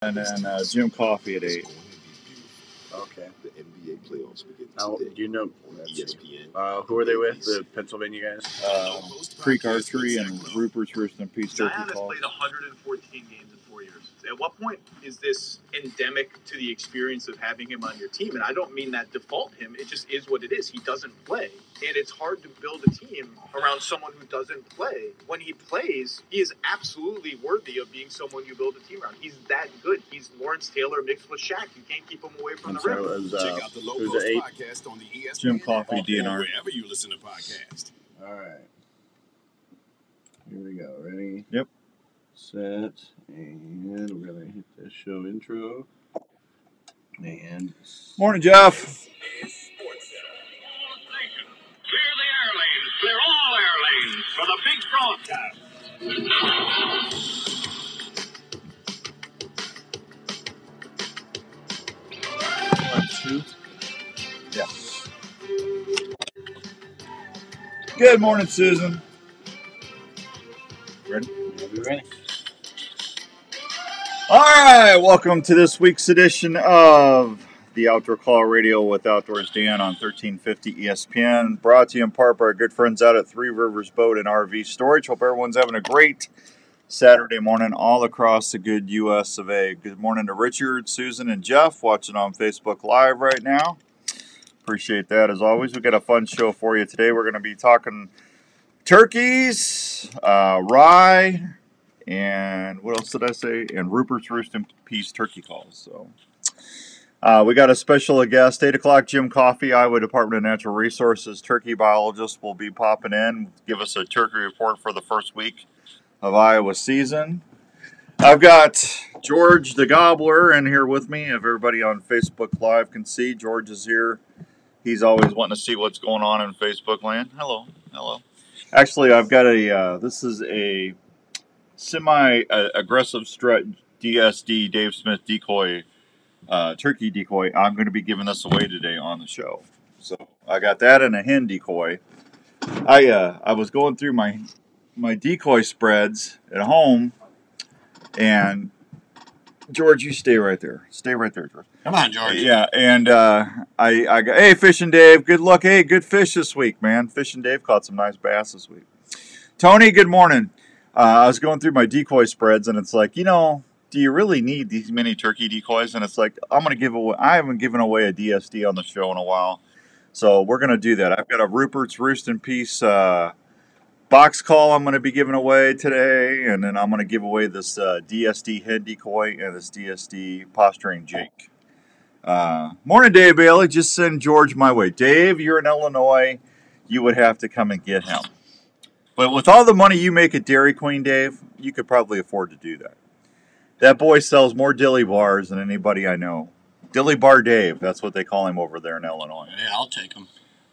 and then Jim Coffee at 8. Okay. The NBA playoffs begin Now, today do you know on ESPN. who are they with? The Pennsylvania guys? Creek Archery and Ruperts, Roost and Peace Turkey Zion has Calls. played 114 games in 4 years. At what point is this endemic to the experience of having him on your team? And I don't mean that default him. It just is what it is. He doesn't play. And it's hard to build a team around someone who doesn't play. When he plays, he is absolutely worthy of being someone you build a team around. He's that good. He's Lawrence Taylor mixed with Shaq. You can't keep him away from the rim. Check out the who's Logos the 8? podcast on the ESPN Jim Coffee, app, DNR. wherever you listen to podcasts. All right. Here we go. Ready? Yep. Set. And we're going to hit the show intro. And. Morning, Jeff. Clear the air lanes. Clear all air lanes for the big broadcast. 2. Yeah. Good morning, Susan. Ready? We're ready. All right, welcome to this week's edition of the Outdoor Call Radio with Outdoors Dan on 1350 ESPN. Brought to you in part by our good friends out at Three Rivers Boat and RV Storage. Hope everyone's having a great Saturday morning all across the good U.S. of A. Good morning to Richard, Susan, and Jeff watching on Facebook Live right now. Appreciate that as always. We've got a fun show for you today. We're going to be talking turkeys, rye, and what else did I say? And Rupert's Roost and Peace turkey calls. So we got a special guest, 8 o'clock, Jim Coffee, Iowa Department of Natural Resources turkey biologist will be popping in, give us a turkey report for the first week of Iowa season. I've got George the Gobbler in here with me. If everybody on Facebook Live can see, George is here. He's always wanting to see what's going on in Facebook land. Hello. Actually, I've got this is a semi-aggressive strut DSD Dave Smith decoy, turkey decoy. I'm going to be giving this away today on the show. So I got that and a hen decoy. I was going through my decoy spreads at home, and George, you stay right there. Stay right there, George. Come on, George. Yeah, and I got, hey, Fishing Dave, good luck. Hey, good fish this week, man. Fishing Dave caught some nice bass this week. Tony, good morning. I was going through my decoy spreads, and it's like, do you really need these many turkey decoys? And it's like, I haven't given away a DSD on the show in a while, so we're going to do that. I've got a Rupert's Roost and Peace box call I'm going to be giving away today, and then I'm going to give away this DSD head decoy and this DSD posturing Jake. Morning, Dave Bailey. Just send George my way. Dave, you're in Illinois. You would have to come and get him. But with all the money you make at Dairy Queen, Dave, you could probably afford to do that. That boy sells more dilly bars than anybody I know. Dilly Bar Dave, that's what they call him over there in Illinois. Yeah, I'll take him.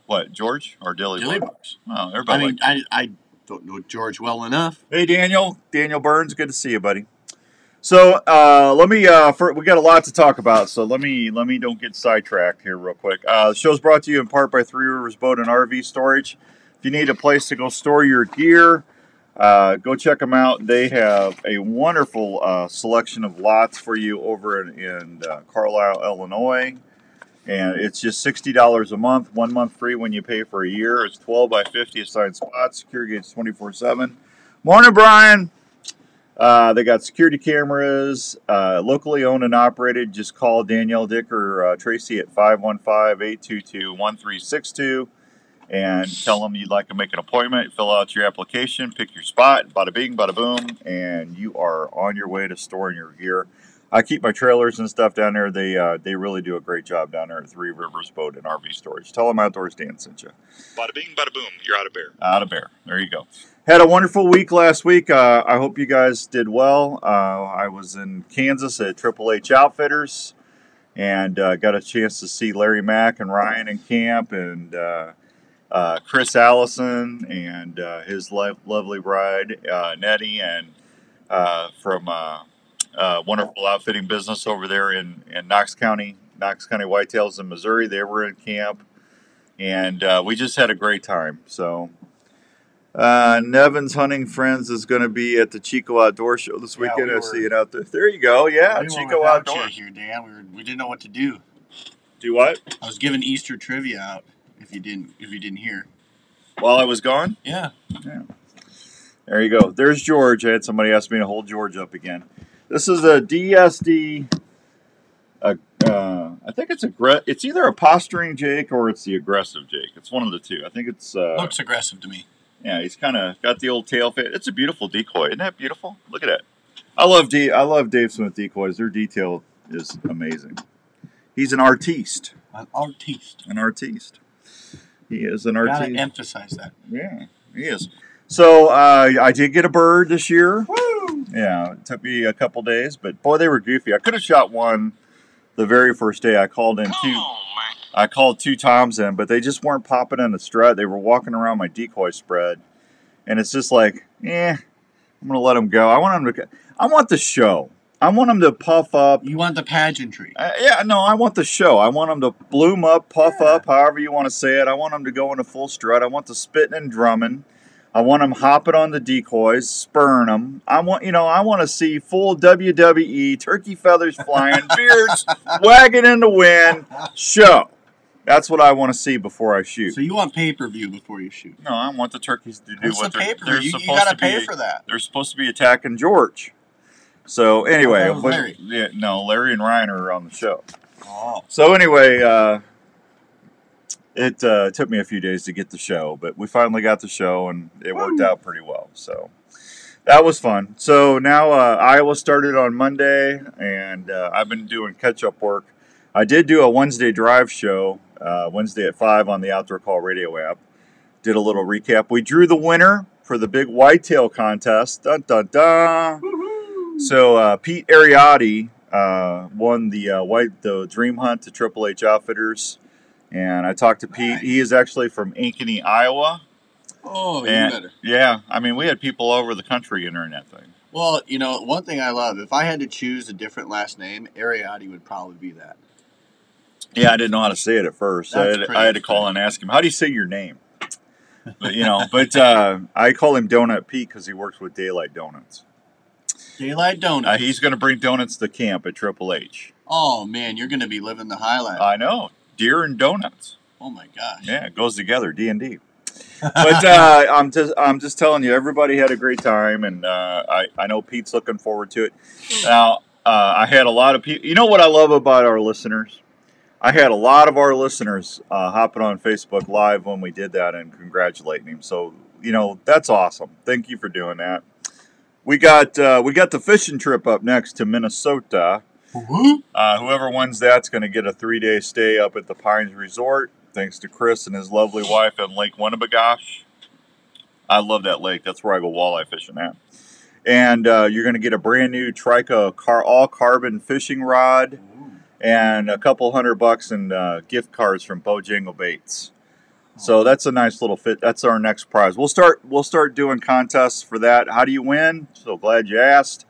What, George or Dilly Bars? Oh, everybody. I don't know George well enough. Hey, Daniel Burns, good to see you, buddy. So let me. We got a lot to talk about, so let me don't get sidetracked here real quick. The show's brought to you in part by Three Rivers Boat and RV Storage. If you need a place to go store your gear, go check them out. They have a wonderful selection of lots for you over in Carlisle, Illinois. And it's just $60 a month, 1 month free when you pay for a year. It's 12 by 50 assigned spots, security gates 24/7. Morning, Brian. They got security cameras, locally owned and operated. Just call Danielle, Dick, or Tracy at 515-822-1362 and tell them you'd like to make an appointment. Fill out your application, pick your spot, bada bing, bada boom, and you are on your way to storing your gear. I keep my trailers and stuff down there. They really do a great job down there at Three Rivers Boat and RV Storage. Tell them Outdoors Dan sent you. Bada bing, bada boom. You're out of bear. Out of bear. There you go. Had a wonderful week last week. I hope you guys did well. I was in Kansas at Triple H Outfitters and got a chance to see Larry Mack and Ryan in camp and Chris Allison and his lovely bride, Nettie, and from wonderful outfitting business over there in Knox County Whitetails in Missouri. They were in camp, and we just had a great time. So Nevin's hunting friends is going to be at the Chico Outdoor Show this Yeah, weekend. we I were- see it out there. There you go. Yeah, We were Chico without Outdoor. you here, Dan. We didn't know what to do. Do what? I was giving Easter trivia out. If you didn't hear. While I was gone? Yeah. There you go. There's George. I had somebody ask me to hold George up again. This is a DSD. I think it's either a posturing Jake or it's the aggressive Jake. It's one of the two. I think it's. Looks aggressive to me. Yeah, he's kind of got the old tail fit. It's a beautiful decoy. Isn't that beautiful? Look at that. I love Dave Smith decoys. Their detail is amazing. He's an artiste. An artiste. An artiste. He is an artiste. Gotta emphasize that. Yeah, he is. So I did get a bird this year. Woo! Yeah, it took me a couple days, but boy, they were goofy. I could have shot one the very first day. I called two toms in, but they just weren't popping in the strut. They were walking around my decoy spread, and it's just like, I'm gonna let them go. I want the show. I want them to puff up. You want the pageantry. I want the show. I want them to bloom up, puff up, however you want to say it. I want them to go into full strut. I want the spitting and drumming. I want them hopping on the decoys, spurring them. I want to see full WWE, turkey feathers flying, beards wagging in the wind, show. That's what I want to see before I shoot. So you want pay-per-view before you shoot? No, I want the turkeys to do what they're supposed to be. You gotta pay for that. They're supposed to be attacking George. So anyway, Larry. Larry and Ryan are on the show. Oh. So anyway, it took me a few days to get the show, but we finally got the show, and it worked out pretty well. So that was fun. So now Iowa started on Monday, and I've been doing catch-up work. I did do a Wednesday drive show, Wednesday at 5 on the Outdoor Call Radio app. Did a little recap. We drew the winner for the big whitetail contest. Dun, dun, dun. So Pete Ariotti won the Dream Hunt to Triple H Outfitters, and I talked to Pete. He is actually from Ankeny, Iowa. Oh, even better. Yeah, I mean, we had people all over the country entering that thing. Well, one thing I love, if I had to choose a different last name, Ariotti would probably be that. Yeah, I didn't know how to say it at first. I had to call and ask him, how do you say your name? But I call him Donut Pete because he works with Daylight Donuts. Daylight Donuts. He's going to bring donuts to camp at Triple H. Oh, man, you're going to be living the high life. I know. Deer and donuts. Oh, my gosh. Yeah, it goes together, D&D. But I'm just telling you, everybody had a great time, and I know Pete's looking forward to it. Now, I had a lot of people. You know what I love about our listeners? I had a lot of our listeners hopping on Facebook Live when we did that and congratulating him. So, that's awesome. Thank you for doing that. We got the fishing trip up next to Minnesota. Whoever wins that's going to get a 3-day stay up at the Pines Resort, thanks to Chris and his lovely wife on Lake Winnebagosh. I love that lake. That's where I go walleye fishing at. And you're going to get a brand new Trica all-carbon fishing rod and a couple $100 in gift cards from Bojangle Baits. So that's a nice little fit. That's our next prize. We'll start doing contests for that. How do you win? So glad you asked.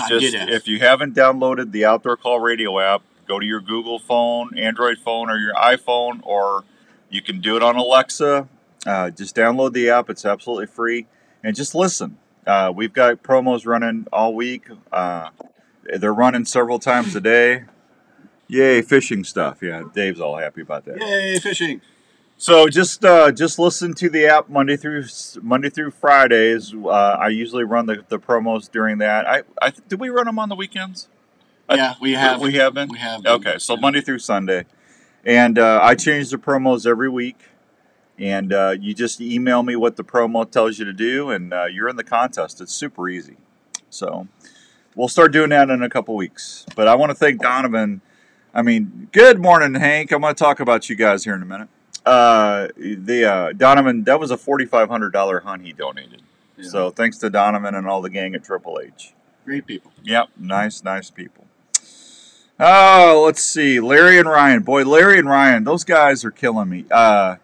Just if you haven't downloaded the Outdoor Call Radio app, go to your Google phone, Android phone, or your iPhone, or you can do it on Alexa. Just download the app. It's absolutely free. And just listen. We've got promos running all week. They're running several times a day. Yay, fishing stuff. Yeah, Dave's all happy about that. Yay, fishing. So just listen to the app Monday through Fridays. I usually run the promos during that. Do we run them on the weekends? Yeah, we have. We have been? We have been. Okay, so Monday through Sunday. And I change the promos every week. And you just email me what the promo tells you to do, and you're in the contest. It's super easy. So we'll start doing that in a couple weeks. But I want to thank Donovan. I mean, good morning, Hank. I'm going to talk about you guys here in a minute. Donovan, that was a $4,500 hunt he donated. Yeah. So thanks to Donovan and all the gang at Triple H. Great people. Yep, nice people. Oh, let's see, Larry and Ryan. Boy, Larry and Ryan, those guys are killing me. I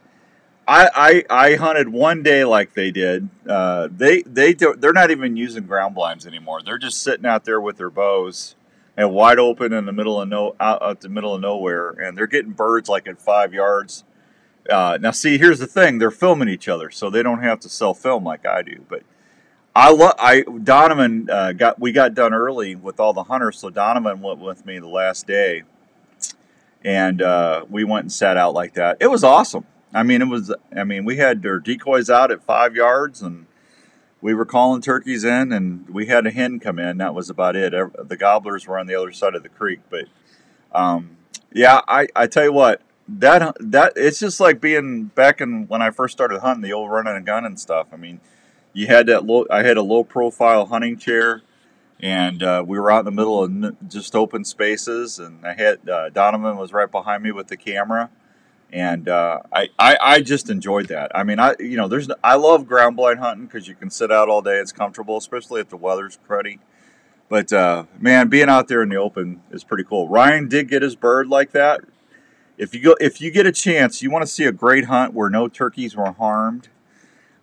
hunted one day like they did. They're not even using ground blinds anymore. They're just sitting out there with their bows and wide open in the middle of out the middle of nowhere, and they're getting birds like at 5 yards. Now, see, here's the thing: they're filming each other, so they don't have to sell film like I do. But Donovan we got done early with all the hunters, so Donovan went with me the last day, and we went and sat out like that. It was awesome. I mean, we had our decoys out at 5 yards, and we were calling turkeys in, and we had a hen come in. That was about it. The gobblers were on the other side of the creek, but yeah, I tell you what. That it's just like being back in when I first started hunting, the old running a gun and stuff. I mean, you had I had a low profile hunting chair, and we were out in the middle of just open spaces, and I had Donovan was right behind me with the camera, and I just enjoyed that. I mean, I love ground blind hunting because you can sit out all day. It's comfortable, especially if the weather's cruddy. But man, being out there in the open is pretty cool. Ryan did get his bird like that. If you get a chance, you want to see a great hunt where no turkeys were harmed,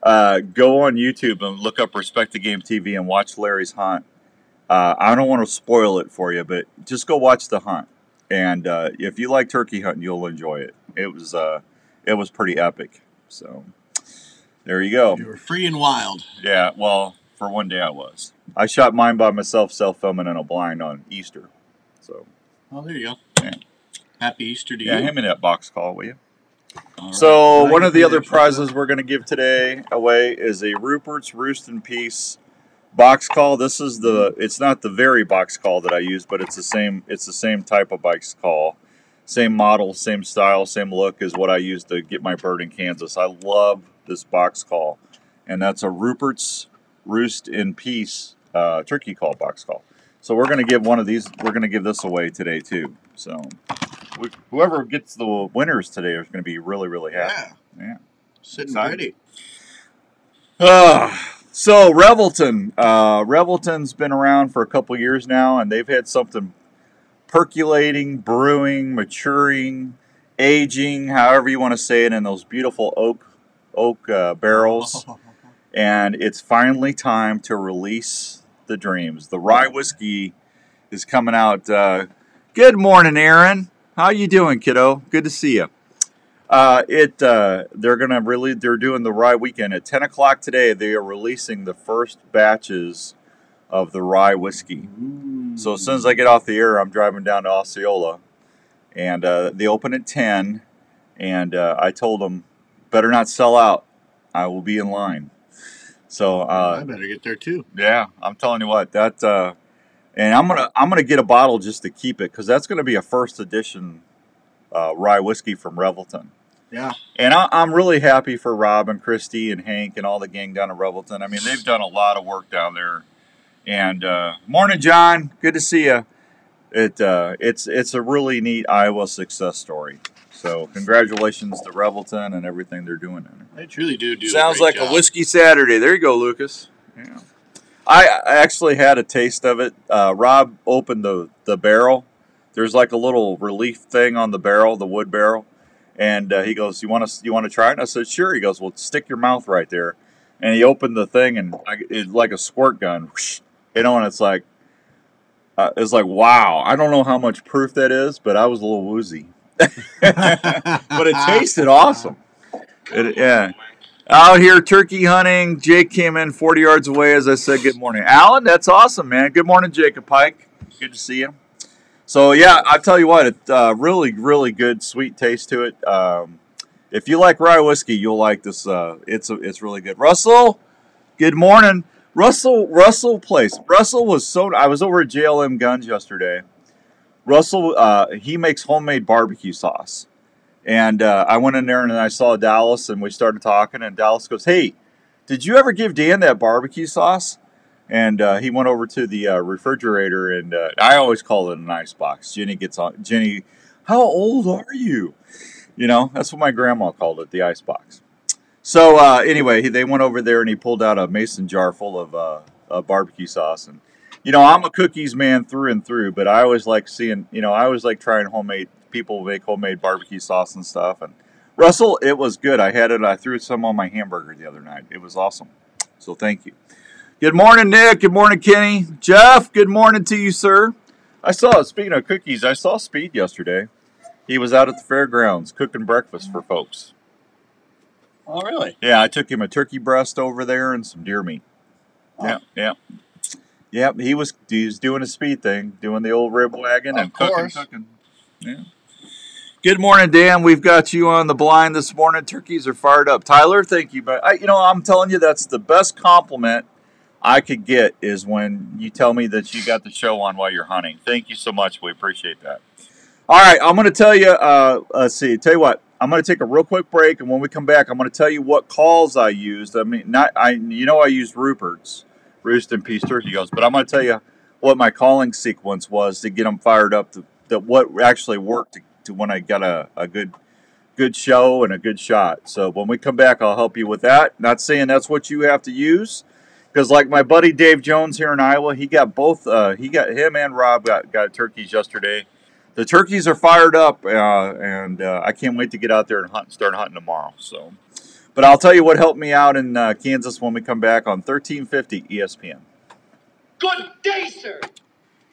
go on YouTube and look up Respect the Game TV and watch Larry's hunt. I don't want to spoil it for you, but just go watch the hunt. And if you like turkey hunting, you'll enjoy it. It was pretty epic. So there you go. You were free and wild. Yeah, well, for one day I was. I shot mine by myself, self-filming in a blind on Easter. So. Oh, there you go. Yeah. Happy Easter to you. Yeah, hand me that box call, will you? All right. So one of the other prizes we're going to give today away is a Ruperts Roost in Peace box call. This is it's not the very box call that I use, but it's the same type of box call. Same model, same style, same look as what I used to get my bird in Kansas. I love this box call. And that's a Ruperts Roost in Peace turkey call box call. So we're going to give one of these, we're going to give this away today too. So whoever gets the winners today is going to be really, really happy. Yeah. Sitting ready. So Revelton. Revelton's been around for a couple years now, and they've had something percolating, brewing, maturing, aging, however you want to say it, in those beautiful oak barrels. And it's finally time to release the dreams. The rye whiskey is coming out. Good morning, Aaron. How you doing, kiddo? Good to see you. They're doing the rye weekend at 10 o'clock today. They are releasing the first batches of the rye whiskey. So as soon as I get off the air, I'm driving down to Osceola, and they open at 10. And I told them, better not sell out. I will be in line. So I better get there too. Yeah, I'm telling you what, and I'm gonna get a bottle just to keep it, because that's gonna be a first edition rye whiskey from Revelton. Yeah. And I'm really happy for Rob and Christy and Hank and all the gang down at Revelton. I mean, they've done a lot of work down there. And morning, John. Good to see you. It's a really neat Iowa success story. So congratulations to Revelton and everything they're doing in it. They truly do. Sounds a great like job. a whiskey Saturday. There you go, Lucas. Yeah. I actually had a taste of it. Rob opened the barrel. There's like a little relief thing on the barrel, the wood barrel, and he goes, "You want to try it?" And I said, "Sure." He goes, "Well, stick your mouth right there." And he opened the thing, and it's like a squirt gun, and it's like wow. I don't know how much proof that is, but I was a little woozy. But it tasted awesome. Yeah. Out here turkey hunting. Jake came in 40 yards away, as I said. Good morning, Alan. That's awesome, man. Good morning, Jacob Pike. Good to see you. So yeah, I tell you what, it's really, really good, sweet taste to it. If you like rye whiskey, you'll like this. It's really good. Russell, good morning. Russell Place. Russell was so. I was over at JLM Guns yesterday. Russell, he makes homemade barbecue sauce. And I went in there and I saw Dallas, and we started talking, and Dallas goes, "Hey, did you ever give Dan that barbecue sauce?" And he went over to the refrigerator, and I always call it an ice box. Jenny gets on. Jenny, how old are you? You know, that's what my grandma called it, the ice box. So anyway, they went over there, and he pulled out a mason jar full of barbecue sauce. And you know, I'm a cookies man through and through, but I always like seeing, I always like trying people make homemade barbecue sauce and stuff. And Russell, it was good. I had it. I threw some on my hamburger the other night. It was awesome. So thank you. Good morning, Nick. Good morning, Kenny. Jeff, good morning to you, sir. Speaking of cookies, I saw Speed yesterday. He was out at the fairgrounds cooking breakfast for folks. Oh, really? Yeah, I took him a turkey breast over there and some deer meat. Oh. Yeah. Yep, he was doing a speed thing, doing the old rib wagon and cooking. Yeah. Good morning, Dan. We've got you on the blind this morning. Turkeys are fired up. Tyler, thank you. But I'm telling you, that's the best compliment I could get is when you tell me that you got the show on while you're hunting. Thank you so much. We appreciate that. All right, I'm going to tell you. Let's see. Tell you what. I'm going to take a real quick break, and when we come back, I'm going to tell you what calls I used. I mean, I used Ruperts. Roost and Peace Turkey goes. But I'm going to tell you what my calling sequence was to get them fired up, that what actually worked to when I got a good show and a good shot. So when we come back, I'll help you with that. Not saying that's what you have to use, because like my buddy Dave Jones here in Iowa, he got both. Him and Rob got turkeys yesterday. The turkeys are fired up, and I can't wait to get out there and start hunting tomorrow. So. But I'll tell you what helped me out in Kansas when we come back on 1350 ESPN. Good day, sir.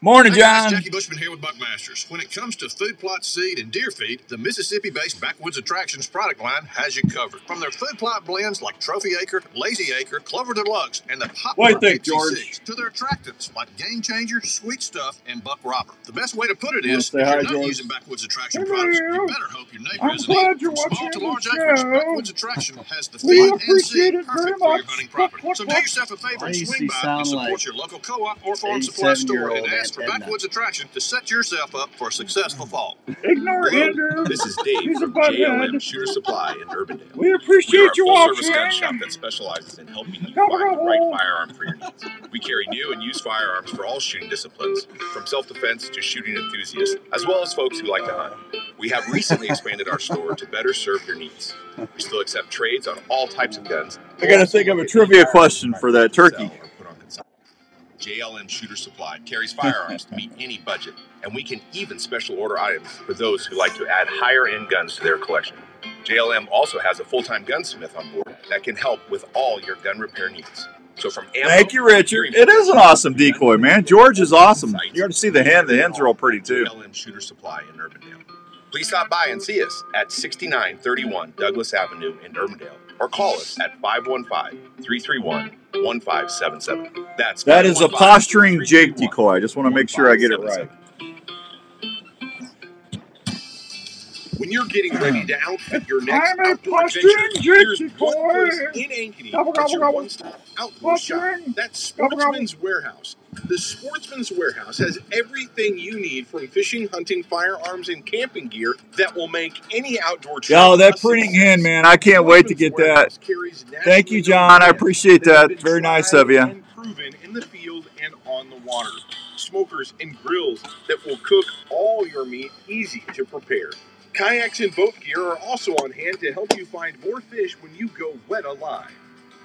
Morning, Hey guys, John. Jackie Bushman here with Buckmasters. When it comes to food plot seed and deer feed, the Mississippi-based Backwoods Attractions product line has you covered. From their food plot blends like Trophy Acre, Lazy Acre, Clover Deluxe, and the Poplar PC6 to their attractants like Game Changer, Sweet Stuff, and Buck Robber. The best way to put it is, if you're not using Backwoods Attraction products, you better hope your neighbor isn't either. From small to large acreage, Backwoods Attraction has the feed and seed perfect for your hunting property. So do yourself a favor and swing by and support your local co-op or farm supply store and ask for Backwoods Attraction to set yourself up for a successful fall. Ignore Andrew. This is Dave He's from a butthead. JLM Shooter Supply in Urbandale. We appreciate you We are a full-service watching. gun shop that specializes in helping you find the right firearm for your needs. We carry new and used firearms for all shooting disciplines, from self-defense to shooting enthusiasts, as well as folks who like to hunt. We have recently expanded our store to better serve your needs. We still accept trades on all types of guns. I got to think of a trivia question for that turkey. JLM Shooter Supply carries firearms to meet any budget, and we can even special order items for those who like to add higher-end guns to their collection. JLM also has a full-time gunsmith on board that can help with all your gun repair needs. So from ammo, Thank you, Richard. It is an awesome decoy, man. George is awesome. You ought to see the hen. The hen's real pretty, too. JLM Shooter Supply in Urbandale. Please stop by and see us at 6931 Douglas Avenue in Urbandale, or call us at 515-331-1577. That is a posturing Jake decoy. I just want to make sure I get it right. When you're getting ready to outfit your next I'm a outdoor adventure, posturing here's Jake one place decoy. in Ankeny. Gobble, It's your gobble, one-stop outdoor shop. Posturing. That's Sportsman's Warehouse. The Sportsman's Warehouse has everything you need from fishing, hunting, firearms, and camping gear that will make any outdoor trip. Oh, that printing hen, man. I can't wait to get that. Thank you, John. I appreciate that. Very nice of you. And proven in the field and on the water. Smokers and grills that will cook all your meat easy to prepare. Kayaks and boat gear are also on hand to help you find more fish when you go wet alive.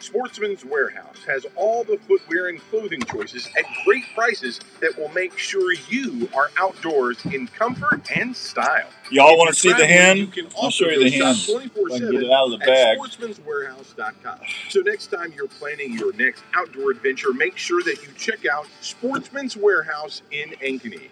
Sportsman's Warehouse has all the footwear and clothing choices at great prices that will make sure you are outdoors in comfort and style. Y'all want to see the hen? You can I'll show you the hen. 24/7 Get it out of the at bag. sportsmanswarehouse.com. So next time you're planning your next outdoor adventure, make sure that you check out Sportsman's Warehouse in Ankeny.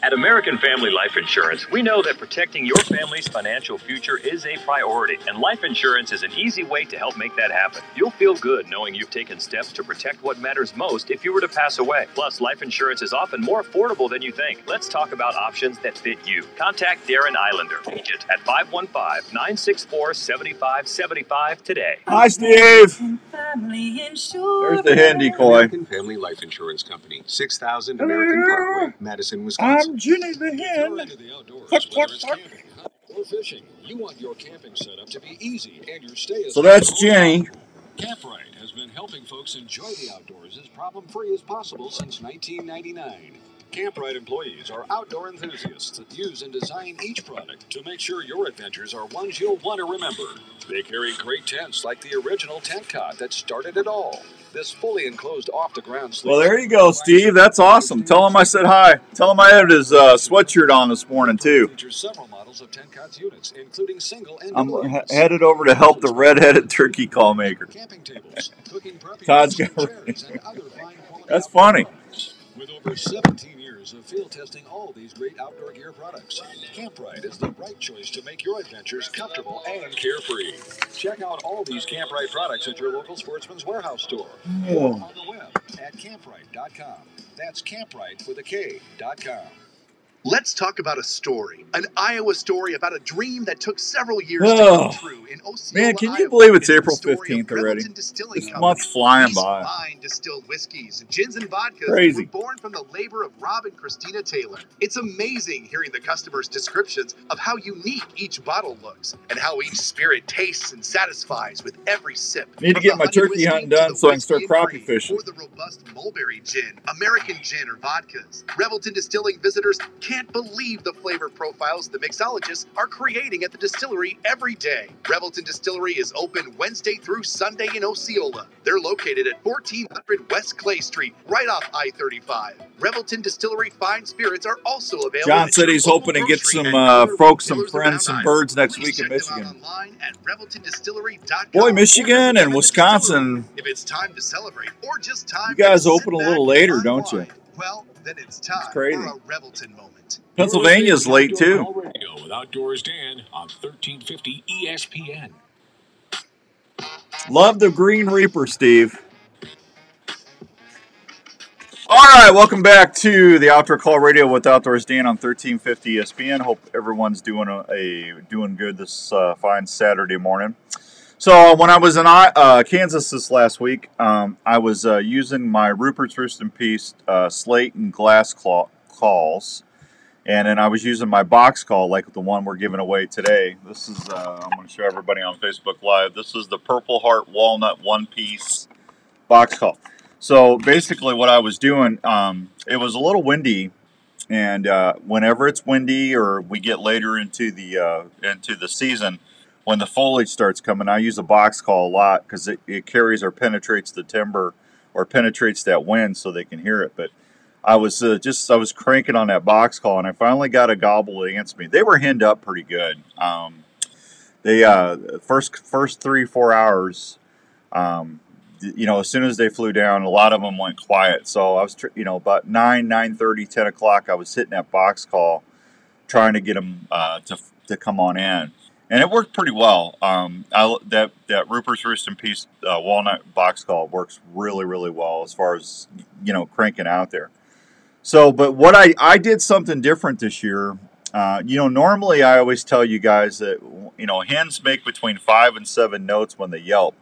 At American Family Life Insurance, we know that protecting your family's financial future is a priority, and life insurance is an easy way to help make that happen. You'll feel good knowing you've taken steps to protect what matters most if you were to pass away. Plus, life insurance is often more affordable than you think. Let's talk about options that fit you. Contact Darren Islander, agent at 515-964-7575 today. Hi, Steve. There's the hen decoy. American Family Life Insurance Company, 6000 American Parkway, Madison, Wisconsin. I'm Jenny the hen. Into the outdoors, Cluck, whether cluck, it's cluck. camping, hunting, or fishing, you want your camping setup to be easy and your stay as So that's Jenny. Camprite has been helping folks enjoy the outdoors as problem-free as possible since 1999. Camprite employees are outdoor enthusiasts that use and design each product to make sure your adventures are ones you'll want to remember. They carry great tents like the original tent cot that started it all. This fully enclosed off-the-ground sleep. Well, there you go, Steve. That's awesome. Tell him I said hi. Tell him I had his sweatshirt on this morning, too. Features several models of tent cots units, including single and I'm double units. headed over to help the red-headed turkey call maker. Camping tables, cooking prep Todd's units, got chairs, and other fine quality That's funny. outdoor products. With over 17 years of field testing all these great outdoor gear products, Campride is the right choice to make your adventures comfortable and carefree. Check out all these Campride products at your local Sportsman's Warehouse store or on the web at campride.com. That's Campride with a K.com. Let's talk about a story, an Iowa story about a dream that took several years to come true in Osceola, Man, can you Iowa. believe it's the April story of 15th already? Revelton Distilling This Company. month's flying These by. fine distilled whiskeys, gins, and vodkas Crazy. were born from the labor of Rob and Christina Taylor. It's amazing hearing the customers' descriptions of how unique each bottle looks and how each spirit tastes and satisfies with every sip. Need to From get the my honey turkey whiskey hunting to done the so I can start whiskey and crappie cream, fishing. or the robust mulberry gin, American gin, or vodkas. Revelton Distilling visitors can't believe the flavor profiles the mixologists are creating at the distillery every day. Revelton Distillery is open Wednesday through Sunday in Osceola. They're located at 1400 West Clay Street, right off I-35. Revelton Distillery fine spirits are also available. John at said your he's local hoping to get grocery some and other folks, some retailers friends, around some Iowa. birds next Please week in check them out Michigan. online at ReveltonDistillery.com. Boy, or Michigan visit and the Wisconsin, distillery. If it's time to celebrate or just time you guys to open a sit little back later, and don't you? unwind, well, then it's time crazy. for a Revelton moment. Pennsylvania's late Outdoor too. Call Radio with Outdoors Dan on 1350 ESPN. Love the Green Reaper, Steve. All right, welcome back to the Outdoor Call Radio with Outdoors Dan on 1350 ESPN. Hope everyone's doing doing good this fine Saturday morning. So when I was in Kansas this last week, I was using my Ruperts Roost and Peace slate and glass calls, and then I was using my box call like the one we're giving away today. This is I'm going to show everybody on Facebook Live. This is the Purple Heart Walnut One Piece box call. So basically what I was doing, it was a little windy, and whenever it's windy or we get later into the season, when the foliage starts coming, I use a box call a lot because it carries or penetrates the timber or penetrates that wind so they can hear it. But I was cranking on that box call, and I finally got a gobble against me. They were henned up pretty good. They first 3-4 hours. As soon as they flew down, a lot of them went quiet. So I was, about 9:30, 10 o'clock, I was hitting that box call, trying to get them to come on in, and it worked pretty well. That Rupert's Roost and Peace walnut box call works really, really well as far as cranking out there. So, but what I did something different this year. Normally I always tell you guys that, hens make between 5 and 7 notes when they yelp.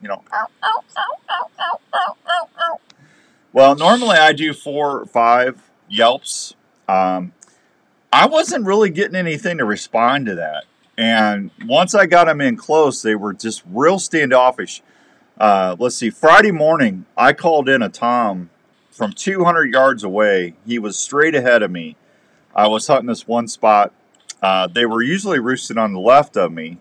Well, normally I do 4 or 5 yelps. I wasn't really getting anything to respond to that. And once I got them in close, they were just real standoffish. Let's see, Friday morning, I called in a tom from 200 yards away. He was straight ahead of me. I was hunting this one spot. They were usually roosted on the left of me,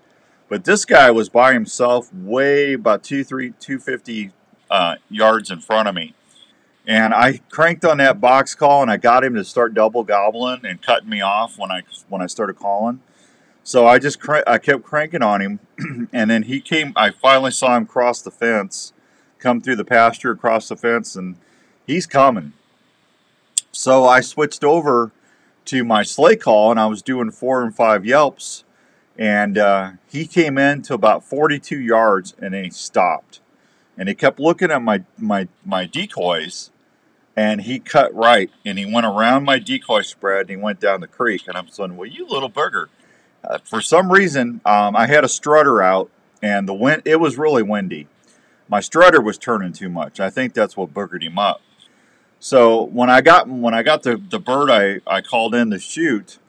but this guy was by himself way about 250 yards in front of me. And I cranked on that box call, and I got him to start double gobbling and cutting me off when I started calling. So I kept cranking on him, and then he came. I finally saw him cross the fence, come through the pasture, across the fence, and he's coming. So I switched over to my slate call, and I was doing 4 and 5 yelps, and he came in to about 42 yards, and then he stopped, and he kept looking at my decoys, and he cut right, and he went around my decoy spread, and he went down the creek, and I'm saying, well, you little booger. For some reason, I had a strutter out, and the wind, it was really windy. My strutter was turning too much. I think that's what boogered him up. So when I got the bird I called in to shoot,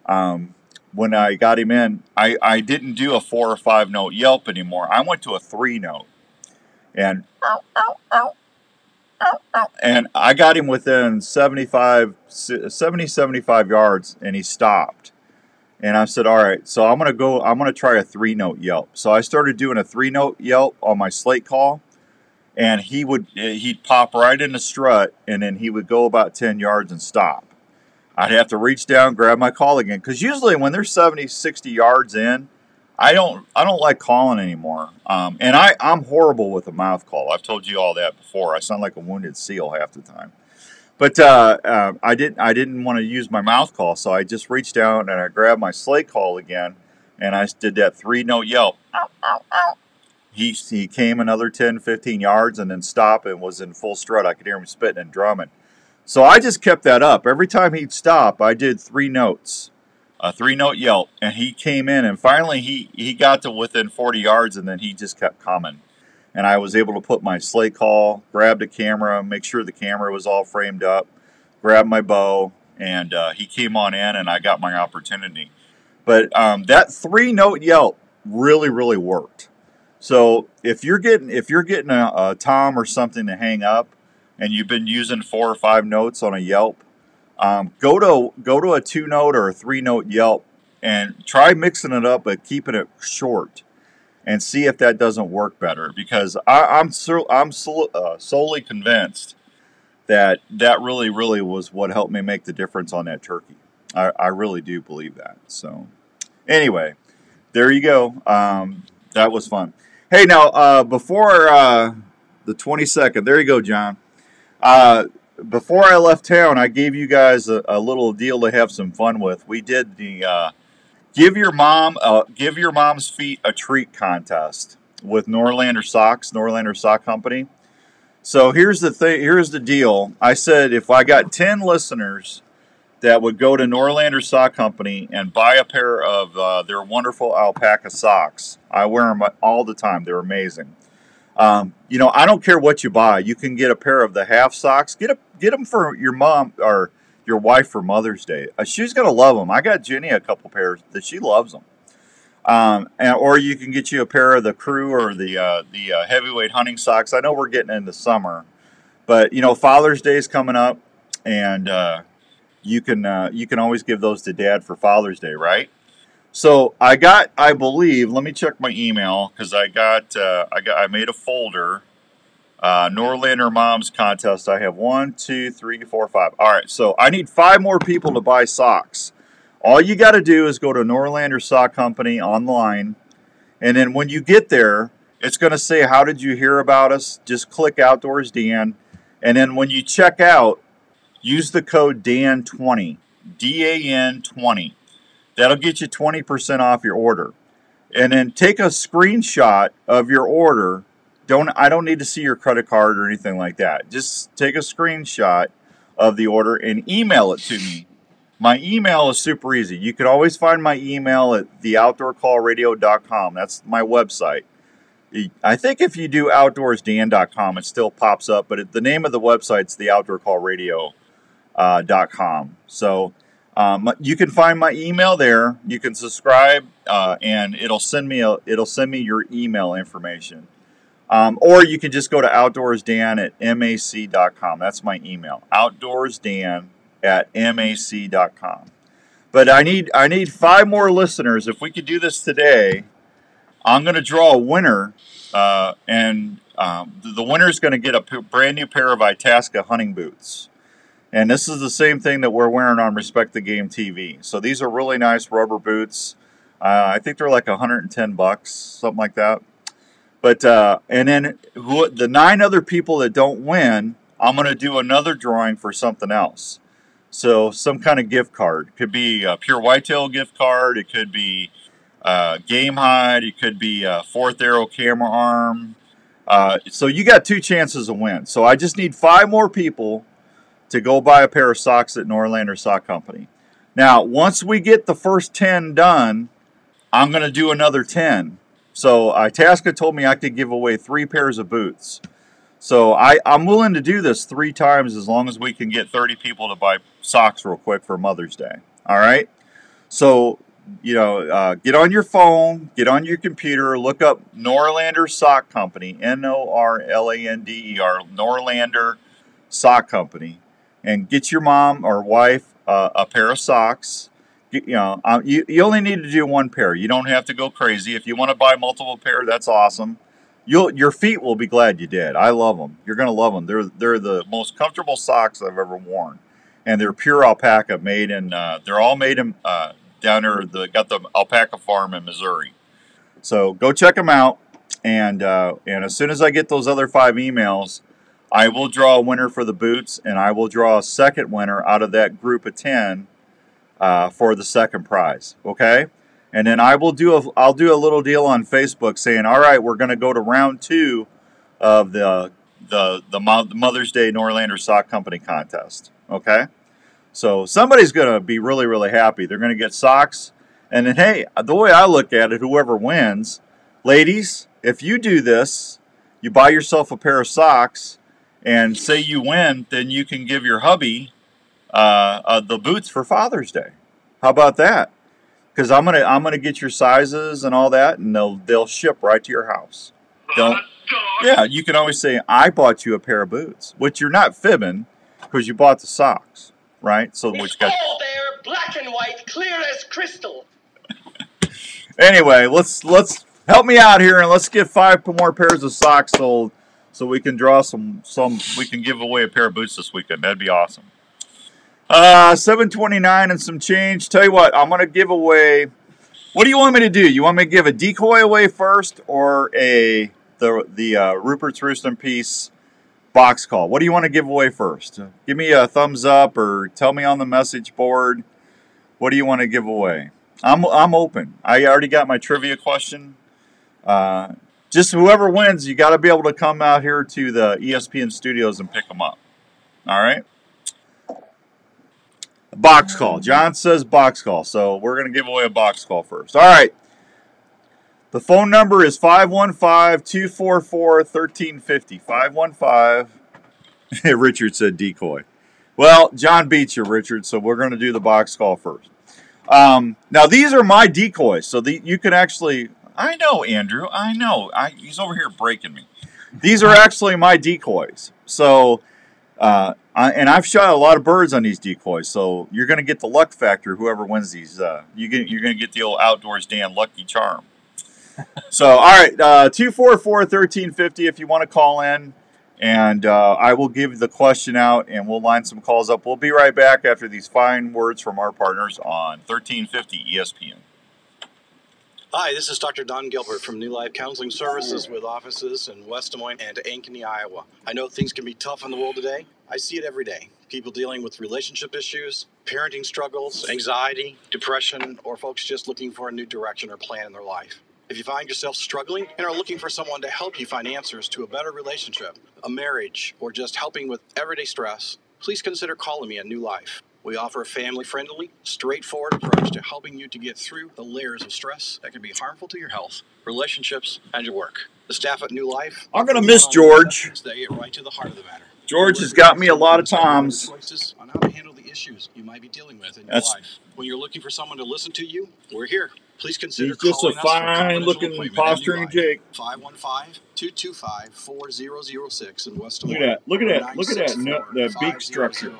when I got him in, I didn't do a 4 or 5 note yelp anymore. I went to a 3 note, and I got him within 75 yards, and he stopped. And I said, all right, so I'm gonna try a 3 note yelp. So I started doing a 3 note yelp on my slate call. And he'd pop right in the strut, and then he would go about 10 yards and stop. I'd have to reach down, grab my call again, because usually when they're 70, 60 yards in, I don't like calling anymore. And I'm horrible with a mouth call. I've told you all that before. I sound like a wounded seal half the time. But I didn't want to use my mouth call, so I just reached down and I grabbed my sleigh call again, and I did that 3-note yelp. Ow, ow, ow. He came another 10, 15 yards and then stopped and was in full strut. I could hear him spitting and drumming. So I just kept that up. Every time he'd stop, I did 3 notes, a 3-note yelp, and he came in, and finally he got to within 40 yards, and then he just kept coming. And I was able to put my sleigh call, grab the camera, make sure the camera was all framed up, grab my bow, and he came on in, and I got my opportunity. But that 3-note yelp really, really worked. So if you're getting a tom or something to hang up, and you've been using 4 or 5 notes on a yelp, go to a 2-note or a 3-note yelp, and try mixing it up, but keeping it short, and see if that doesn't work better. Because I'm solely convinced that really, really was what helped me make the difference on that turkey. I really do believe that. So anyway, there you go. That was fun. Hey, now before the 22nd, there you go, John. Before I left town, I gave you guys a little deal to have some fun with. We did the give your mom's feet a treat contest with Norlander Socks, Norlander Sock Company. So here's the thing. Here's the deal. I said if I got 10 listeners that would go to Norlander Sock Company and buy a pair of their wonderful alpaca socks. I wear them all the time. They're amazing. You know, I don't care what you buy. You can get a pair of the half socks. Get them for your mom or your wife for Mother's Day. She's gonna love them. I got Jenny a couple pairs that she loves them. Or you can get you a pair of the crew or the heavyweight hunting socks. I know we're getting into summer, but you know Father's Day is coming up, and you can always give those to Dad for Father's Day, right? So I believe, let me check my email, because I made a folder, Norlander Moms Contest. I have 1, 2, 3, 4, 5. All right, so I need 5 more people to buy socks. All you got to do is go to Norlander Sock Company online, and then when you get there, it's going to say, how did you hear about us? Just click Outdoors Dan, and then when you check out, use the code DAN20, DAN20. That'll get you 20% off your order. And then take a screenshot of your order. I don't need to see your credit card or anything like that. Just take a screenshot of the order and email it to me. My email is super easy. You can always find my email at theoutdoorcallradio.com. That's my website. I think if you do outdoorsdan.com, it still pops up, but the name of the website is theoutdoorcallradio.com. So you can find my email there. You can subscribe, and it'll send me your email information. Or you can just go to outdoorsdan@mac.com. That's my email. outdoorsdan@mac.com. But I need 5 more listeners. If we could do this today, I'm going to draw a winner, and the winner is going to get a brand new pair of Itasca hunting boots. And this is the same thing that we're wearing on Respect the Game TV. So these are really nice rubber boots. I think they're like $110, something like that. But and then the 9 other people that don't win, I'm going to do another drawing for something else. So some kind of gift card. It could be a Pure Whitetail gift card. It could be Game Hide. It could be a 4th Arrow camera arm. So you got 2 chances to win. So I just need 5 more people to go buy a pair of socks at Norlander Sock Company. Now, once we get the first 10 done, I'm going to do another 10. So Itasca told me I could give away 3 pairs of boots. So I'm willing to do this 3 times as long as we can get 30 people to buy socks real quick for Mother's Day. All right? So, you know, get on your phone, get on your computer, look up Norlander Sock Company, Norlander, Norlander Sock Company, and get your mom or wife a pair of socks. You only need to do 1 pair. You don't have to go crazy. If you want to buy multiple pair, that's awesome. Your feet will be glad you did. I love them. You're going to love them. They're the most comfortable socks I've ever worn, and they're pure alpaca. Made in they're all made in down there. Got the alpaca farm in Missouri. So go check them out, and as soon as I get those other 5 emails, I will draw a winner for the boots, and I will draw a second winner out of that group of 10 for the second prize. Okay, and then I'll do a little deal on Facebook saying, all right, we're going to go to round 2 of the Mother's Day Norlander Sock Company contest. Okay, so somebody's going to be really, really happy. They're going to get socks, and then hey, the way I look at it, whoever wins, ladies, if you do this, you buy yourself a pair of socks. And say you win, then you can give your hubby the boots for Father's Day. How about that? Because I'm gonna get your sizes and all that, and they'll ship right to your house. Yeah, you can always say I bought you a pair of boots, which you're not fibbing because you bought the socks, right? So it's all there, black and white, clear as crystal. Anyway, let's help me out here and let's get 5 more pairs of socks sold. So we can draw we can give away a pair of boots this weekend. That'd be awesome. 729 and some change. Tell you what, I'm going to give away, what do you want me to do? You want me to give a decoy away first or the Ruperts Roost and Peace box call? What do you want to give away first? Give me a thumbs up or tell me on the message board. What do you want to give away? I'm open. I already got my trivia question. Just whoever wins, you got to be able to come out here to the ESPN studios and pick them up. All right? Box call. John says box call. So we're going to give away a box call first. All right. The phone number is 515-244-1350. 515. Richard said decoy. Well, John beats you, Richard, so we're going to do the box call first. Now, these are my decoys. So you can actually... I know, Andrew. I know. He's over here breaking me. These are actually my decoys. So, and I've shot a lot of birds on these decoys. So you're going to get the luck factor. Whoever wins these, you're going to get the old Outdoors Dan lucky charm. So, all right, 244-1350 if you want to call in, and I will give the question out, and we'll line some calls up. We'll be right back after these fine words from our partners on 1350 ESPN. Hi, this is Dr. Don Gilbert from New Life Counseling Services with offices in West Des Moines and Ankeny, Iowa. I know things can be tough in the world today. I see it every day. People dealing with relationship issues, parenting struggles, anxiety, depression, or folks just looking for a new direction or plan in their life. If you find yourself struggling and are looking for someone to help you find answers to a better relationship, a marriage, or just helping with everyday stress, please consider calling me at New Life. We offer a family-friendly, straightforward approach to helping you to get through the layers of stress that can be harmful to your health, relationships, and your work. The staff at New Life... I'm going to miss George. They get right to the heart of the matter. George has got me a lot of times. Choices on how to handle the issues you might be dealing with in your life. When you're looking for someone to listen to you, we're here. Please consider calling us for a fine-looking posturing Jake. 515-225-4006 in West Des Moines. Look at that beak structure.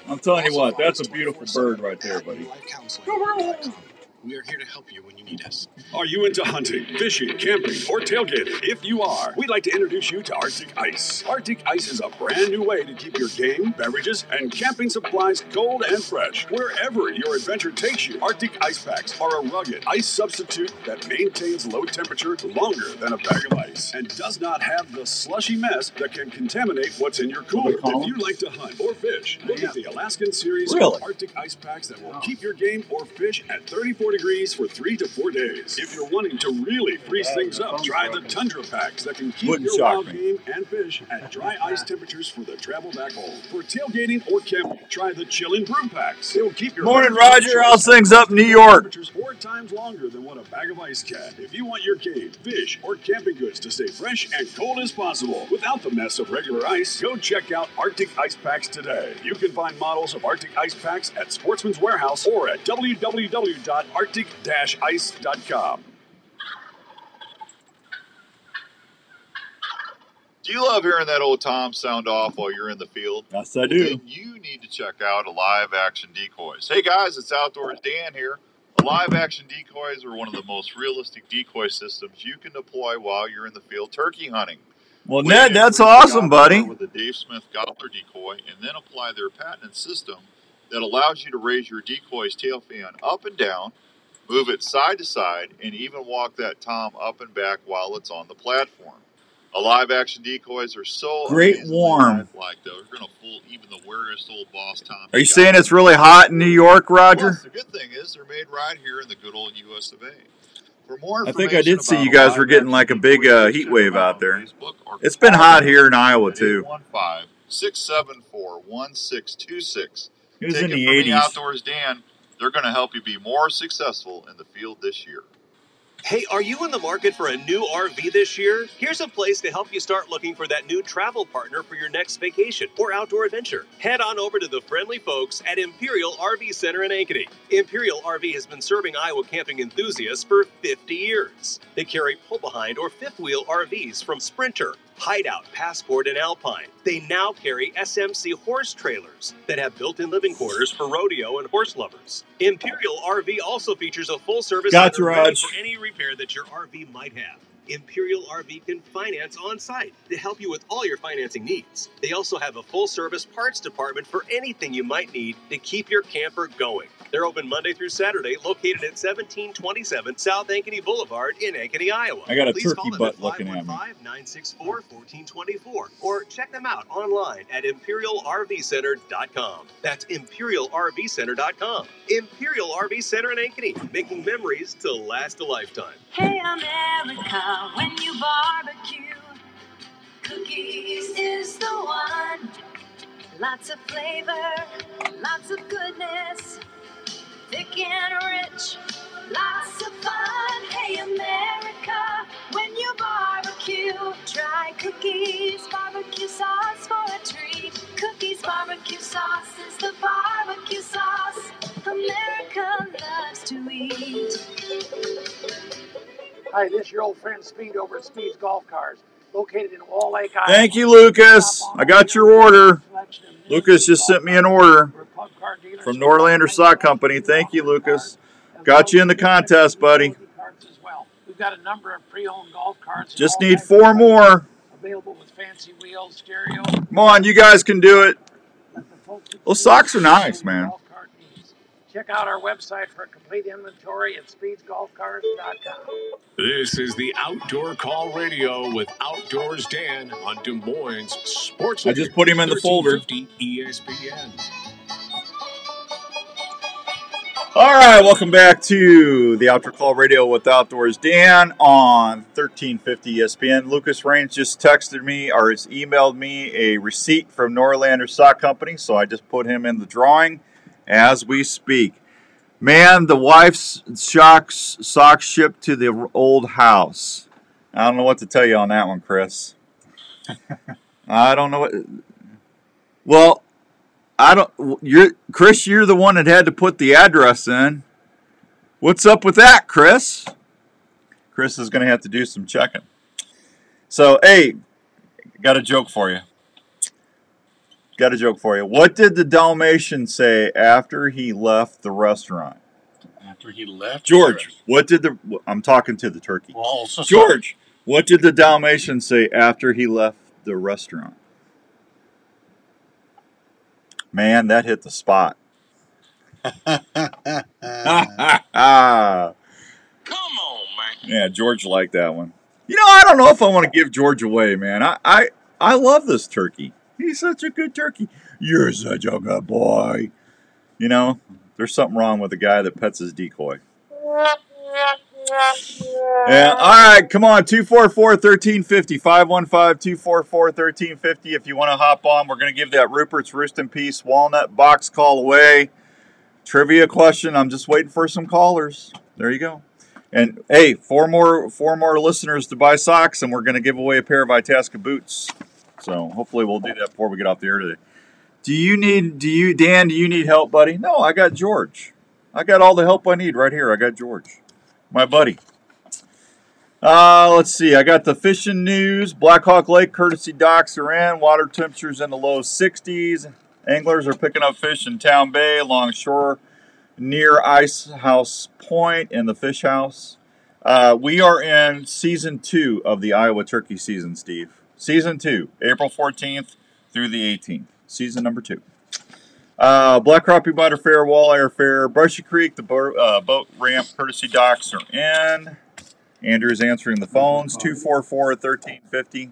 I'm telling you what, that's a beautiful bird right there, buddy. We are here to help you when you need us. Are you into hunting, fishing, camping, or tailgating? If you are, we'd like to introduce you to Arctic Ice. Arctic Ice is a brand new way to keep your game, beverages, and camping supplies cold and fresh. Wherever your adventure takes you, Arctic Ice Packs are a rugged ice substitute that maintains low temperature longer than a bag of ice and does not have the slushy mess that can contaminate what's in your cooler. If you like to hunt or fish, look at the Alaskan series of Arctic Ice Packs that will keep your game or fish at 34 degrees for 3 to 4 days. If you're wanting to really freeze things up, try the Tundra Packs that can keep your wild game and fish at dry ice temperatures for the travel back home. For tailgating or camping, try the Chill and Brew Packs. They'll keep your Morning, Roger. How's things up in New York? Temperatures 4 times longer than what a bag of ice can. If you want your game, fish, or camping goods to stay fresh and cold as possible without the mess of regular ice, go check out Arctic Ice Packs today. You can find models of Arctic Ice Packs at Sportsman's Warehouse or at www.arctic-ice.com. Do you love hearing that old Tom sound off while you're in the field? Yes, I do. Then you need to check out Live Action Decoys. Hey guys, it's Outdoors Dan here. Live Action Decoys are one of the most realistic decoy systems you can deploy while you're in the field turkey hunting. Well, Ned, that's awesome, buddy. With the Dave Smith Gobbler decoy, and then apply their patented system that allows you to raise your decoy's tail fan up and down, move it side to side, and even walk that tom up and back while it's on the platform. live action decoys are so great amazingly warm. lifelike, though. They're going to fool even the weariest old boss Tom. Are you saying it's really hot in New York, Roger? Plus, the good thing is they're made right here in the good old U.S. of A. For more I information, think I did see about you guys live were getting action like a big decoys, heat check wave them out on there. Facebook or It's been call hot them here in Iowa at too. 815-674-1626. It was Take in it the from me, 80s. Outdoors Dan. They're going to help you be more successful in the field this year. Hey, are you in the market for a new RV this year? Here's a place to help you start looking for that new travel partner for your next vacation or outdoor adventure. Head on over to the friendly folks at Imperial RV Center in Ankeny. Imperial RV has been serving Iowa camping enthusiasts for 50 years. They carry pull-behind or fifth-wheel RVs from Sprinter, Hideout, Passport, and Alpine. They now carry SMC horse trailers that have built-in living quarters for rodeo and horse lovers. Imperial RV also features a full-service Gotcha, center ready Raj. for any repair that your RV might have. Imperial RV can finance on-site to help you with all your financing needs. They also have a full-service parts department for anything you might need to keep your camper going. They're open Monday through Saturday, located at 1727 South Ankeny Boulevard in Ankeny, Iowa. I got a Please turkey call them butt at looking at me. 515-964-1424 or check them out online at ImperialRVCenter.com. That's ImperialRVCenter.com. Imperial RV Center in Ankeny, making memories to last a lifetime. Hey America, when you barbecue, cookies is the one. Lots of flavor, lots of goodness, thick and rich, lots of fun. Hey America, when you barbecue, try Cookies barbecue sauce for a treat. Cookies barbecue sauce is the barbecue sauce America loves to eat. Hi, this is your old friend Speed over at Speed's Golf Cars, located in Wall Lake, Iowa. Thank you, Lucas. I got your order. Lucas just sent me an order from Norlander Sock Company. Thank you, Lucas. Got you in the contest, buddy. We've got a number of pre-owned golf carts. Just need 4 more. Available with fancy wheels, stereo. Come on, you guys can do it. Those socks are nice, man. Check out our website for a complete inventory at speedsgolfcars.com. This is the Outdoor Call Radio with Outdoors Dan on Des Moines Sports. I just put him in the folder. 1350 ESPN. All right, welcome back to the Outdoor Call Radio with Outdoors Dan on 1350 ESPN. Lucas Raines just texted me or has emailed me a receipt from Norlander Sock Company, so I just put him in the drawing as we speak. Man, the wife's socks shipped to the old house. I don't know what to tell you on that one, Chris. I don't know what. Well, I don't. Chris, you're the one that had to put the address in. What's up with that, Chris? Chris is going to have to do some checking. So, hey, got a joke for you. What did the Dalmatian say after he left the restaurant? After he left? George, what did the... I'm talking to the turkey. Well, so George, what did the Dalmatian say after he left the restaurant? Man, that hit the spot. Come on, man. Yeah, George liked that one. You know, I don't know if I want to give George away, man. I love this turkey. He's such a good turkey. You're such a good boy. You know, there's something wrong with the guy that pets his decoy. Yeah, all right, come on, 244-1350, 515-244-1350. If you want to hop on, we're going to give that Ruperts Roost in Peace Walnut box call away. Trivia question, I'm just waiting for some callers. There you go. And, hey, four more listeners to buy socks, and we're going to give away a pair of Itasca boots. So hopefully we'll do that before we get off the air today. Dan, do you need help, buddy? No, I got George. I got all the help I need right here. I got George, my buddy. Let's see. I got the fishing news. Black Hawk Lake courtesy docks are in. Water temperatures in the low 60s. Anglers are picking up fish in Town Bay, along shore, near Ice House Point and the Fish House. We are in Season 2 of the Iowa turkey season, Steve. Season 2, April 14th through the 18th. Season number 2. Black Crappie Biter Fair, Walleye Fair, Brushy Creek, the boat ramp courtesy docks are in. Andrew's answering the phones, 244-1350.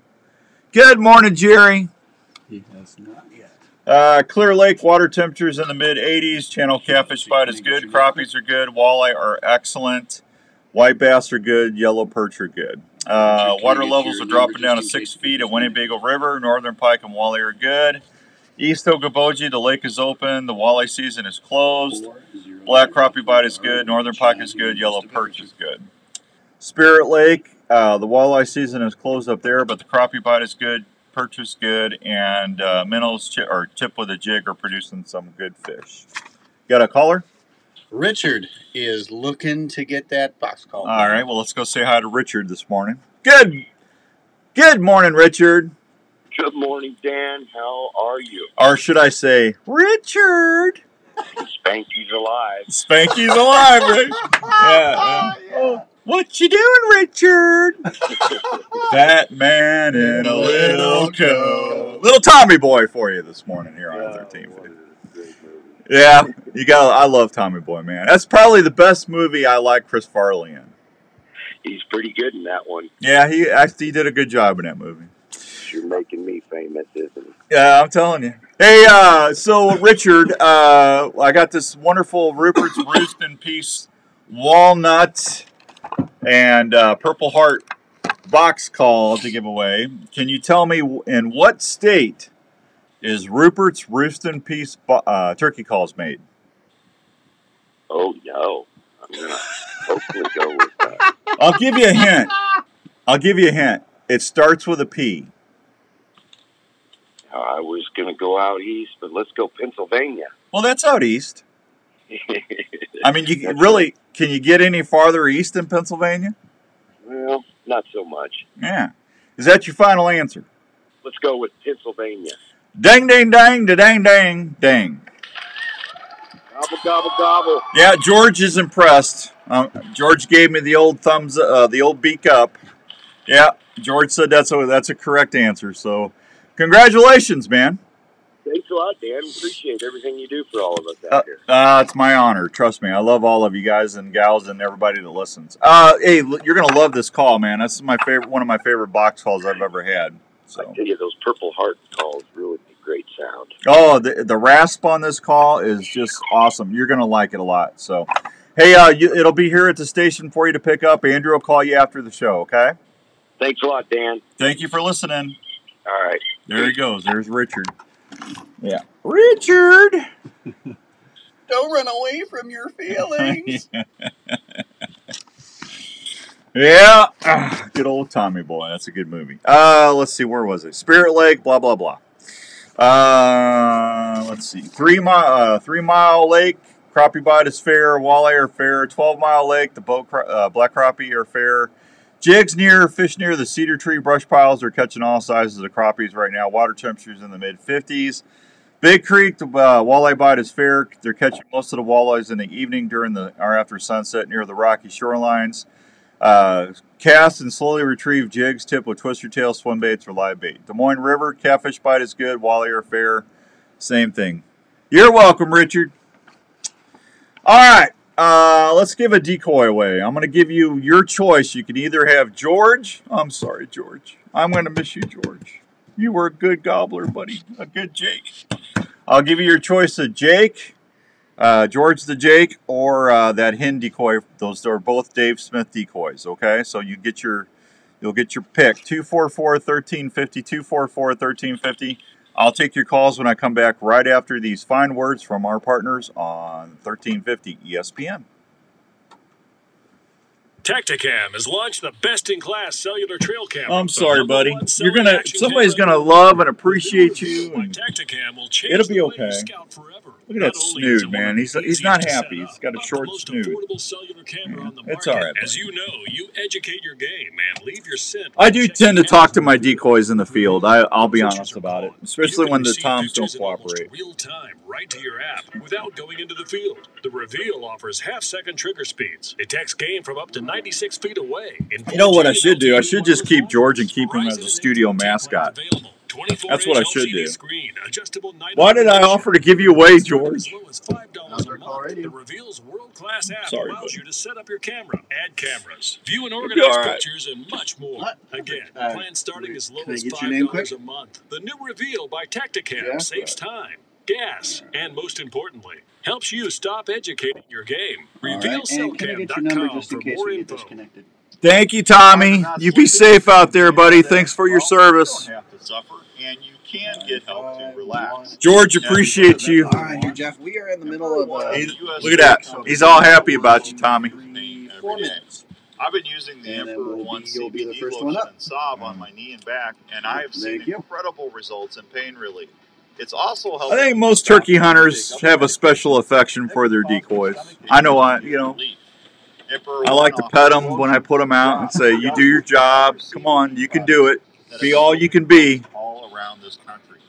Good morning, Jerry. He has not yet. Clear Lake, water temperatures in the mid-80s. Channel catfish bite is good. Crappies are good. Walleye are excellent. White bass are good. Yellow perch are good. Water levels are dropping down to 6 feet at Winnebago River. Northern pike and walleye are good. East Okoboji, the lake is open. The walleye season is closed. Black crappie bite is good. Northern pike is good. Yellow perch is good. Spirit Lake, the walleye season is closed up there, but the crappie bite is good. Perch is good, and minnows or tip with a jig are producing some good fish. Got a caller? Richard is looking to get that box call. All right, well, let's go say hi to Richard this morning. Good morning, Richard. Good morning, Dan. How are you? Or should I say, Richard? Spanky's alive. Spanky's alive, right? Yeah. Oh, what you doing, Richard? Fat man in a little coat. Little Tommy Boy for you this morning here on 1350. Yeah, I love Tommy Boy, man. That's probably the best movie I like Chris Farley in. He's pretty good in that one. Yeah, he actually did a good job in that movie. You're making me famous, isn't it? Yeah, I'm telling you. Hey, so Richard, I got this wonderful Ruperts Roost in Peace walnut and Purple Heart box call to give away. Can you tell me in what state is Ruperts Roost in Peace turkey calls made? Oh, no. I'm going to hopefully go with that. I'll give you a hint. It starts with a P. I was going to go out east, but let's go Pennsylvania. Well, that's out east. I mean, can you get any farther east than Pennsylvania? Well, not so much. Yeah. Is that your final answer? Let's go with Pennsylvania. Dang, dang, dang, da dang, dang, dang. Gobble, gobble, gobble. Yeah, George is impressed. George gave me the old thumbs, the old beak up. Yeah, George said that's a correct answer. So, congratulations, man. Thanks a lot, Dan. Appreciate everything you do for all of us out here. It's my honor. Trust me. I love all of you guys and gals and everybody that listens. Hey, you're going to love this call, man. That's one of my favorite box calls I've ever had. So. I tell you, those Purple Heart calls really great sound. Oh, the rasp on this call is just awesome. You're going to like it a lot. So, hey, it'll be here at the station for you to pick up. Andrew will call you after the show, okay? Thanks a lot, Dan. Thank you for listening. All right. There he goes. There's Richard. Yeah. Richard! Don't run away from your feelings. Yeah. Good old Tommy Boy. That's a good movie. Let's see. Where was it? Spirit Lake, blah, blah, blah. Let's see. 3 Mile Lake, crappie bite is fair. Walleye are fair. 12 Mile Lake, the black crappie are fair. Jigs fish near the cedar tree brush piles are catching all sizes of crappies right now. Water temperatures in the mid-50s. Big Creek, the walleye bite is fair. They're catching most of the walleyes in the evening or after sunset near the rocky shorelines. Cast and slowly retrieve jigs, tip with twister tail, swim baits, or live bait. Des Moines River, catfish bite is good. Walleye are fair. Same thing. You're welcome, Richard. All right. Let's give a decoy away. I'm going to give you your choice. You can either have George. I'm sorry, George. I'm going to miss you, George. You were a good gobbler, buddy. A good Jake. I'll give you your choice of Jake, George the Jake, or that hen decoy. Those are both Dave Smith decoys, okay? So you'll get your pick. 244-1350, 244-1350. I'll take your calls when I come back right after these fine words from our partners on 1350 ESPN. Tacticam has launched the best-in-class cellular trail camera. I'm sorry, buddy. Somebody's gonna love and appreciate you. And it'll be okay. Look at that snood, man. He's not happy. He's got a short snood. It's all right. As you know, you educate your game, man. Leave your scent. I do tend to talk to my decoys in the field. I'll be honest about it, especially when the toms don't cooperate. Real time, right to your app, without going into the field. The Reveal offers half-second trigger speeds. It detects game from up to 96 feet away. You know what I should do? I should just keep George and keep him as a studio mascot. That's what I should do. Why did I offer to give you away, George? month. The Reveal's world-class app Sorry, allows buddy. you to set up your camera, add cameras, view and You'll be organize all right. pictures, and much more. Again, plans starting as low can I as get your name quick? $5 a month. The new Reveal by Tacticam Yeah. saves time, gas, and most importantly, helps you stop educating your game. And can I get your number RevealCellCam.com just in for case more we get info. disconnected? Thank you, Tommy. You be safe out there, buddy. Thanks for your service. You don't have to suffer, and you can get help to relax. George, appreciate you. All right, here, Jeff. We are in the middle of. Look at that. He's all happy about you, Tommy. 4 minutes. I've been using the And then Emperor we'll One be- you'll be the CBD first one lotion up. and salve on my knee and back, and I have seen Thank you. incredible results in pain relief. It's also helped. I think most turkey hunters have a special affection for their decoys. I know I like to pet them when I put them out and say, you do your job. Come on, you can do it. Be all you can be. All around this country.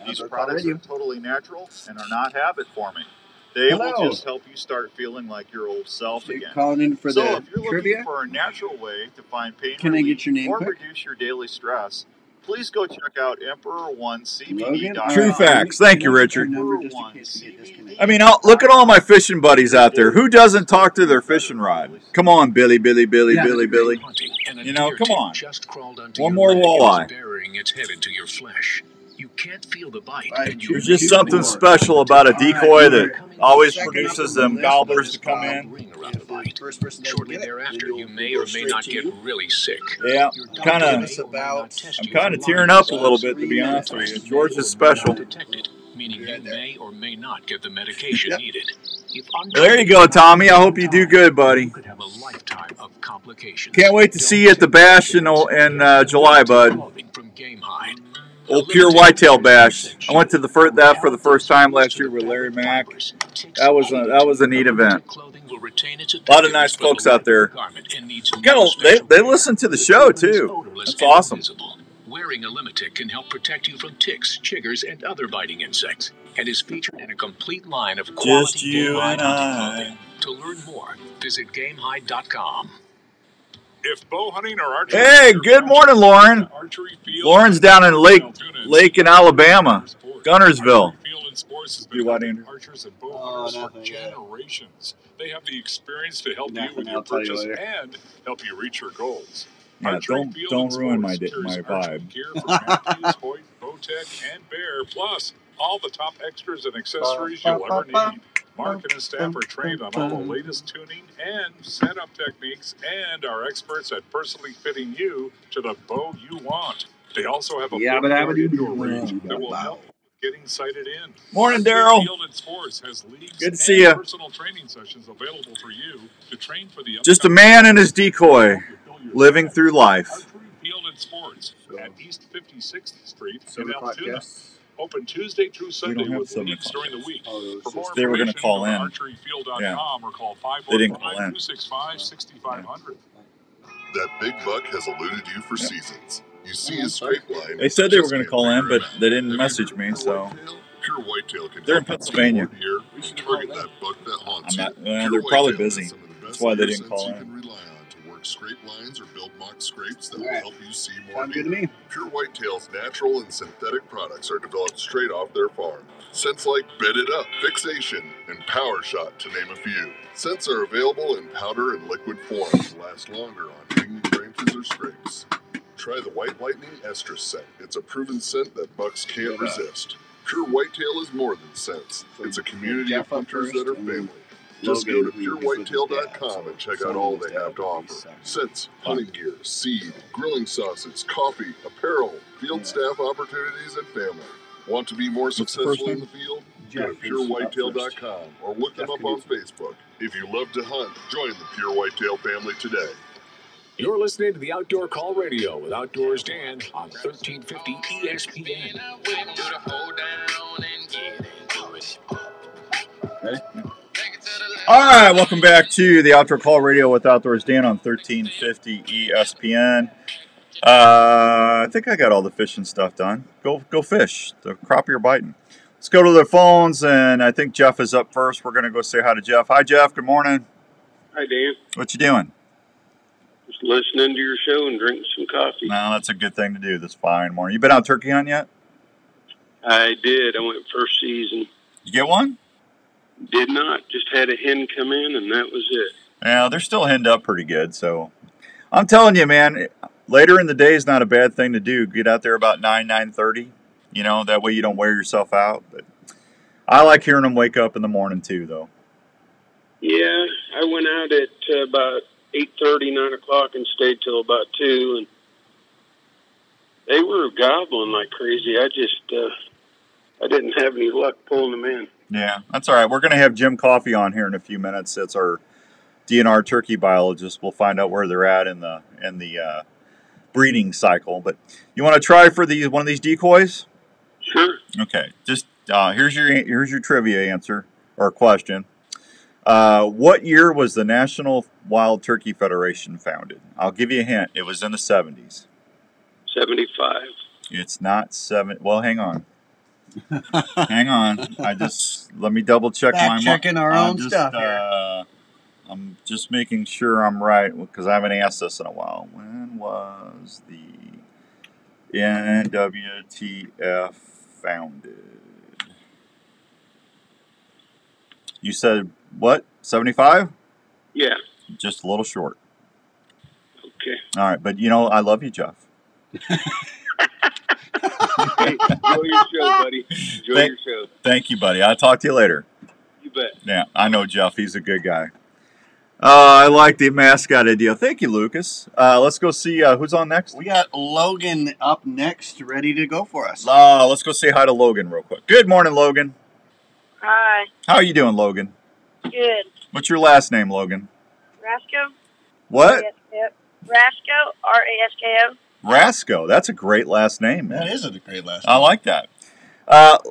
These products are totally natural and are not habit forming. They will Hello. just help you start feeling like your old self So you're again. calling in for So the if you're trivia? looking for a natural way to find pain Can I relief get your name or quick? reduce your daily stress, please go check out EmperorOneCBD.com. True facts. Thank you, Richard. Number just in case we get disconnected. I mean, look at all my fishing buddies out there. Who doesn't talk to their fishing rod? Come on, Billy. You know, come on. One more walleye. Burying its head into your flesh. You can't feel the bite. There's just something special about a decoy that always produces them gobblers to come in. Shortly thereafter, you may or may not get really sick. Yeah, I'm kind of tearing up a little bit, to be honest with you. George is special. Meaning you may or may not get the medication needed. Well, there you go, Tommy. I hope you do good, buddy. Could have a lifetime of complications. Can't wait to see you at the bash in July, bud. From Game High. Old Pure Whitetail Bash. I went to that for the first time last year with Larry Mack. That was a neat event. A lot of nice folks out there. They listen to the show too. That's awesome. Wearing a Limitic can help protect you from ticks, chiggers, and other biting insects, and is featured in a complete line of quality you and clothing. To learn more, visit GameHide.com. If bow hunting or archery, Hey, good morning, Lauren. Lauren's down in Lake in Alabama, Gunnersville. Field and Sports has You been what, helping Andrew? archers and bow hunters for generations. They have the experience to help you with your purchase and help you reach your goals. Yeah, Archery don't Field and ruin my Sports carries archery vibe. gear for Matthews, Hoyt, Bowtech, and Bear, plus all the top extras and accessories you'll ever need. Mark and his staff are trained on all the latest tuning and setup techniques and are experts at personally fitting you to the bow you want. They also have a backyard indoor range that will help you with getting sighted in. Morning, Archery Daryl. Field and Sports has leagues Good to see and ya. personal training sessions available for you to train for the Just a man and his decoy, living through life. Archery Field and Sports at East 56th Street in 7 o'clock Altoona. guests. Open Tuesday through Sunday have with 7 leagues o'clock during the week. Oh, For more They were gonna information, call go to in. archeryfield.com Yeah. or call They didn't call in. 515-265-6500. That big buck has eluded you for seasons. You see his scrape line. They said they were going to call in, but they didn't message me, so Pure Whitetail can they're in help you Pennsylvania. board here and target that buck that haunts I'm you. not. Well, Pure they're probably Whitetail has busy. some of the best That's why they ear didn't call scents in. You can rely on to work scrape lines or build mock scrapes that will Alright. help you see more Sounds good deer. to me. Pure Whitetail's natural and synthetic products are developed straight off their farm. Scents like Bedded Up, Fixation, and Power Shot, to name a few. Scents are available in powder and liquid form to last longer on hanging branches or scrapes. Try the White Lightning Estrus scent. It's a proven scent that bucks can't resist. Pure Whitetail is more than scents. It's a community of hunters that are family. Just go to purewhitetail.com and check out all they have to offer. Scents, hunting gear, seed, grilling sauces, coffee, apparel, field staff opportunities, and family. Want to be more successful in the field? Go to purewhitetail.com or look them up on Facebook. If you love to hunt, join the Pure Whitetail family today. You're listening to the Outdoor Call Radio with Outdoors Dan on 1350 ESPN. All right, welcome back to the Outdoor Call Radio with Outdoors Dan on 1350 ESPN. I think I got all the fishing stuff done. Go fish. The crappie are biting. Let's go to the phones, and I think Jeff is up first. We're going to go say hi to Jeff. Hi, Jeff. Good morning. Hi, Dan. What you doing? Just listening to your show and drinking some coffee. No, that's a good thing to do this fine morning. You been out turkey hunting yet? I did. I went first season. You get one? Did not. Just had a hen come in, and that was it. Yeah, they're still henned up pretty good. So I'm telling you, man, later in the day is not a bad thing to do. Get out there about 9:30. You know, that way you don't wear yourself out. But I like hearing them wake up in the morning too, though. Yeah, I went out at about 8:30, 9 o'clock, and stayed till about 2, and they were gobbling like crazy. I just, I didn't have any luck pulling them in. Yeah, that's all right. We're going to have Jim Coffey on here in a few minutes. That's our DNR turkey biologist. We'll find out where they're at in the breeding cycle. But you want to try for one of these decoys? Sure. Okay. Just here's your trivia answer or question. What year was the National Wild Turkey Federation founded? I'll give you a hint. It was in the 70s. 75. It's not Well, hang on. Hang on. Let me double check my checking our own stuff here. I'm just making sure I'm right because I haven't asked this in a while. When was the NWTF founded? You said what? 75? Yeah. Just a little short. Okay. All right, but you know, I love you, Jeff. Hey, enjoy your show, buddy. Enjoy your show. Thank you, buddy. I'll talk to you later. You bet. Yeah, I know Jeff. He's a good guy. I like the mascot idea. Thank you, Lucas. Let's go see who's on next. We got Logan up next, ready to go for us. Let's go say hi to Logan real quick. Good morning, Logan. Hi. How are you doing, Logan? Good. What's your last name, Logan? Rasco? What? Rasco, R-A-S-K-O. Rasco. That's a great last name, man. That is a great last name. I like that.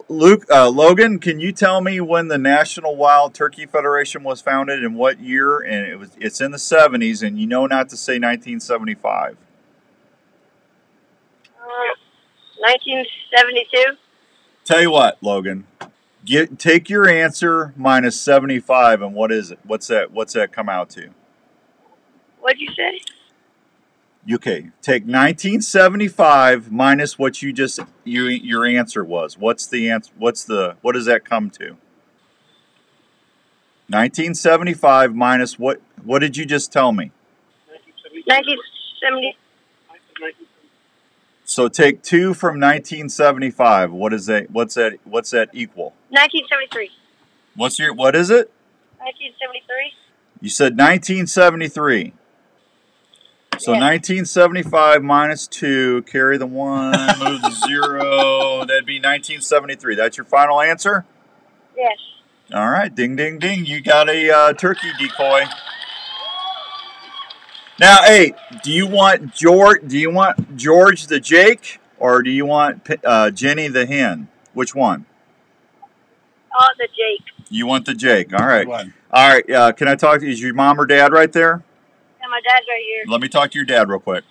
Logan, can you tell me when the National Wild Turkey Federation was founded and what year? And it's in the 70s, and you know not to say 1975. 1972. Tell you what, Logan, take your answer minus 75, and what is it? What's that come out to? What'd you say? Okay, take 1975 minus what you just your answer was. What's the answer? What does that come to? 1975 minus what did you just tell me? 1970. So take 2 from 1975. What is that? What's that equal? 1973. What is it? 1973. You said 1973. So 1975 minus 2, carry the 1, move the 0. That'd be 1973. That's your final answer? Yes. All right, ding, ding, ding. You got a turkey decoy. Now, hey, do you want George the Jake, or do you want Jenny the hen? Which one? Oh, the Jake. You want the Jake. All right. All right. Can I talk to you? Is your mom or dad right there? Yeah, my dad's right here. Let me talk to your dad real quick.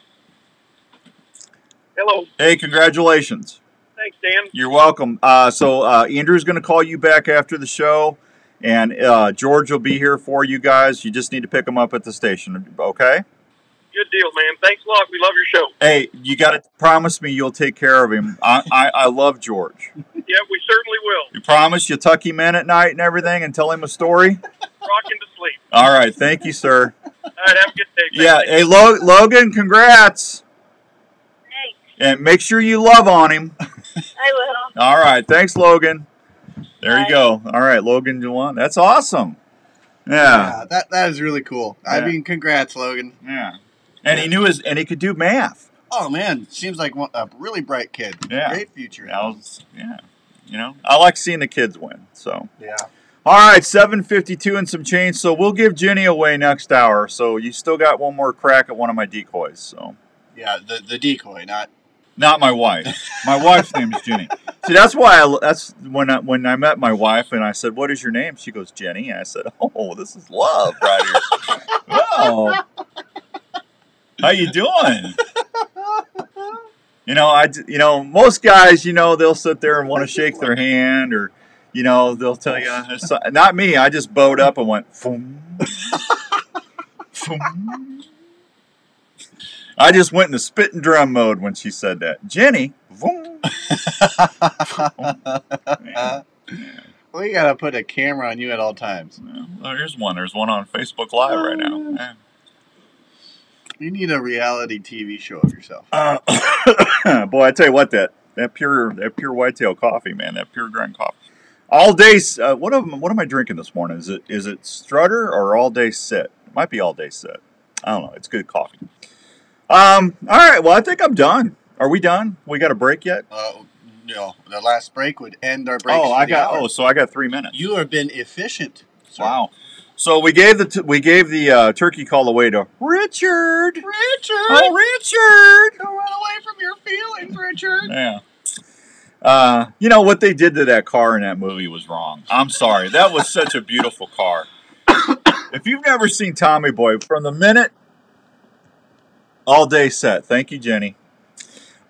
Hello. Hey, congratulations. Thanks, Dan. You're welcome. So Andrew's going to call you back after the show, and George will be here for you guys. You just need to pick him up at the station, okay? Good deal, man. Thanks a lot. We love your show. Hey, you got to promise me you'll take care of him. I love George. Yeah, we certainly will. You promise you'll tuck him in at night and everything and tell him a story? Rocking to sleep. All right. Thank you, sir. All right, have a good day. Yeah. Hey, Logan, congrats. Thanks. And make sure you love on him. I will. All right. Thanks, Logan. There you go. All right, Logan, you want? That's awesome. Yeah. That is really cool. I mean, congrats, Logan. Yeah. And he he could do math. Oh man, seems like a really bright kid. Yeah. Great future. Yeah. You know, I like seeing the kids win. So. Yeah. All right, 7:52 and some change. So we'll give Jenny away next hour. So you still got one more crack at one of my decoys. So. Yeah, the decoy, not my wife. My wife's name is Jenny. See, that's why that's when I met my wife and I said, "What is your name?" She goes, "Jenny." And I said, "Oh, this is love right here." Oh. How you doing? Most guys, they'll sit there and want to shake their hand, or, they'll tell you. Not me. I just bowed up and went, foom, foom. I just went into spit and drum mode when she said that. Jenny, boom. Well, We gotta put a camera on you at all times. Yeah. Oh, here's one. There's one on Facebook Live right now. Yeah. You need a reality TV show of yourself. Boy, I tell you what, that pure whitetail coffee, man, that pure grind coffee. All day. What am I drinking this morning? Is it Strutter or All Day Sit? It might be All Day Sit. I don't know. It's good coffee. All right. Well, I think I'm done. Are we done? We got a break yet? No. The last break would end our break. So I got 3 minutes. You have been efficient, sir. Wow. So we gave the turkey call away to Richard. Richard. Oh, Richard. Don't run away from your feelings, Richard. Yeah. You know what they did to that car in that movie was wrong. I'm sorry. That was such a beautiful car. If you've never seen Tommy Boy, from the minute All Day Set. Thank you, Jenny.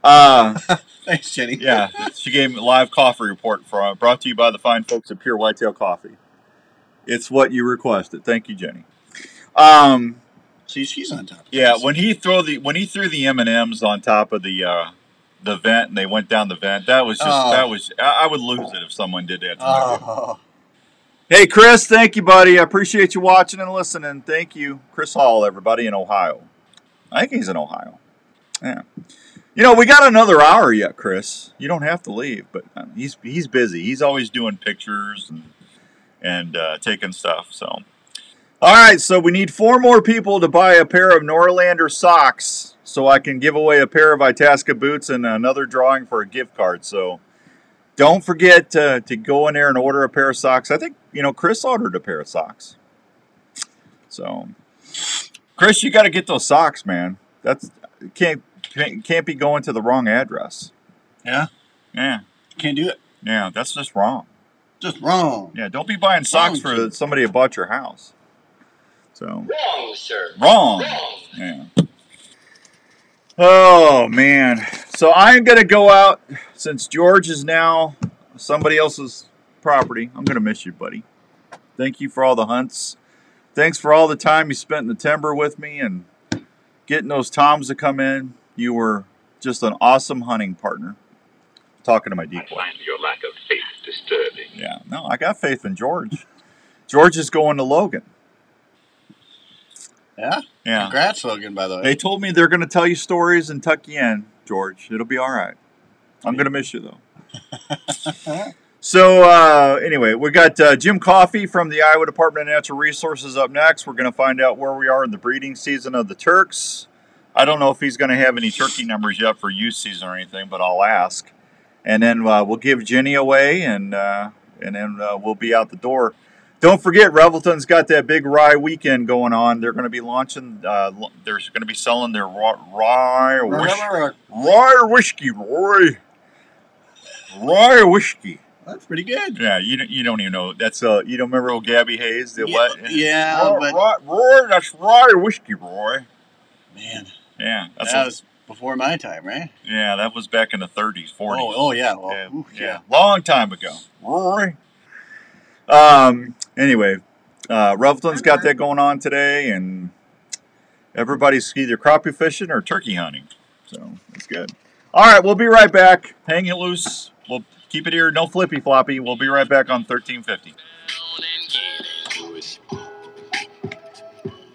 Thanks, Jenny. Yeah, she gave me a live coffee report brought to you by the fine folks at Pure Whitetail Coffee. It's what you requested. Thank you, Jenny. See, she's on top. Yeah, when he threw the M&Ms on top of the vent and they went down the vent, that was I would lose it if someone did that to me. Hey, Chris, thank you, buddy. I appreciate you watching and listening. Thank you, Chris Hall, everybody in Ohio. I think he's in Ohio. Yeah. You know, we got another hour yet, Chris. You don't have to leave, but he's busy. He's always doing pictures and taking stuff. So, all right. So we need 4 more people to buy a pair of Norlander socks, so I can give away a pair of Itasca boots and another drawing for a gift card. So don't forget to go in there and order a pair of socks. I think Chris ordered a pair of socks. So, Chris, you got to get those socks, man. Can't be going to the wrong address. Yeah? Yeah. Can't do it. Yeah, that's just wrong. Just wrong. Yeah, don't be buying socks for somebody who bought your house. So Wrong, sir. Wrong. Yeah. Oh, man. So I'm going to go out, since George is now somebody else's property. I'm going to miss you, buddy. Thank you for all the hunts. Thanks for all the time you spent in the timber with me and getting those toms to come in. You were just an awesome hunting partner. Talking to my decoy. I find your lack of faith disturbing. Yeah, no, I got faith in George. George is going to Logan. Yeah? Yeah. Congrats, Logan, by the way. They told me they're going to tell you stories and tuck you in, George. It'll be all right. I'm going to miss you, though. So, anyway, we got Jim Coffey from the Iowa Department of Natural Resources up next. We're going to find out where we are in the breeding season of the Turks. I don't know if he's going to have any turkey numbers yet for youth season or anything, but I'll ask. And then we'll give Jenny away, and then we'll be out the door. Don't forget, Revelton's got that big rye weekend going on. They're going to be launching. They're going to be selling their rye whiskey. Rye whiskey. That's pretty good. Yeah, you don't even know. That's you don't remember old Gabby Hayes? Yeah, Roy, that's rye whiskey, Roy. Man. Yeah, that was before my time, right? Yeah, that was back in the 30s, 40s. Oh yeah. Well, yeah, long time ago. Roy. Anyway, Revelton's got that going on today, and everybody's either crappie fishing or turkey hunting. So it's good. All right, we'll be right back. Hang it loose. We'll keep it here. No flippy floppy. We'll be right back on 1350.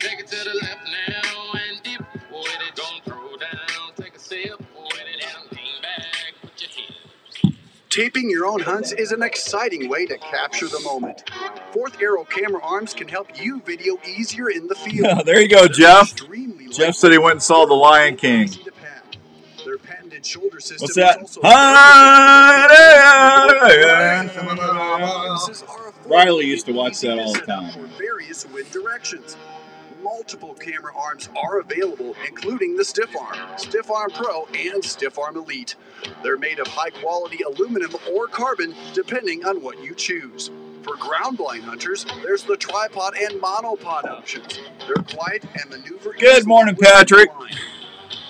Take it to the left now and dip with it. Don't throw down. Take a sip with it and lean back. Put your hips. Taping your own hunts is an exciting way to capture the moment. Fourth Arrow camera arms can help you video easier in the field. There you go, Jeff. Jeff said he went and saw The Lion King. Their patented shoulder system What's that? is also Riley used to watch that all the time. for various wind directions. Multiple camera arms are available, including the Stiff Arm, Stiff Arm Pro, and Stiff Arm Elite. They're made of high-quality aluminum or carbon, depending on what you choose. For ground blind hunters, there's the tripod and monopod options. They're quiet and maneuver. Good morning, Patrick.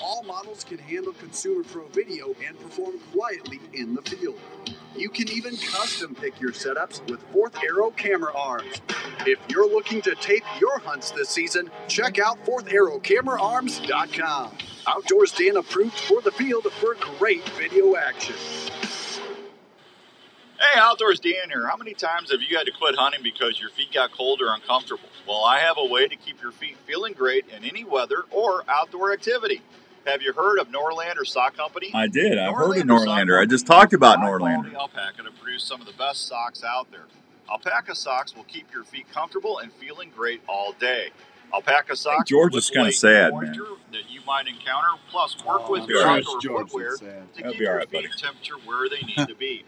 All models can handle Consumer Pro video and perform quietly in the field. You can even custom pick your setups with Fourth Arrow camera arms. If you're looking to tape your hunts this season, check out fourtharrowcameraarms.com. Outdoors Dan approved for the field for great video action. Hey, Outdoors Dan here. How many times have you had to quit hunting because your feet got cold or uncomfortable? Well, I have a way to keep your feet feeling great in any weather or outdoor activity. Have you heard of Norlander Sock Company? I did. I've heard of Norlander. I just talked about Norlander. Alpaca to produce some of the best socks out there. Alpaca socks will keep your feet comfortable and feeling great all day. Alpaca socks George is kind of sad, man. that you might encounter, plus work with your outdoor footwear to keep your feet temperature where they need to be.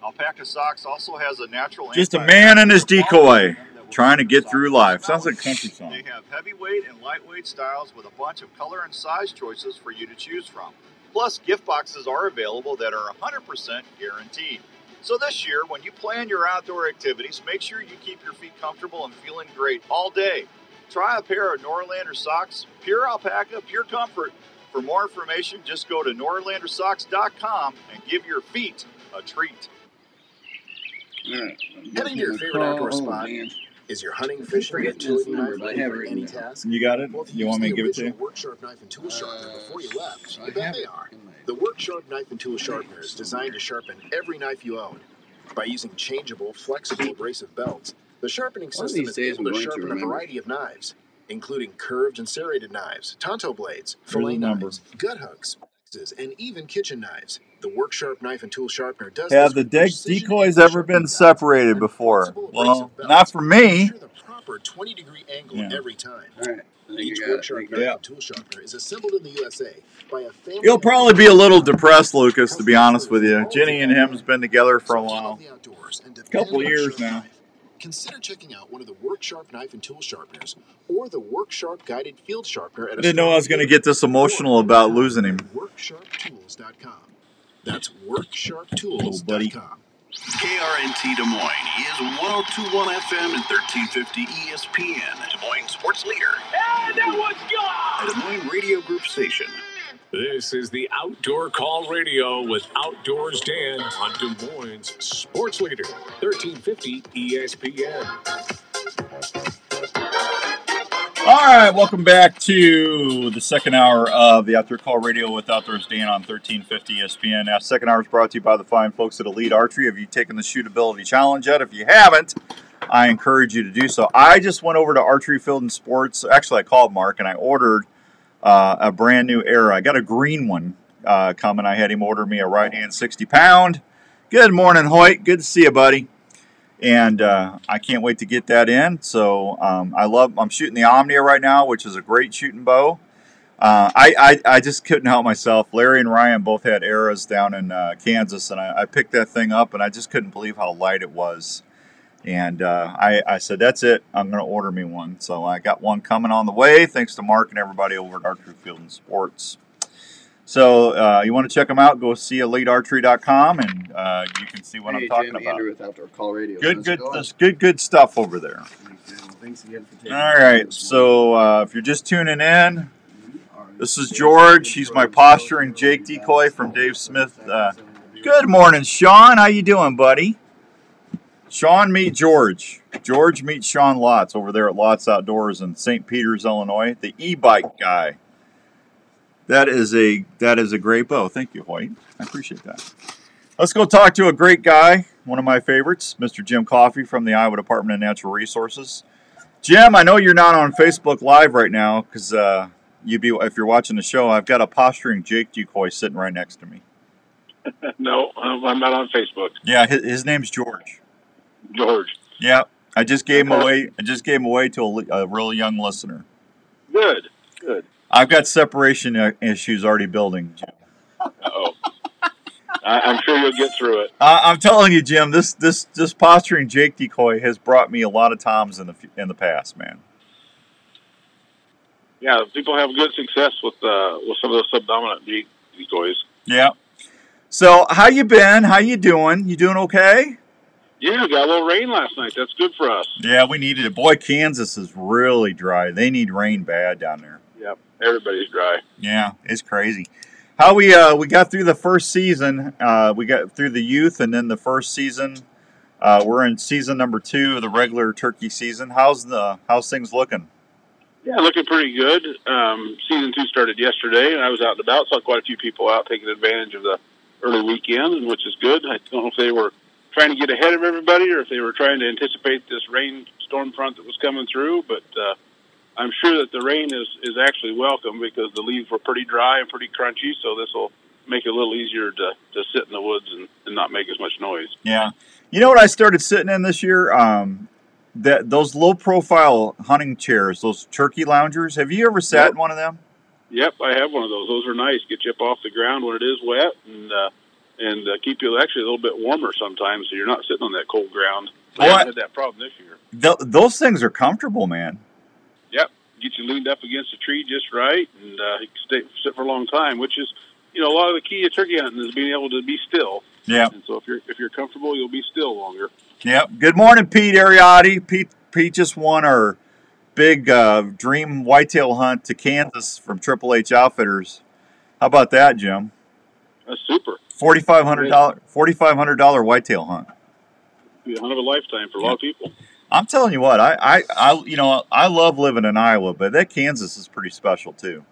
Alpaca socks also has a natural just a man and his decoy trying to get through life. Sounds like a country song. They have heavyweight and lightweight styles with a bunch of color and size choices for you to choose from. Plus, gift boxes are available that are 100% guaranteed. So this year, when you plan your outdoor activities, make sure you keep your feet comfortable and feeling great all day. Try a pair of Norlander socks, pure alpaca, pure comfort. For more information, just go to norlandersocks.com and give your feet a treat. Heading to your favorite outdoor spot. Is your hunting, fishing, or utility knife ready for any task? You got it? You want me to give it to you? Work Sharp knife and tool sharpener before you left. I bet they are. The Work Sharp knife and tool sharpener is designed to sharpen every knife you own. By using changeable, flexible, abrasive belts, the sharpening system is able to sharpen a variety of knives, including curved and serrated knives, tonto blades, fillet knives, gut hooks, and even kitchen knives. The Work Sharp knife and tool sharpener does Have the decoys ever been separated before? Well, not for me. the proper 20-degree angle Yeah. every time. All right. Each Work Sharp knife and tool sharpener is assembled in the USA by a family. You'll probably be a little depressed, Lucas, to be honest with you. Jenny and him's been together for a while. A couple of years now. Consider checking out one of the Work Sharp knife and tool sharpeners or the Work Sharp guided field sharpener at I didn't know I was going to get this emotional about losing him. WorkSharpTools.com. That's WorkSharpTools.com. KRNT Des Moines is 102.1 FM and 1350 ESPN. Des Moines sports leader. And that one's gone! A Des Moines radio group station. This is the Outdoor Call Radio with Outdoors Dan on Des Moines Sports Leader, 1350 ESPN. All right, welcome back to the second hour of the Outdoor Call Radio with Outdoors Dan on 1350 ESPN. Now, second hour is brought to you by the fine folks at Elite Archery. Have you taken the Shootability Challenge yet? If you haven't, I encourage you to do so. I just went over to Archery Field and Sports. Actually, I called Mark and I ordered a brand new arrow. I got a green one coming. I had him order me a right-hand 60-pound. Good morning, Hoyt. Good to see you, buddy. And I can't wait to get that in. So I'm shooting the Omnia right now, which is a great shooting bow. I just couldn't help myself. Larry and Ryan both had arrows down in Kansas, and I picked that thing up, and I just couldn't believe how light it was. And I said, that's it. I'm going to order me one. So I got one coming on the way, thanks to Mark and everybody over at Archery Field and Sports. So you want to check them out, go see EliteArchery.com, and you can see what I'm talking Jim, about. Andrew with Outdoor Call Radio. Good stuff over there. Thanks again for taking All right, so if you're just tuning in, this is George. He's my posturing Jake decoy from Dave Smith. Good morning, Sean. How you doing, buddy? Sean, meet George. George meets Sean Lotz over there at Lotz Outdoors in St. Peters, Illinois. The e-bike guy. That is a great bow. Thank you, Hoyt. I appreciate that. Let's go talk to a great guy, one of my favorites, Mr. Jim Coffey from the Iowa Department of Natural Resources. Jim, I know you're not on Facebook Live right now because if you're watching the show, I've got a posturing Jake decoy sitting right next to me. No, I'm not on Facebook. Yeah, his name's George. George. Yeah, I just gave him away. I just gave him away to a real young listener. Good. I've got separation issues already building, Jim. Uh-oh. I'm sure you'll get through it. I'm telling you, Jim, this posturing Jake decoy has brought me a lot of toms in the past, man. Yeah, people have good success with some of those subdominant decoys. Yeah. So, how you been? How you doing? You doing okay? Yeah, got a little rain last night. That's good for us. Yeah, we needed it. Boy, Kansas is really dry. They need rain bad down there. Yep, everybody's dry. Yeah, it's crazy. How we got through the first season. We got through the youth, and then the first season. We're in season number 2 of the regular turkey season. How's things looking? Yeah, looking pretty good. Season 2 started yesterday, and I was out and about. Saw quite a few people out taking advantage of the early weekend, which is good. I don't know if they were trying to get ahead of everybody or if they were trying to anticipate this rainstorm front that was coming through. But I'm sure that the rain is actually welcome because the leaves were pretty dry and pretty crunchy, so this will make it a little easier to sit in the woods and not make as much noise. Yeah. You know what I started sitting in this year? Those low-profile hunting chairs, those turkey loungers. Have you ever sat in one of them? Yep, I have one of those. Those are nice. Get you up off the ground when it is wet and keep you actually a little bit warmer sometimes so you're not sitting on that cold ground. I haven't had that problem this year. Those things are comfortable, man. Yep, get you leaned up against a tree just right, and you can sit for a long time. Which is, a lot of the key to turkey hunting is being able to be still. Yeah. And so if you're comfortable, you'll be still longer. Yep. Good morning, Pete Ariotti. Pete just won our big dream whitetail hunt to Kansas from Triple H Outfitters. How about that, Jim? That's super. $4,500 whitetail hunt. Be a hunt of a lifetime for a lot of people. I'm telling you what, I love living in Iowa, but that Kansas is pretty special too.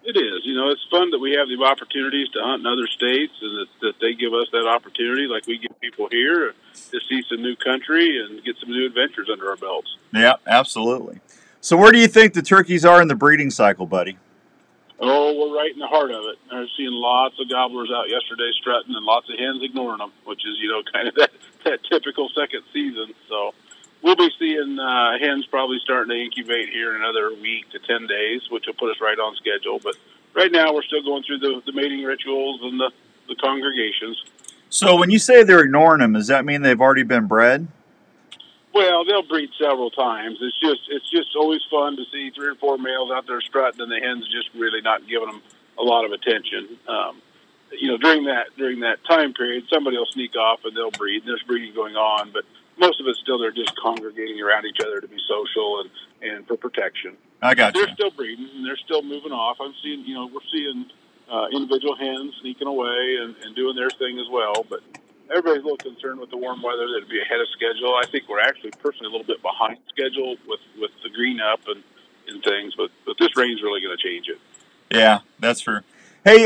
It is. It's fun that we have the opportunities to hunt in other states and that they give us that opportunity like we give people here to see some new country and get some new adventures under our belts. Yeah, absolutely. So where do you think the turkeys are in the breeding cycle, buddy? Oh, we're right in the heart of it. I was seeing lots of gobblers out yesterday strutting and lots of hens ignoring them, which is, kind of that typical second season. So we'll be seeing hens probably starting to incubate here in another week to 10 days, which will put us right on schedule. But right now we're still going through the mating rituals and the congregations. So when you say they're ignoring them, does that mean they've already been bred? Well, they'll breed several times. It's just always fun to see 3 or 4 males out there strutting, and the hens just really not giving them a lot of attention. During that time period, somebody will sneak off and they'll breed. There's breeding going on, but most of it's still they're just congregating around each other to be social and for protection. I got you. They're still breeding and they're still moving off. I'm seeing, we're seeing individual hens sneaking away and doing their thing as well, but everybody's a little concerned with the warm weather that'd be ahead of schedule. I think we're actually personally a little bit behind schedule with the green up and things, but this rain's really going to change it. Yeah, that's true. Hey,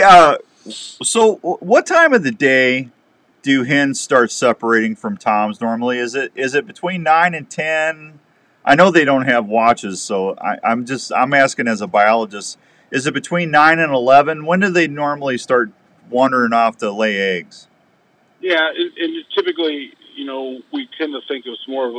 so what time of the day do hens start separating from toms normally? Is it between 9 and 10? I know they don't have watches, so I'm asking as a biologist. Is it between 9 and 11? When do they normally start wandering off to lay eggs? Yeah, and typically, we tend to think it's more of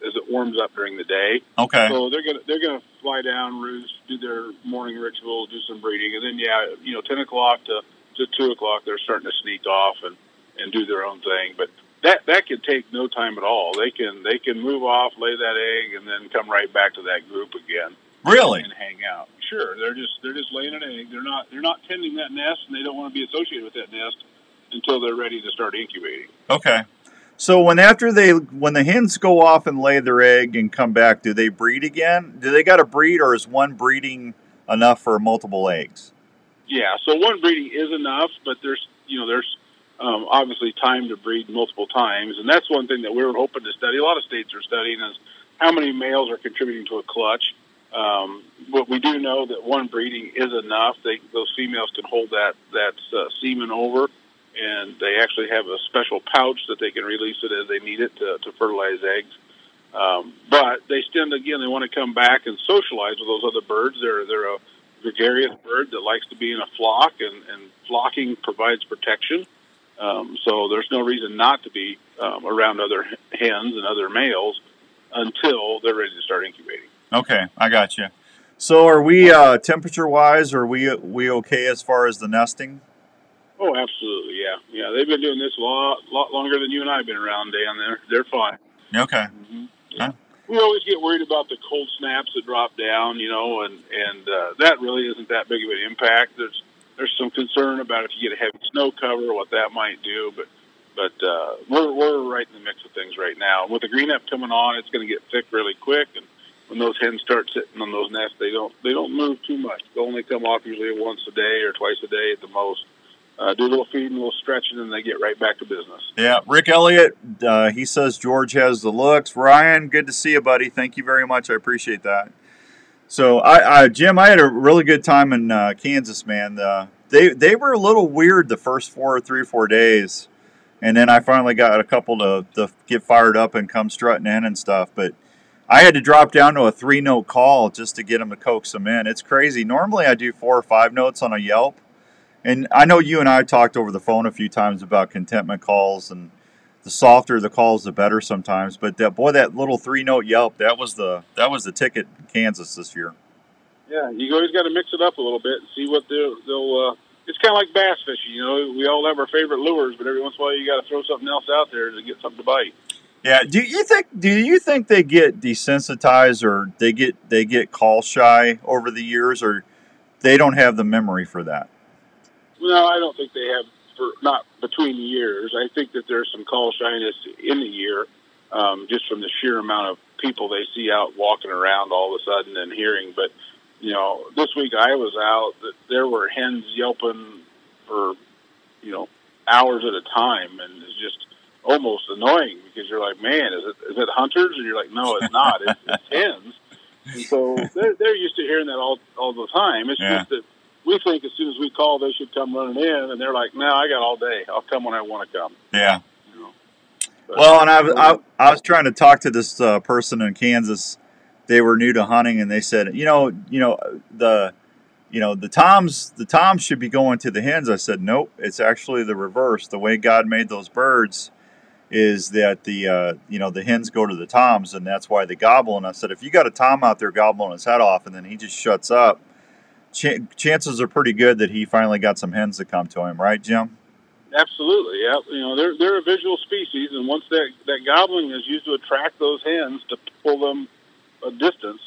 as it warms up during the day. Okay. So they're gonna fly down, roost, do their morning rituals, do some breeding, and then 10 o'clock to 2 o'clock they're starting to sneak off and do their own thing. But that can take no time at all. They can move off, lay that egg, and then come right back to that group again. Really? And hang out. Sure, they're just laying an egg. They're not tending that nest, and they don't want to be associated with that nest until they're ready to start incubating. Okay. So when the hens go off and lay their egg and come back, do they breed again? Do they got to breed, or is one breeding enough for multiple eggs? Yeah, so one breeding is enough, but there's obviously time to breed multiple times, and that's one thing that we're hoping to study. A lot of states are studying is how many males are contributing to a clutch. But we do know that one breeding is enough. Those females can hold that semen over, and they actually have a special pouch that they can release it as they need it to fertilize eggs. But they they want to come back and socialize with those other birds. They're a gregarious bird that likes to be in a flock, and flocking provides protection. So there's no reason not to be around other hens and other males until they're ready to start incubating. Okay, I got you. So are we temperature-wise, are we okay as far as the nesting? Oh, absolutely, yeah. Yeah, they've been doing this a lot longer than you and I have been around down there. They're fine. Okay. Mm-hmm. Yeah. We always get worried about the cold snaps that drop down, and that really isn't that big of an impact. There's some concern about if you get a heavy snow cover, what that might do, but we're right in the mix of things right now. With the green up coming on, it's going to get thick really quick, and when those hens start sitting on those nests, they don't move too much. They'll only come off usually once a day or twice a day at the most. Do a little feeding, a little stretching, and they get right back to business. Yeah, Rick Elliott, he says George has the looks. Ryan, good to see you, buddy. Thank you very much. I appreciate that. So, Jim, I had a really good time in Kansas, man. They were a little weird the first 3 or 4 days. And then I finally got a couple to get fired up and come strutting in and stuff. But I had to drop down to a 3-note call just to get them to coax them in. It's crazy. Normally I do 4 or 5 notes on a Yelp. And I know you and I talked over the phone a few times about contentment calls, and the softer the calls, the better sometimes. But that little 3-note Yelp, that was the ticket in Kansas this year. Yeah, you always got to mix it up a little bit and see what they'll. It's kind of like bass fishing, you know. We all have our favorite lures, but every once in a while you got to throw something else out there to get something to bite. Yeah. Do you think they get desensitized, or they get call shy over the years, or they don't have the memory for that? No, I don't think they have, not between the years. I think that there's some call shyness in the year, just from the sheer amount of people they see out walking around all of a sudden and hearing. But, you know, this week I was out, there were hens yelping for, you know, hours at a time, and it's just almost annoying because you're like, man, is it hunters? And you're like, no, it's not. It's hens. And so they're used to hearing that all the time. It's just that we think as soon as we call, they should come running in, and they're like, no, I got all day. I'll come when I want to come. Yeah. You know? Well, and I was trying to talk to this person in Kansas. They were new to hunting, and they said, the toms should be going to the hens. I said, nope, it's actually the reverse. The way God made those birds is that the hens go to the toms, and that's why they gobble. And I said, if you got a tom out there gobbling his head off, and then he just shuts up, chances are pretty good that he finally got some hens to come to him, right, Jim? Absolutely, yeah. You know, they're a visual species, and once that gobbling is used to attract those hens to pull them a distance,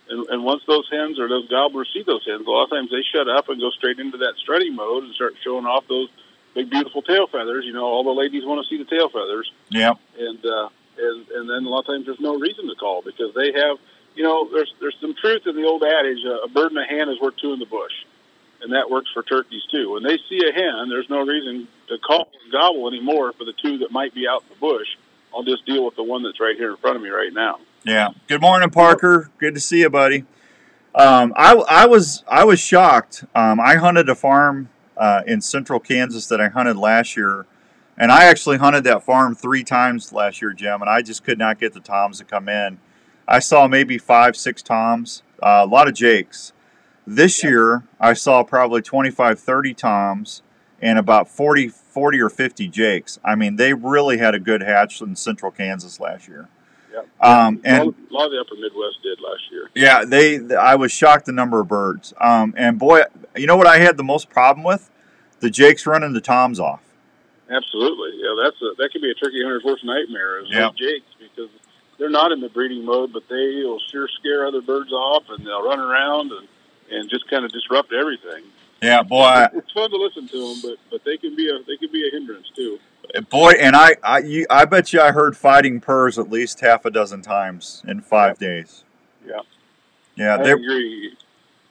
and once those hens or those gobblers see those hens, a lot of times they shut up and go straight into that strutting mode and start showing off those big, beautiful tail feathers. You know, all the ladies want to see the tail feathers. Yeah. And then a lot of times there's no reason to call because they have, you know, there's some truth in the old adage, a bird in the hand is worth 2 in the bush. And that works for turkeys, too. When they see a hen, there's no reason to call and gobble anymore for the 2 that might be out in the bush. I'll just deal with the one that's right here in front of me right now. Yeah. Good morning, Parker. Good to see you, buddy. I was shocked. I hunted a farm in central Kansas that I hunted last year, and I actually hunted that farm 3 times last year, Jim, and I just could not get the toms to come in. I saw maybe 5, 6 toms, a lot of jakes. This year, I saw probably 25, 30 toms and about 40 or 50 jakes. I mean, they really had a good hatch in central Kansas last year. Yep. And a lot of the upper Midwest did last year. Yeah, I was shocked the number of birds. And boy, you know what I had the most problem with? The jakes running the toms off. Absolutely. Yeah, that could be a turkey hunter's worst nightmare is Yep. those jakes because they're not in the breeding mode, but they'll sure scare other birds off and they'll run around and just kind of disrupt everything. Yeah, boy. It's fun to listen to them, but they can be a hindrance too. Boy, and I bet you I heard fighting purrs at least half a dozen times in 5 days. Yeah. Yeah, I agree.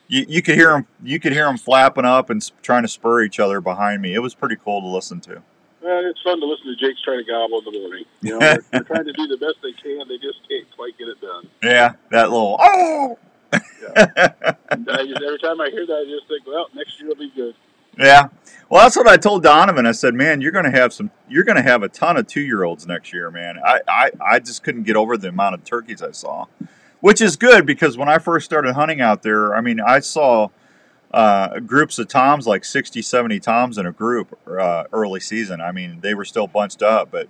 You could hear them. You could hear them flapping up and trying to spur each other behind me. It was pretty cool to listen to. Well, it's fun to listen to Jakes try to gobble in the morning. You know, they're trying to do the best they can. They just can't quite get it done. Yeah, that little oh. Yeah. Every time I hear that, I just think, well, next year will be good. Yeah. Well, that's what I told Donovan. I said, man, you're going to have a ton of 2-year-olds next year, man. I just couldn't get over the amount of turkeys I saw, which is good because when I first started hunting out there, I mean, I saw groups of toms, like 60, 70 toms in a group early season. I mean, they were still bunched up, but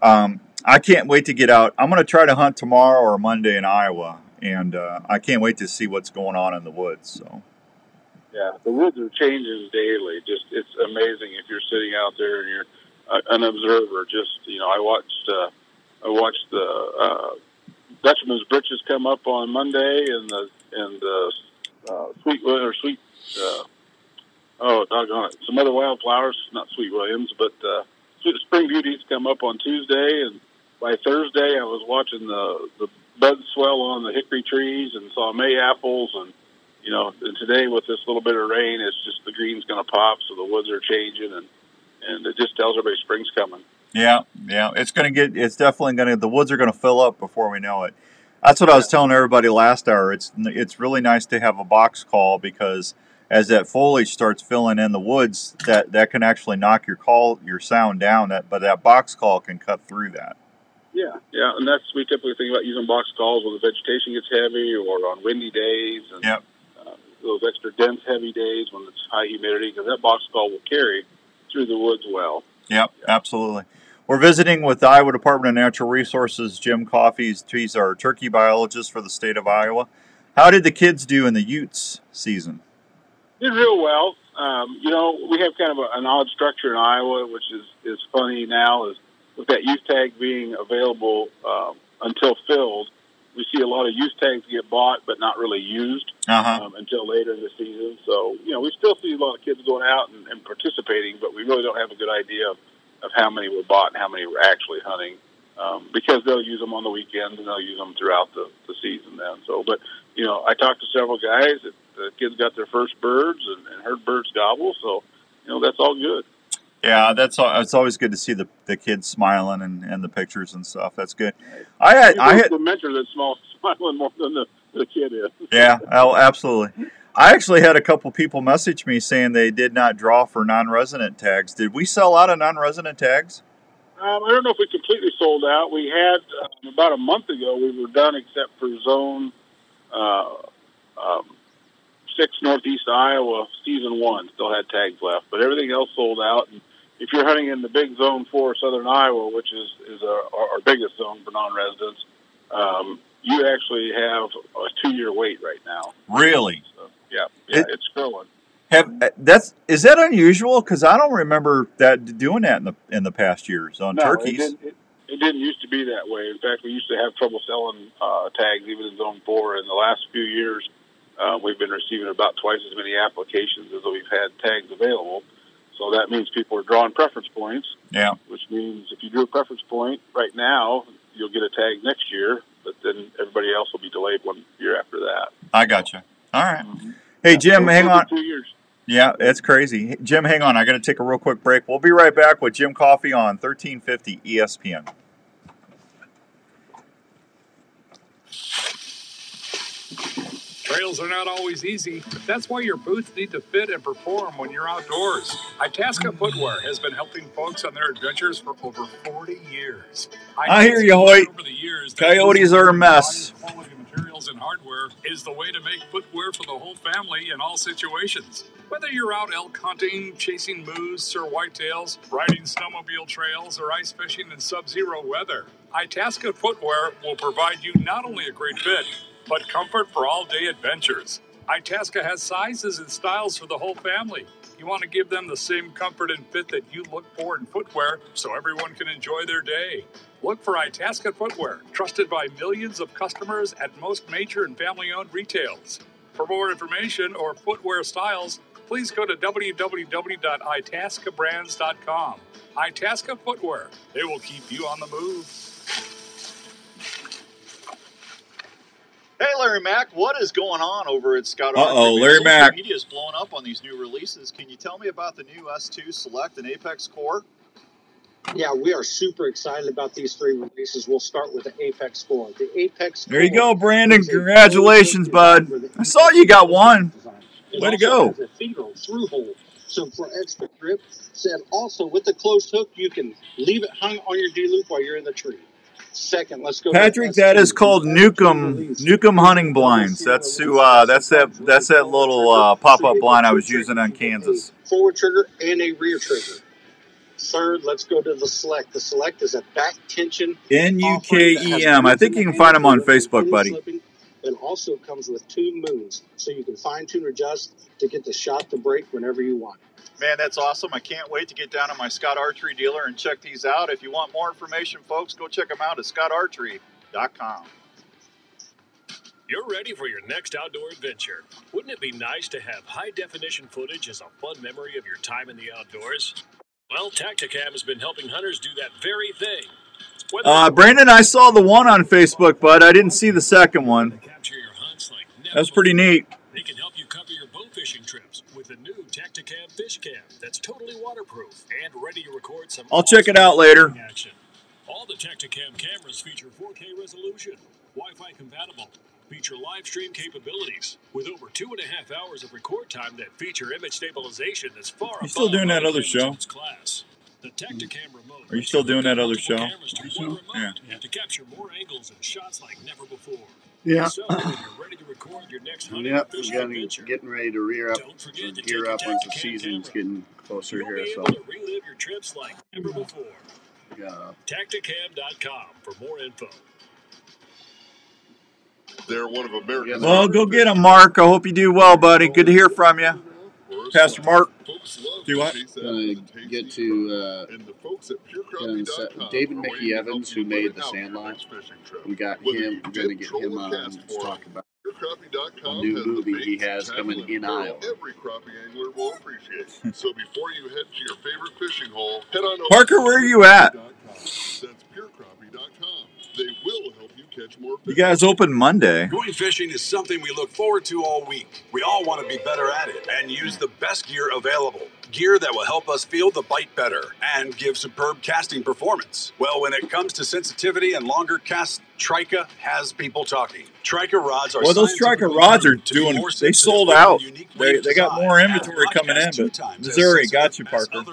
I can't wait to get out. I'm going to try to hunt tomorrow or Monday in Iowa, and I can't wait to see what's going on in the woods. So. Yeah, the woods are changing daily. Just it's amazing if you're sitting out there and you're an observer. Just I watched the Dutchman's Britches come up on Monday, and the some other wildflowers, not Sweet Williams, but Spring Beauties come up on Tuesday, and by Thursday I was watching the buds swell on the hickory trees and saw May apples and. And today with this little bit of rain, it's just the green's going to pop, so the woods are changing, and it just tells everybody spring's coming. Yeah, it's definitely going to, the woods are going to fill up before we know it. That's what I was telling everybody last hour. It's really nice to have a box call because as that foliage starts filling in the woods, that can actually knock your sound down. But that box call can cut through that. Yeah, and we typically think about using box calls when the vegetation gets heavy or on windy days, and yep. Those extra dense, heavy days when it's high humidity, because that box call will carry through the woods well. Yep, absolutely. We're visiting with the Iowa Department of Natural Resources, Jim Coffey. He's our turkey biologist for the state of Iowa. How did the kids do in the Utes season? Did real well. We have kind of an odd structure in Iowa, which is funny now, is with that use tag being available until filled. We see a lot of use tags get bought but not really used until later in the season. So, we still see a lot of kids going out and participating, but we really don't have a good idea of how many were bought and how many were actually hunting, because they'll use them on the weekends and they'll use them throughout the season then. So, but, I talked to several guys that the kids got their first birds and heard birds gobble. So, that's all good. Yeah, it's always good to see the kids smiling and the pictures and stuff. That's good. I had the mentor that's smiling more than the kid is. Yeah, absolutely. I actually had a couple people message me saying they did not draw for non-resident tags. Did we sell out of non-resident tags? I don't know if we completely sold out. We had about a month ago. We were done except for zone 6 Northeast Iowa season 1 still had tags left, but everything else sold out. And if you're hunting in the big zone 4 Southern Iowa, which is our biggest zone for non-residents, you actually have a 2-year wait right now. Really? So, it's growing. Is that unusual? Because I don't remember doing that in the past years on turkeys. It didn't used to be that way. In fact, we used to have trouble selling tags even in zone 4. In the last few years, we've been receiving about twice as many applications as we've had tags available. So that means people are drawing preference points. Yeah. Which means if you do a preference point right now, you'll get a tag next year, but then everybody else will be delayed 1 year after that. I gotcha. All right. Hey, Jim, hang on. 2 years. Yeah, it's crazy. Jim, hang on. I got to take a real quick break. We'll be right back with Jim Coffey on 1350 ESPN. Trails are not always easy. That's why your boots need to fit and perform when you're outdoors. Itasca Footwear has been helping folks on their adventures for over 40 years. I hear you, Hoyt. Coyotes are a mess. Quality materials and hardware is the way to make footwear for the whole family in all situations. Whether you're out elk hunting, chasing moose or whitetails, riding snowmobile trails, or ice fishing in sub-zero weather, Itasca Footwear will provide you not only a great fit, but comfort for all-day adventures. Itasca has sizes and styles for the whole family. You want to give them the same comfort and fit that you look for in footwear so everyone can enjoy their day. Look for Itasca Footwear, trusted by millions of customers at most major and family-owned retails. For more information or footwear styles, please go to www.itascabrands.com. Itasca Footwear. They will keep you on the move. Hey, Larry Mack, what is going on over at Scott Uh-oh, Larry Mack. Social media is blowing up on these new releases. Can you tell me about the new S2 Select and Apex Core? Yeah, we are super excited about these 3 releases. We'll start with the Apex Core. The Apex Core. There you go, Brandon. Congratulations, bud. I saw you got one. Way to go. It has a finger through hole, so for extra grip. And also, with the closed hook, you can leave it hung on your D-loop while you're in the tree. Second, let's go. Patrick, that is called Nukem hunting blinds. That's that little pop-up blind I was using on Kansas. Forward trigger and a rear trigger. Third, let's go to the Select. The Select is a back tension. Nukem. I think you can find them on Facebook, buddy. It also comes with 2 moons, so you can fine-tune or adjust to get the shot to break whenever you want. Man, that's awesome. I can't wait to get down to my Scott Archery dealer and check these out. If you want more information, folks, go check them out at scottarchery.com. You're ready for your next outdoor adventure. Wouldn't it be nice to have high-definition footage as a fun memory of your time in the outdoors? Well, Tacticam has been helping hunters do that very thing. Brandon, I saw the one on Facebook, but I didn't see the second one. That's pretty neat. They can help you cover your bow fishing trips with the new Tacticam Fish Cam that's totally waterproof and ready to record some. I'll check it out later. Action. All the Tacticam cameras feature 4K resolution, Wi-Fi compatible, feature live stream capabilities. With over 2.5 hours of record time that feature image stabilization that's far You still doing that other show? Class. The Tacticam remote. Are you still doing that other show? Yeah. To capture more angles and shots like never before. Yeah. So when you're ready to record your next hunting Yep, fishing we're adventure, getting ready to rear up, or gear up once the season's getting closer here. So relive your trips like never before. Yeah. Tacticam.com for more info. They're one of America's. Well, go get him, Mark. I hope you do well, buddy. Good to hear from you. Pastor Mark. Do what? Gonna get to David Mickey Evans, who made the Sandlot. We got him. We're gonna get him on to talk about a new movie he has coming in Iowa. Every crappie angler will appreciate. So before you head to your favorite fishing hole, head on over Parker, where are you at? That's purecrappie.com. They will help you catch more fish. You guys open Monday. Going fishing is something we look forward to all week. We all want to be better at it and use the best gear available. Gear that will help us feel the bite better and give superb casting performance. Well, when it comes to sensitivity and longer casts, Trika has people talking. Trika rods are. Well, those Trika rods are doing. They sold out. They got more inventory coming in, but Missouri got you, Parker.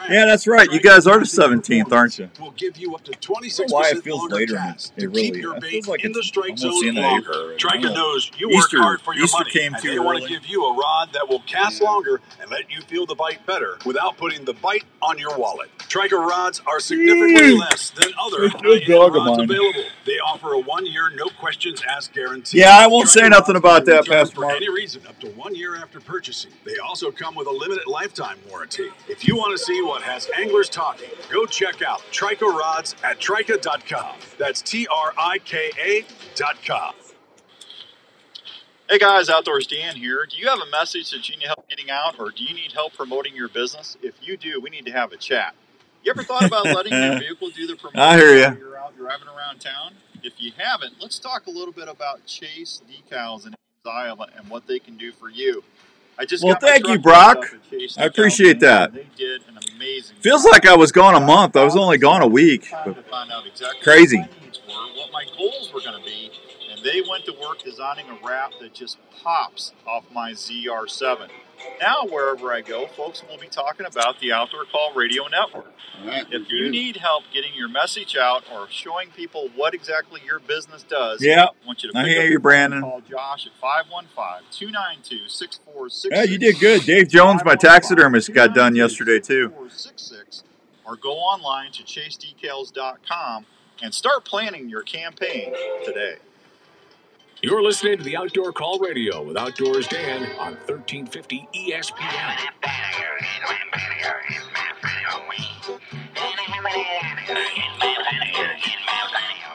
Yeah, that's right. You guys are the 17th, aren't you? Will give you up to 26% why it feels longer later. cast It really feels like in the strike almost zone in longer. April. Trika knows you Easter, work hard for your Easter money, came and too they want early. to give you a rod that will cast longer and let you feel the bite better without putting the bite on your wallet. Trika rods are significantly less than other high-end rods available. They offer a 1-year, no questions asked guarantee. Yeah, I won't say nothing about that, Pastor For Mark. any reason, up to 1 year after purchasing. They also come with a limited lifetime warranty. If you want to see what has anglers talking, go check out Trika rods at Trika.com. That's TRIKA.com. Hey guys, Outdoors Dan here. Do you have a message that you need help getting out, or do you need help promoting your business? If you do, we need to have a chat. You ever thought about letting your vehicle do the promotion I hear ya. while you're out driving around town? If you haven't, let's talk a little bit about Chase Decals in Ames, Iowa, and what they can do for you. I just Well, got my thank you, truck Brock. hooked up at Chase I Decals appreciate in that. Ames, and they did an amazing Feels job. like I was gone a month. I was only gone a week. Time to find out exactly Crazy. what my needs were, what my goals were going to be, and they went to work designing a wrap that just pops off my ZR7. Now, wherever I go, folks will be talking about the Outdoor Call Radio Network. If you need help getting your message out or showing people what exactly your business does, Yeah, I want you to I pick hear up you, the phone Brandon. and call Josh at 515-292-6466. Yeah, you did good. Dave Jones, my taxidermist, got done yesterday, too. Or go online to chasedecals.com and start planning your campaign today. You're listening to the Outdoor Call Radio with Outdoors Dan on 1350 ESPN.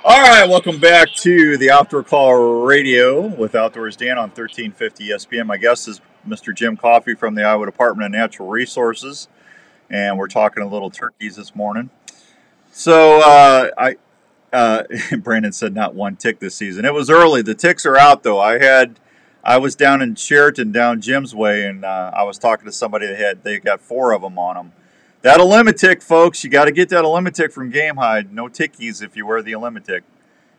All right, welcome back to the Outdoor Call Radio with Outdoors Dan on 1350 ESPN. My guest is Mr. Jim Coffey from the Iowa Department of Natural Resources, and we're talking a little turkeys this morning. So Brandon said not one tick this season. It was early. The ticks are out, though. I was down in Sheraton, down Jim's way, and I was talking to somebody they got 4 of them on them. That Elimitic, folks, you got to get that Elimitic from Game Hide. No tickies if you wear the Elimitic.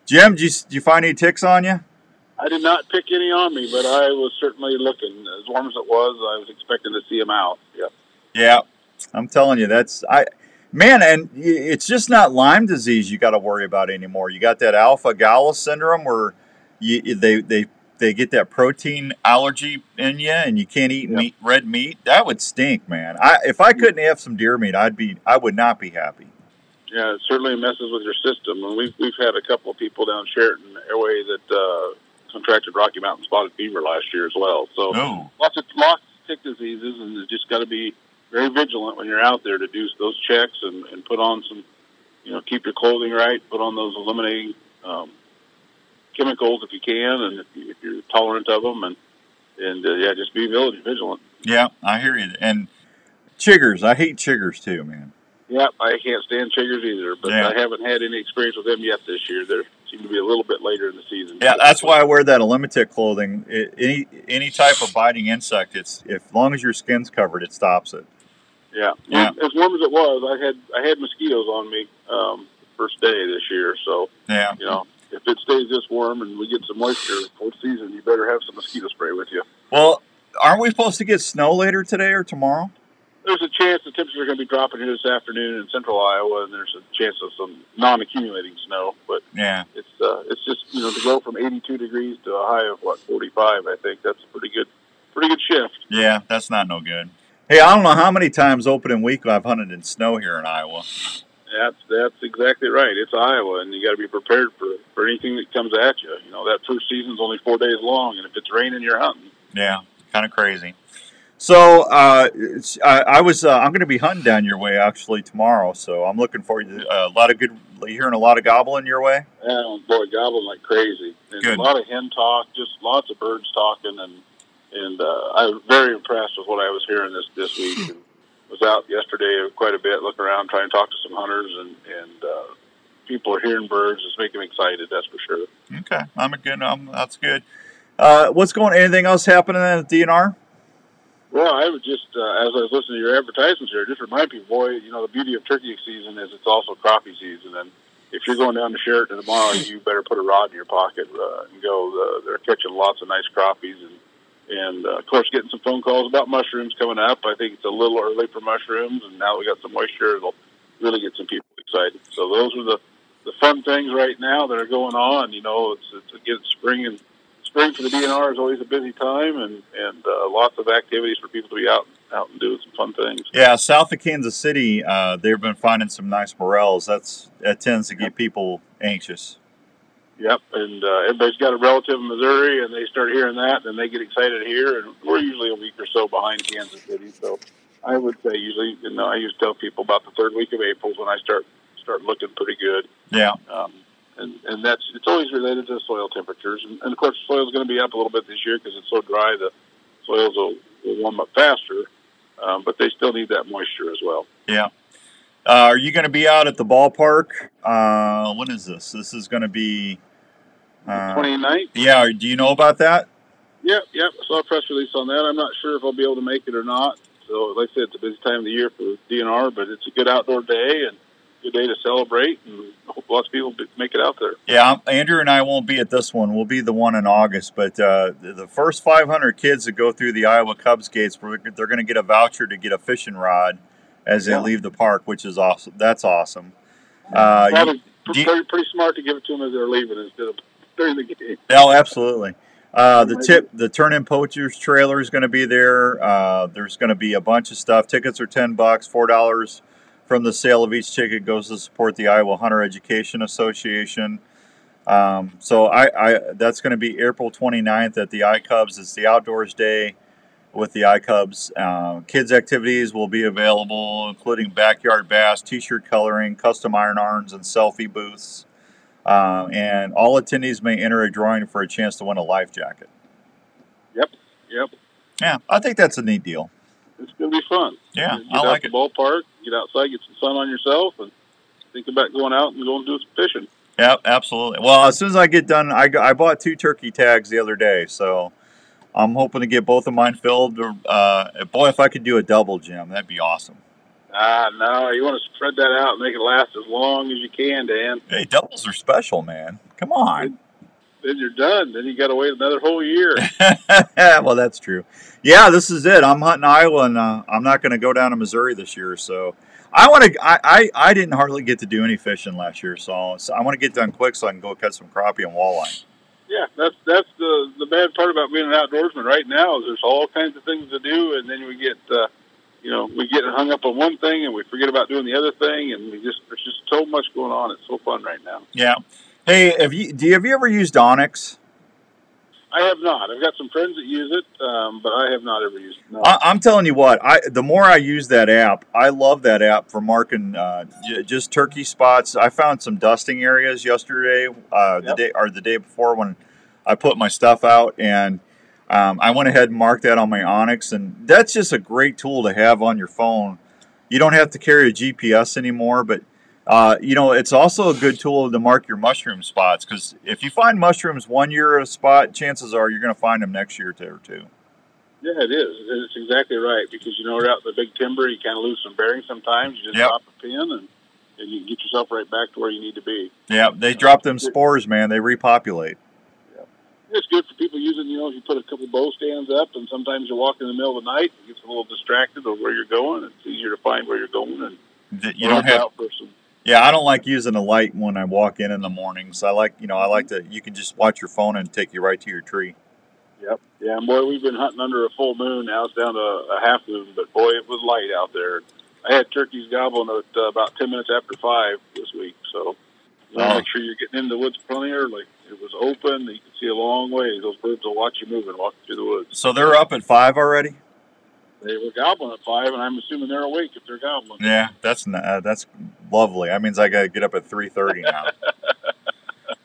Jim, did you find any ticks on you? I did not pick any on me, but I was certainly looking. As warm as it was, I was expecting to see them out. Yep. Yeah, I'm telling you, and it's just not Lyme disease you got to worry about anymore. You got that alpha-gal syndrome where they get that protein allergy in you and you can't eat red meat. That would stink, man. If I couldn't have some deer meat, I would not be happy. Yeah, it certainly messes with your system. And we've had a couple of people down Sheraton Airway that contracted Rocky Mountain spotted fever last year as well. So lots of tick diseases, and you just got to be very vigilant when you're out there to do those checks and put on some, keep your clothing right, put on those eliminating chemicals if you can, and if you're tolerant of them, and just be vigilant. Yeah, I hear you. And chiggers, I hate chiggers too, man. Yeah, I can't stand chiggers either, but I haven't had any experience with them yet this year. They seem to be a little bit later in the season. Yeah, that's why I wear that Elimitic clothing. Any type of biting insect, as long as your skin's covered, it stops it. Yeah. As warm as it was, I had mosquitoes on me first day this year. So if it stays this warm and we get some moisture full season, you better have some mosquito spray with you. Well, aren't we supposed to get snow later today or tomorrow? There's a chance the temperatures are going to be dropping here this afternoon in central Iowa, and there's a chance of some non-accumulating snow. But yeah, it's just to go from 82 degrees to a high of 45. I think that's a pretty good shift. Yeah, that's not no good. Hey, I don't know how many times opening week I've hunted in snow here in Iowa. That's exactly right. It's Iowa, and you got to be prepared for anything that comes at you. That first season's only 4 days long, and if it's raining, you're hunting. Yeah, kind of crazy. So I'm going to be hunting down your way actually tomorrow. So I'm looking forward to hearing a lot of gobbling your way. Yeah, boy, gobbling like crazy. And good. A lot of hen talk, just lots of birds talking, and I was very impressed with what I was hearing this week. And was out yesterday quite a bit, looking around, trying to talk to some hunters, and people are hearing birds. It's making them excited, that's for sure. Okay, that's good. Anything else happening at the DNR? Well, I would just, as I was listening to your advertisements here, just remind people, boy, the beauty of turkey season is it's also crappie season. And if you're going down to Sheraton tomorrow, you better put a rod in your pocket and go. They're catching lots of nice crappies. And of course, getting some phone calls about mushrooms coming up. I think it's a little early for mushrooms. And now we got some moisture, it'll really get some people excited. So those are the fun things right now that are going on. It's again, spring for the DNR is always a busy time, and lots of activities for people to be out and doing some fun things. Yeah, south of Kansas City, they've been finding some nice morels. That tends to get people anxious. Yep, and everybody's got a relative in Missouri, and they start hearing that, and they get excited here. And we're usually a week or so behind Kansas City, so I would say usually, I used to tell people about the third week of April is when I start looking pretty good. Yeah. And it's always related to soil temperatures. And of course, the soil's going to be up a little bit this year because it's so dry, the soils will warm up faster, but they still need that moisture as well. Yeah. Are you going to be out at the ballpark? When is this? This is going to be... 29th? Yeah, do you know about that? Yep. I saw a press release on that. I'm not sure if I'll be able to make it or not. So, like I said, it's a busy time of the year for DNR, but it's a good outdoor day and good day to celebrate, and I hope lots of people make it out there. Yeah, Andrew and I won't be at this one. We'll be the one in August, but the first 500 kids that go through the Iowa Cubs gates, they're going to get a voucher to get a fishing rod as they leave the park, which is awesome. That's awesome. Pretty smart to give it to them as they're leaving instead of during the game. Oh, absolutely. The Turn-In Poachers trailer is going to be there. There's going to be a bunch of stuff. Tickets are $10, $4 from the sale of each ticket goes to support the Iowa Hunter Education Association. So that's going to be April 29th at the iCubs. It's the outdoors day with the iCubs. Kids activities will be available, including backyard bass, t-shirt coloring, custom iron-arms, and selfie booths. And all attendees may enter a drawing for a chance to win a life jacket. Yep. Yeah, I think that's a neat deal. It's going to be fun. Yeah, I like it. Ballpark, get outside, get some sun on yourself, and think about going out and going to do some fishing. Yeah, absolutely. Well, as soon as I get done, I bought 2 turkey tags the other day, so I'm hoping to get both of mine filled. Boy, if I could do a double, Jim, that'd be awesome. No, you want to spread that out and make it last as long as you can, Dan. Hey, doubles are special, man. Come on. Then you're done. Then you got to wait another whole year. Well, that's true. Yeah, this is it. I'm hunting Iowa, and I'm not going to go down to Missouri this year. So I didn't hardly get to do any fishing last year, so I want to get done quick so I can go catch some crappie and walleye. Yeah, that's the bad part about being an outdoorsman right now is there's all kinds of things to do, and then we get hung up on one thing and we forget about doing the other thing, and there's just so much going on. It's so fun right now. Yeah. Hey, have you ever used Onyx? I have not. I've got some friends that use it, but I have not ever used it. No. I'm telling you what, the more I use that app, I love that app for marking just turkey spots. I found some dusting areas yesterday, the day before when I put my stuff out, and I went ahead and marked that on my Onyx, and that's just a great tool to have on your phone. You don't have to carry a GPS anymore, but it's also a good tool to mark your mushroom spots, because if you find mushrooms one year at a spot, chances are you're going to find them next year or two. Yeah, it is. It's exactly right, because we're out in the big timber, you kind of lose some bearings sometimes. You just drop a pin, and you can get yourself right back to where you need to be. Yeah, they drop them spores, man. They repopulate. It's good for people using, if you put a couple bow stands up, and sometimes you walk in the middle of the night, you get a little distracted of where you're going. It's easier to find where you're going, and you don't have. Out for some. Yeah, I don't like using a light when I walk in the mornings. I like, you can just watch your phone and take you right to your tree. Yep. Yeah, and boy, we've been hunting under a full moon. Now it's down to a half moon, but boy, it was light out there. I had turkeys gobbling at about 10 minutes after 5 this week, so make sure you're getting into the woods plenty early. It was open. You can see a long way. Those birds will watch you moving, walking through the woods. So they're up at 5 already? They were gobbling at 5, and I'm assuming they're awake if they're gobbling. Yeah, that's lovely. That means I got to get up at 3:30 now.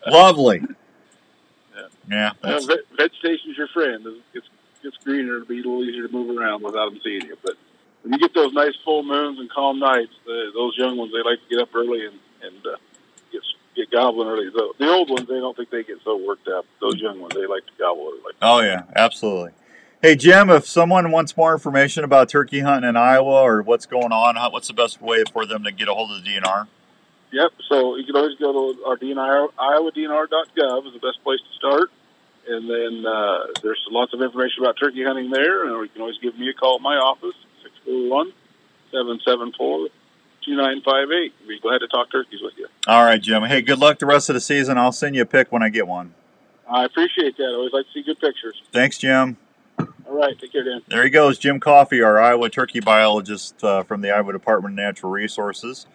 Lovely. Yeah. Vegetation's your friend. It gets greener. It'll be a little easier to move around without them seeing you. But when you get those nice full moons and calm nights, those young ones, they like to get up early and get gobbling early. The old ones, they don't think they get so worked up. Those young ones, they like to gobble early. Oh, yeah, absolutely. Hey, Jim, if someone wants more information about turkey hunting in Iowa or what's going on, what's the best way for them to get a hold of the DNR? Yep, so you can always go to our DNR, iowadnr.gov is the best place to start. And then there's lots of information about turkey hunting there. And you can always give me a call at my office, 641-774-2958. We'd be glad to talk turkeys with you. All right, Jim. Hey, good luck the rest of the season. I'll send you a pic when I get one. I appreciate that. I always like to see good pictures. Thanks, Jim. All right, take care, Dan. There he goes, Jim Coffey, our Iowa turkey biologist from the Iowa Department of Natural Resources.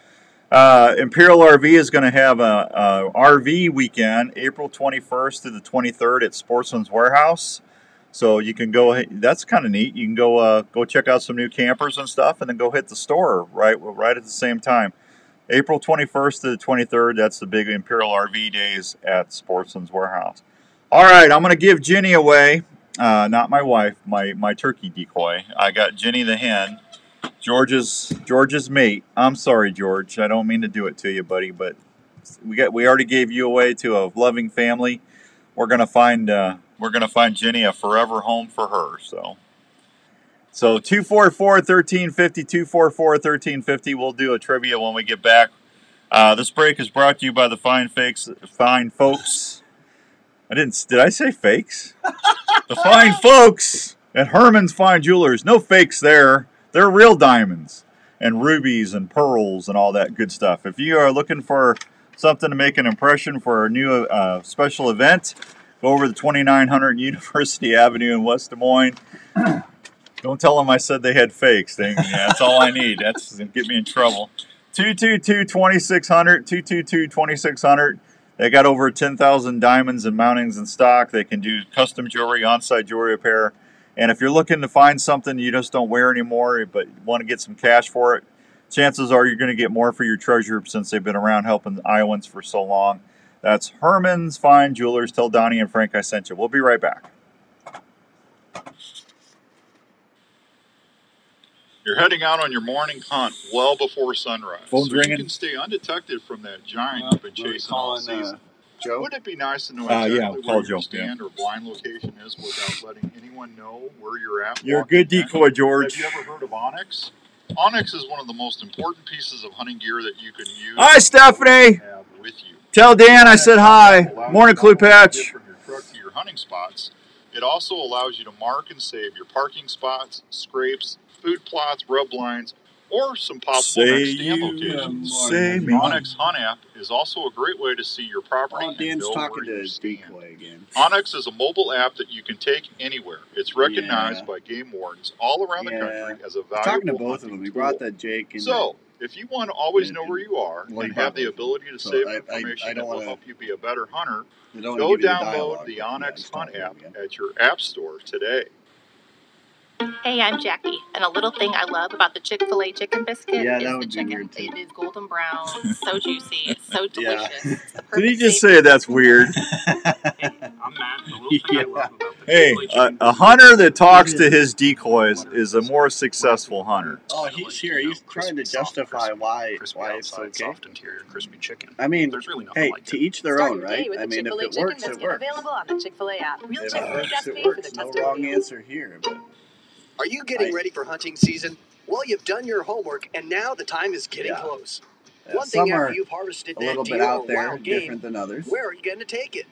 Imperial RV is going to have a RV weekend, April 21st to the 23rd at Sportsman's Warehouse. So you can go. That's kind of neat. You can go check out some new campers and stuff, and then go hit the store right at the same time. April 21st to the 23rd. That's the big Imperial RV days at Sportsman's Warehouse. All right, I'm going to give Jenny away. Not my wife, my turkey decoy. I got Jenny the hen, George's mate. I'm sorry, George. I don't mean to do it to you, buddy, but we already gave you away to a loving family. We're gonna find Jenny a forever home for her. So 244-1350, 244-1350. We'll do a trivia when we get back. This break is brought to you by the fine folks. Did I say fakes? The fine folks at Herman's Fine Jewelers. No fakes there. They're real diamonds and rubies and pearls and all that good stuff. If you are looking for something to make an impression for a new special event, go over to 2900 University Avenue in West Des Moines. Don't tell them I said they had fakes. That's all I need. That's going to get me in trouble. 222-2600, 222-2600. They got over 10,000 diamonds and mountings in stock. They can do custom jewelry, on-site jewelry repair. And if you're looking to find something you just don't wear anymore, but want to get some cash for it, chances are you're going to get more for your treasure since they've been around helping Iowans for so long. That's Herman's Fine Jewelers. Tell Donnie and Frank I sent you. We'll be right back. You're heading out on your morning hunt well before sunrise. Phone's ringing. You can stay undetected from that giant you've been chasing all season. Joe? Wouldn't it be nice to know exactly where Joe. your stand or blind location is without letting anyone know where you're at? You're a good decoy, George. Have you ever heard of Onyx? Onyx is one of the most important pieces of hunting gear that you can use. Hi, Stephanie. With you. Tell Dan I said hi. Morning, Clue Patch. From your truck to your hunting spots. It also allows you to mark and save your parking spots, scrapes, food plots, rub lines, or some possible next stand locations. The Onyx Hunt app is also a great way to see your property and know where you stand. Onyx is a mobile app that you can take anywhere. It's recognized by game wardens all around the country as a valuable talking to both of them. We brought tool. that Jake in. So, if you want to always know where you are and have the ability to save information that will help you be a better hunter, go download the Onyx Hunt app at your app store today. Hey, I'm Jackie, and a little thing I love about the Chick-fil-A chicken biscuit Yeah, is that the would be chicken. weird, too. It is golden brown, so juicy, it's so delicious. It's the Did he perfect just steak. say that's weird? I'm Matt. The little thing I love about the Hey, a hunter that talks to his decoys is a more successful hunter. Oh, he's here. He's trying to justify why it's okay. Soft interior, crispy chicken. I mean, There's really nothing hey, like to it. each their Start own, your right? day with I the mean, if Chick-fil-A it chicken works, it biscuit works. available on the Chick-fil-A app. Real If it chicken works, recipe it for works. the No tested wrong review. answer here. But Are you getting ready for hunting season? Well, you've done your homework, and now the time is getting close. One thing after you've harvested that little deer bit out or there, wild game, different than others. where are you going to take it?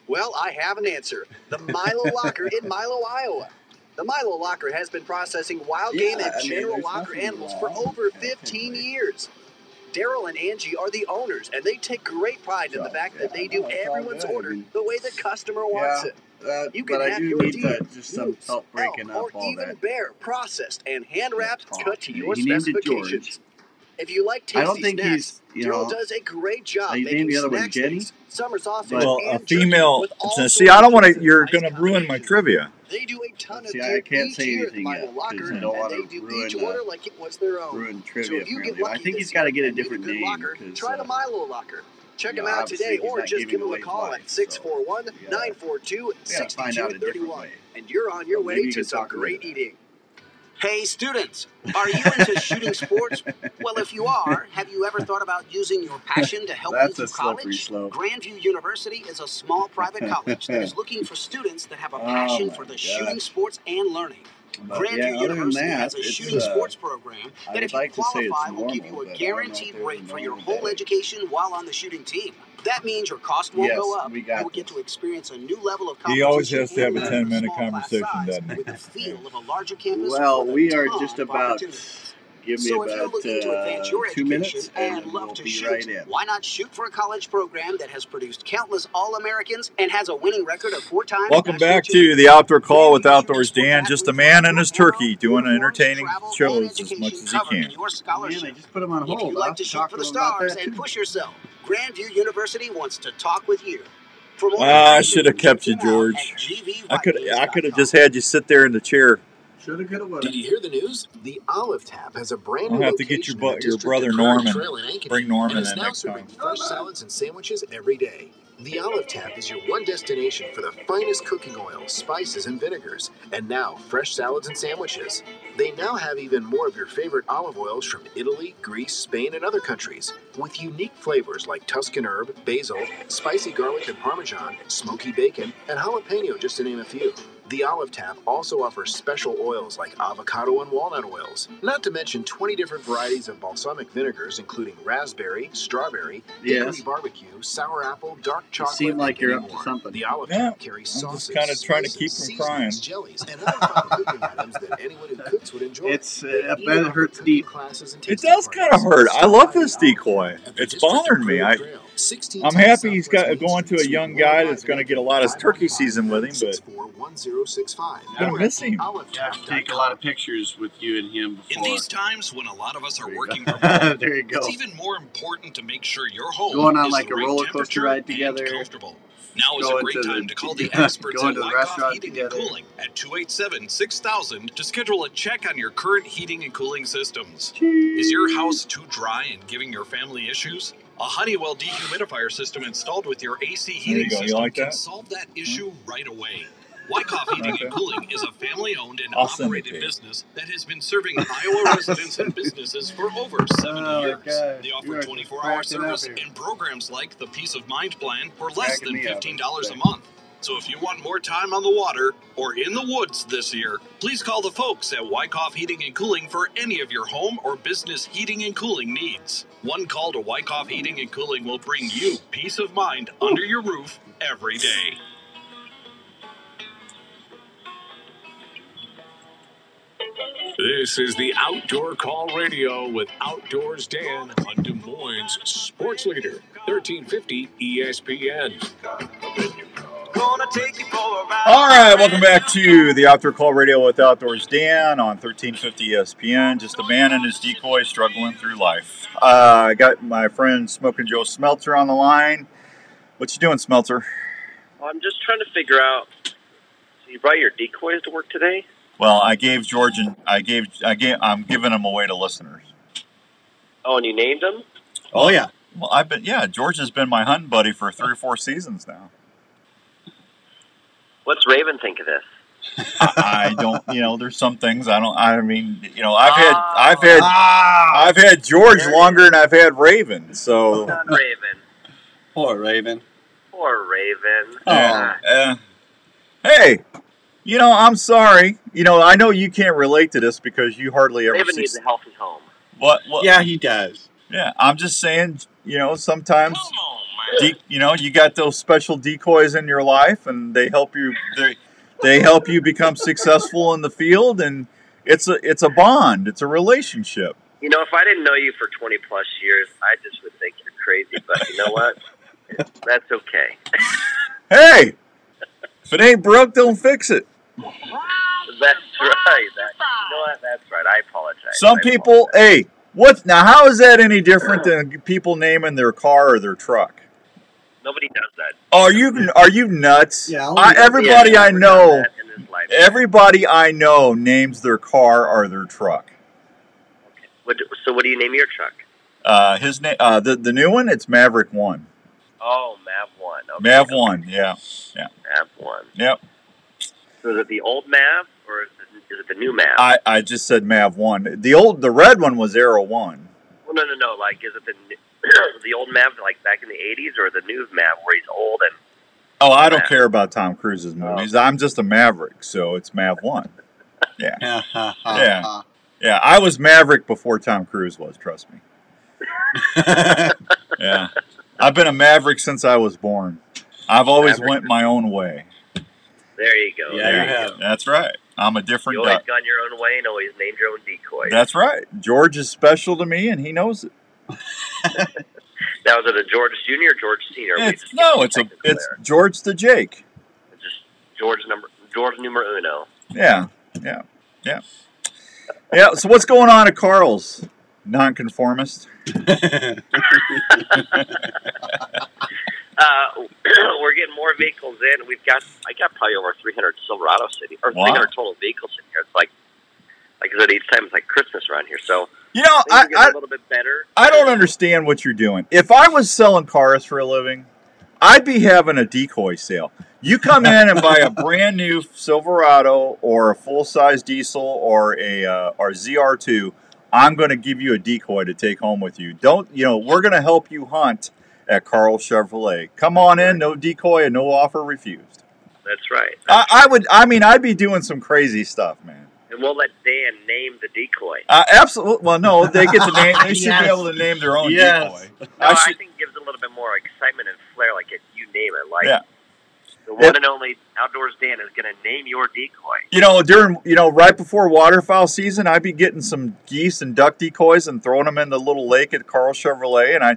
Well, I have an answer. The Milo Locker in Milo, Iowa. The Milo Locker has been processing wild game and general locker animals for over 15 years. Daryl and Angie are the owners, and they take great pride in the fact that they do everyone's order the way the customer wants it. You can have your deer, moose, elk, or even bear processed and hand-wrapped, cut to your specifications. If you like tasty snacks, Daryl does a great job making snack sticks, summer sausage, Well, a and jerky female. with all See, sorts I don't of want to. cheeses. You're going to ruin my trivia. They do a ton of See, deer I can't each say year at the anything Milo yet, Locker, 'cause I and don't they wanna do ruin, each order like it was their own. ruin So trivia if you for get everyone. I lucky think this he's gotta year get a and need different good name, locker, 'cause, try the Milo Locker. Check them know, out today, obviously or he's just not give them giving a away his call life, at 641-942-6231, and you're on your way to some great eating. Hey, students, are you into shooting sports? Well, if you are, have you ever thought about using your passion to help you That's through a slippery college? slope. Grandview University is a small private college that is looking for students that have a passion for the shooting sports and learning. But, Grandview yeah, other than University that, has a it's, shooting sports program I that, would if you like to say it's qualify, will give normal, you but I a don't know if guaranteed there's rate a for your normal whole day. education while on the shooting team. That means your cost won't Yes, go up. we got You will get to experience a new level of He always competition has to have and a learn at 10-minute small class conversation, size doesn't he? with the feel of a larger campus Well, with a we are ton just of about, opportunities. give me So if you're about looking to advance your 2 minutes, education and and love we'll to be shoot, right in. why not shoot for a college program that has produced countless All-Americans and has a winning record of 4 times Welcome national back to the Outdoor Call with Outdoors Dan. Just a man and his turkey doing uniforms, entertaining travel, and shows as education much as he covered in can. your scholarship. Man, they just put them on If hold. you I'll like have to to shoot talk for to the them about stars that, and too. push yourself, Grandview University wants to talk with you. For more I information, should have kept you, check them out George. at GVVikings.com. I could have just had you sit there in the chair. Shoulda, coulda, woulda. Did you hear the news? The Olive Tap has a brand I'll new have to get location your in the your district brother of Prairie Norman. Trail in Ankeny, Bring Norman and is in now next serving time. fresh salads and sandwiches every day. The Olive Tap is your one destination for the finest cooking oils, spices, and vinegars, and now fresh salads and sandwiches. They now have even more of your favorite olive oils from Italy, Greece, Spain, and other countries, with unique flavors like Tuscan herb, basil, spicy garlic and Parmesan, smoky bacon, and jalapeno, just to name a few. The Olive Tap also offers special oils like avocado and walnut oils, not to mention 20 different varieties of balsamic vinegars, including raspberry, strawberry, hickory Yes. barbecue, sour apple, dark chocolate, seem like and you're many up to more. something. The Olive Yeah, Tap carries I'm sauces, just kind of trying to keep spices, from crying. seasonings, jellies, and other fun cooking items that anyone who cooks would enjoy. It's, They I even bet it offer hurts cooking deep. classes and It tasting does kind of parties. hurt. I Stop love by this the Olive decoy. Tap at the It's district of bothering me. Prairie Trail, 1610 I'm happy he's Southwest Main going to a Street, young Suite guy 105 that's going to in get a lot of Ankeny, turkey season with him, but 641-1065. I'm going to miss him. You have to take a lot of pictures with you and him In before. these times when a lot of us are There you working go. from home, There you go. it's even more important to make sure your home Going on is like the a right roller coaster temperature ride and together. comfortable. Now is a Going great to time the to call the experts going at to the Wyckoff restaurant Heating together. and Cooling at 287-6000 to schedule a check on your current heating and cooling systems. Is your house too dry and giving your family issues? A Honeywell dehumidifier system installed with your AC There you heating go. You system like can that? solve that issue right away. Wyckoff Heating Like and that? Cooling is a family-owned and I'll send it operated to you. business that has been serving Iowa residents and businesses for over 70 years. gosh, They you offer are just 24-hour cracking up service here. and programs like the Peace of Mind Plan for less Cracking than me up. $15 a month. So if you want more time on the water or in the woods this year, please call the folks at Wyckoff Heating and Cooling for any of your home or business heating and cooling needs. One call to Wyckoff Heating and Cooling will bring you peace of mind under your roof every day. This is the Outdoor Call Radio with Outdoors Dan on Des Moines Sports Leader, 1350 ESPN. All right, welcome back to the Outdoor Call Radio with Outdoors Dan on 1350 ESPN. Just a man and his decoy struggling through life. I got my friend Smoking Joe Smelter on the line. What you doing, Smelter? I'm just trying to figure out. So you brought your decoys to work today? Well, I gave George and I'm giving them away to listeners. Oh, and you named them? Oh yeah. Well, George has been my hunting buddy for 3 or 4 seasons now. What's Raven think of this? I don't, there's some things I've had George longer than I've had Raven, so. Not Raven. Poor Raven. Poor Raven. Hey, I'm sorry. I know you can't relate to this because you hardly ever Raven see. needs a healthy home. What? Yeah, he does. Yeah, I'm just saying, sometimes, you got those special decoys in your life, and they help you. They help you become successful in the field, and it's a bond. It's a relationship. If I didn't know you for 20 plus years, I just would think you're crazy. But you know what? That's okay. Hey, if it ain't broke, don't fix it. That's right. You know what? That's right. I apologize. Some people, hey, now? How is that any different than people naming their car or their truck? Nobody does that. Are you nuts? Yeah, everybody I know names their car or their truck. So what do you name your truck? His name, the new one, it's Maverick 1. Oh, Mav 1. Okay, Mav 1, yeah. Mav 1. Yep. So is it the old Mav or is it the new Mav? I just said Mav 1. The red one was Arrow 1. Well, no. Like, is it the old Mav like back in the 80s or the new Mav where he's old and? Oh, I don't care about Tom Cruise's movies. I'm just a Maverick, so it's Mav 1. Yeah. Yeah, I was Maverick before Tom Cruise was, trust me. Yeah. I've been a Maverick since I was born. I've always went my own way. There you go. Yeah, that's right. I'm a different You always duck. gone your own way and always named your own decoy. That's right. George is special to me, and he knows it. Now, is it a George Jr. or George Sr.? It's George the Jake. It's just George numero uno. Yeah. So what's going on at Carl's? Nonconformist. We're getting more vehicles in. I got probably over 300 Silverado sitting, or 300 total vehicles in here. It's like I said, each time it's like Christmas around here. So I a little bit better. I don't understand what you're doing. If I was selling cars for a living, I'd be having a decoy sale. You come in and buy a brand new Silverado or a full size diesel or a ZR2. I'm going to give you a decoy to take home with you. We're going to help you hunt at Carl Chevrolet. Come on in, no decoy and no offer refused. That's right. I'd be doing some crazy stuff, man. And we'll let Dan name the decoy. Absolutely. Well, no, they get to name. They should be able to name their own decoy. No, I think it gives a little bit more excitement and flair. Like you name it, like the one and only Outdoors Dan is going to name your decoy. Right before waterfowl season, I'd be getting some geese and duck decoys and throwing them in the little lake at Carl Chevrolet, and I.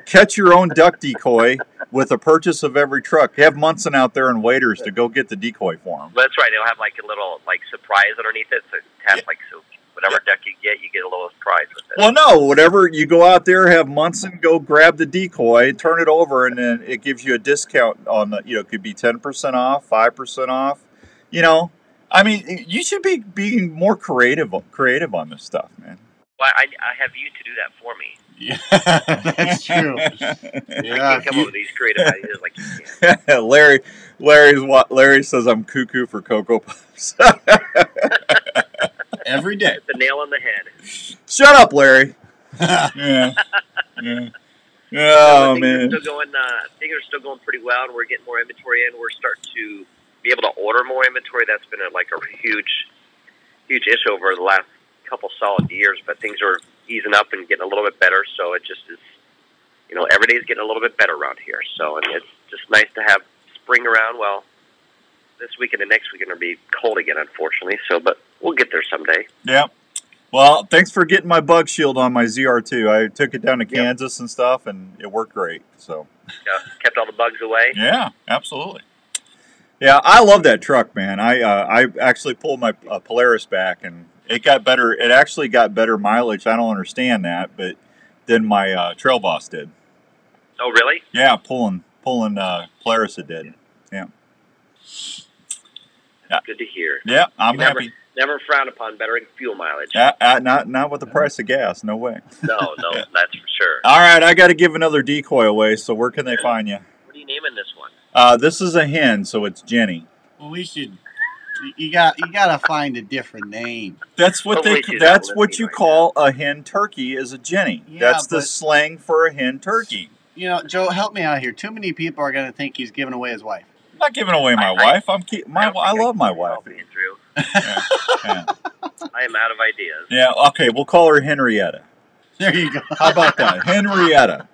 Catch your own duck decoy with the purchase of every truck. Have Munson out there and waiters to go get the decoy for them. That's right. They'll have like a little surprise underneath it. So whatever duck you get a little surprise with it. Well, no, whatever you go out there, have Munson go grab the decoy, turn it over, and then it gives you a discount on the. It could be 10% off, 5% off. You should be being more creative on this stuff, man. Well, I have you to do that for me. Yeah, that's true. I can't come up with these creative ideas like you can. Larry says I'm cuckoo for Cocoa Puffs. Every day. It's a nail on the head. Shut up, Larry. Yeah. Oh, man. Things are still going pretty well, and we're getting more inventory in. We're starting to be able to order more inventory. That's been a huge issue over the last couple solid years, but things are easing up and getting a little bit better. So it just is, every day is getting a little bit better around here. So, and it's just nice to have spring around. Well, this weekend and next weekend are going to be cold again, unfortunately. So, but we'll get there someday. Yeah. Well, thanks for getting my bug shield on my ZR2. I took it down to Kansas and stuff, and it worked great. So, kept all the bugs away. Yeah, absolutely. Yeah, I love that truck, man. I actually pulled my Polaris back, and it got better. It actually got better mileage. I don't understand that, but than my Trail Boss did. Oh, really? Yeah, pulling Polaris it did. Yeah. That's good to hear. Yeah, I'm happy. Never frown upon bettering fuel mileage. Not with the price of gas. No way. No, that's for sure. All right, I got to give another decoy away. So where can they find you? What are you naming this one? This is a hen, so it's Jenny. Well, we should. You gotta find a different name. That's what you call a hen turkey is a Jenny. Yeah, that's the slang for a hen turkey. Joe, help me out here. Too many people are gonna think he's giving away his wife. I'm not giving away my wife. I love my wife. Yeah. I am out of ideas. Yeah. Okay, we'll call her Henrietta. There you go. How about that? Henrietta.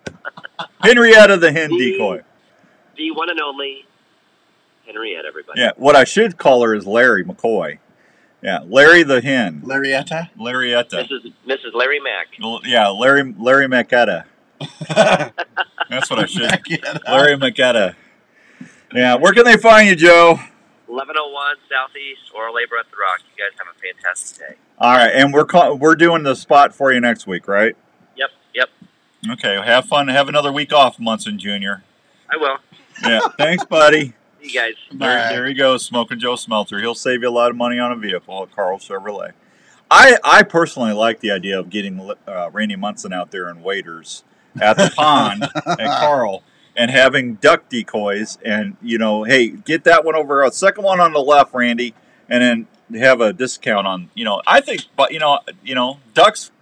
Henrietta the hen decoy. The one and only Henrietta, everybody. Yeah, what I should call her is Larry McCoy. Yeah, Larry the hen. Larietta? Larietta. Mrs. Larry Mack. Yeah, Larry Macetta. That's what I should. Larry Macetta. Yeah, where can they find you, Joe? 1101 Southeast Oral Labor at the Rock. You guys have a fantastic day. All right, and we're doing the spot for you next week, right? Yep. Okay, have fun. Have another week off, Munson Jr. I will. Yeah, thanks, buddy. See you guys. There he goes, Smoking Joe Smelter. He'll save you a lot of money on a vehicle at Carl Chevrolet. I personally like the idea of getting Randy Munson out there in waders at the pond at Carl and having duck decoys and, hey, get that one over, second one on the left, Randy, and then have a discount on, I think, but, ducks,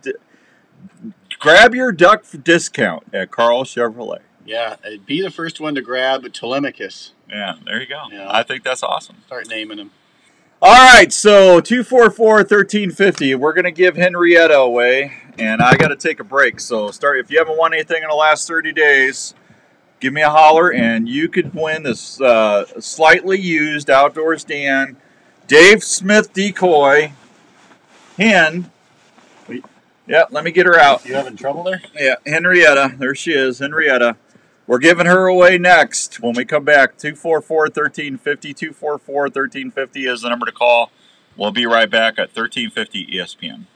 grab your duck discount at Carl Chevrolet. Yeah, be the first one to grab Telemachus. Yeah, there you go. Yeah. I think that's awesome. Start naming them. All right, so 244-1350. We're going to give Henrietta away, and I got to take a break. So if you haven't won anything in the last 30 days, give me a holler, and you could win this slightly used Outdoors Dan Dave Smith decoy hen. Yeah, let me get her out. You having trouble there? Yeah, Henrietta. There she is, Henrietta. We're giving her away next when we come back. 244-1350. 244-1350 is the number to call. We'll be right back at 1350 ESPN.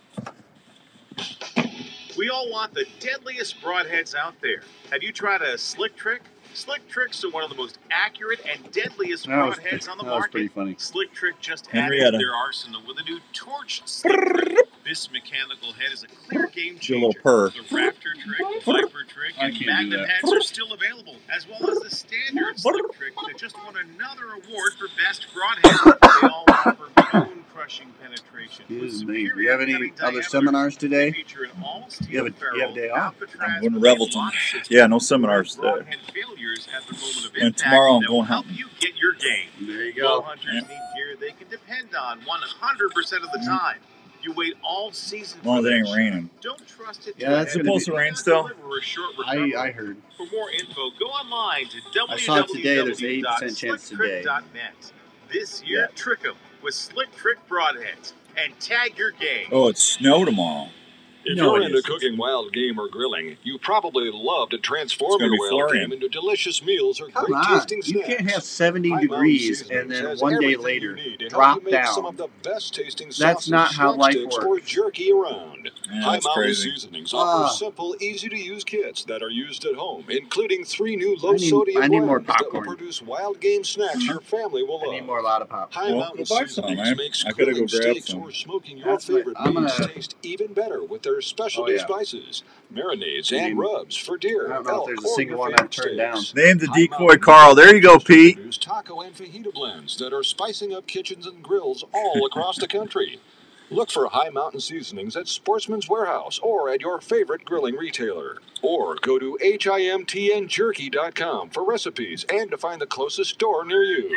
We all want the deadliest broadheads out there. Have you tried a slick trick? Slick Tricks are one of the most accurate and deadliest broadheads on the market. That was pretty funny. Slick Trick just Henrietta. added to their arsenal with a new torch slick trick. This mechanical head is a clear game changer. Do a little purr. The Raptor trick, the Viper trick, and Magnum heads are still available, as well as the standard Slick Trick that just won another award for best broadhead. They all offer bone-crushing penetration. Do you have any other seminars today? You have a day off? I'm going to Revelton. Yeah, no seminars today. And tomorrow I'm going hunting. You get your game. There you go. Bow hunters need gear they can depend on 100% of the time. You wait all season. Well, it ain't raining. Don't trust it. Yeah, that's supposed to rain still. I heard. For more info, go online to I saw today there's an 80% chance today. www.slicktrick.net. This year, trick 'em with Slick Trick broadheads and tag your game. Oh, it's snow tomorrow. If you're into cooking wild game or grilling, you probably love to transform your wild game into delicious meals or great tasting snacks. You can't have 70 degrees and then one day later drop down. Some of the best tasting That's not how life or works. jerky around. Yeah, High that's Mountain crazy. Seasonings offer simple, easy-to-use kits that are used at home, including 3 new low-sodium more blends that will popcorn. produce wild game snacks your family will love. I need more lot of popcorn. High Well, Mountain go buy some, Seasonings man. makes I gotta go grilling grab steaks some. or smoking your That's what favorite I'm meats gonna- taste even better with their specialty spices, marinades, and rubs for deer, I don't know if elk, there's a or single your one favorite I've turned down. steaks. Name the High decoy, Mountain Carl. There you go, Pete. Produce taco and fajita blends that are spicing up kitchens and grills all across the country. Look for High Mountain Seasonings at Sportsman's Warehouse or at your favorite grilling retailer. Or go to HIMTNJerky.com for recipes and to find the closest store near you.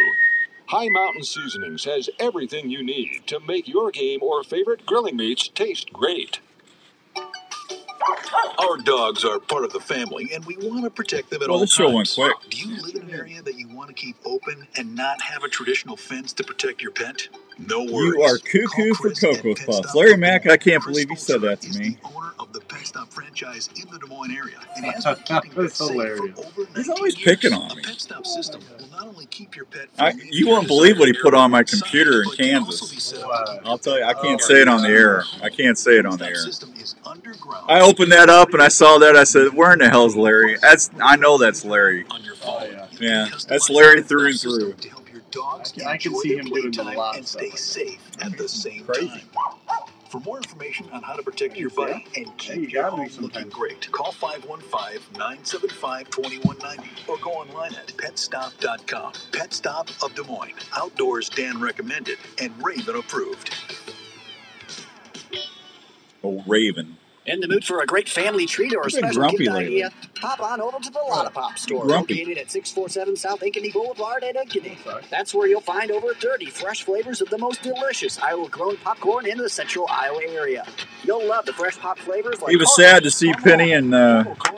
High Mountain Seasonings has everything you need to make your game or favorite grilling meats taste great. Our dogs are part of the family, and we want to protect them at Well, all this show went times. quick. Do you live in an area that you want to keep open and not have a traditional fence to protect your pet? No worries. You are cuckoo for Cocoa Puffs. Larry Mack, I can't believe you said that to me. Owner of the Pet Stop franchise in the Des Moines area, and has been keeping pets safe for over 19 He's always years. picking on me. A Pet Stop system will not only keep your pet You won't believe what he put on my computer in Kansas. I'll tell you, I can't say it on the air. I can't say it on the air. I opened that up and I saw that. I said, "Where in the hell's Larry?" I know that's Larry. Yeah, that's Larry through and through. I can see him doing a lot of stuff. Stay safe at the same time. For more information on how to protect your buddy and keep your home looking great, call 515-975-2190 or go online at petstop.com. Pet Stop of Des Moines. Outdoors Dan recommended and Raven approved. Oh, Raven. In the mood for a great family treat or a He's been special grumpy gift lately. idea? Hop on over to the Lotta Pop store, Grumpy. located at 647 South Ankeny Boulevard at Ankeny. That's where you'll find over 30 fresh flavors of the most delicious Iowa-grown popcorn in the central Iowa area. You'll love the fresh pop flavors like He was sad to see Penny and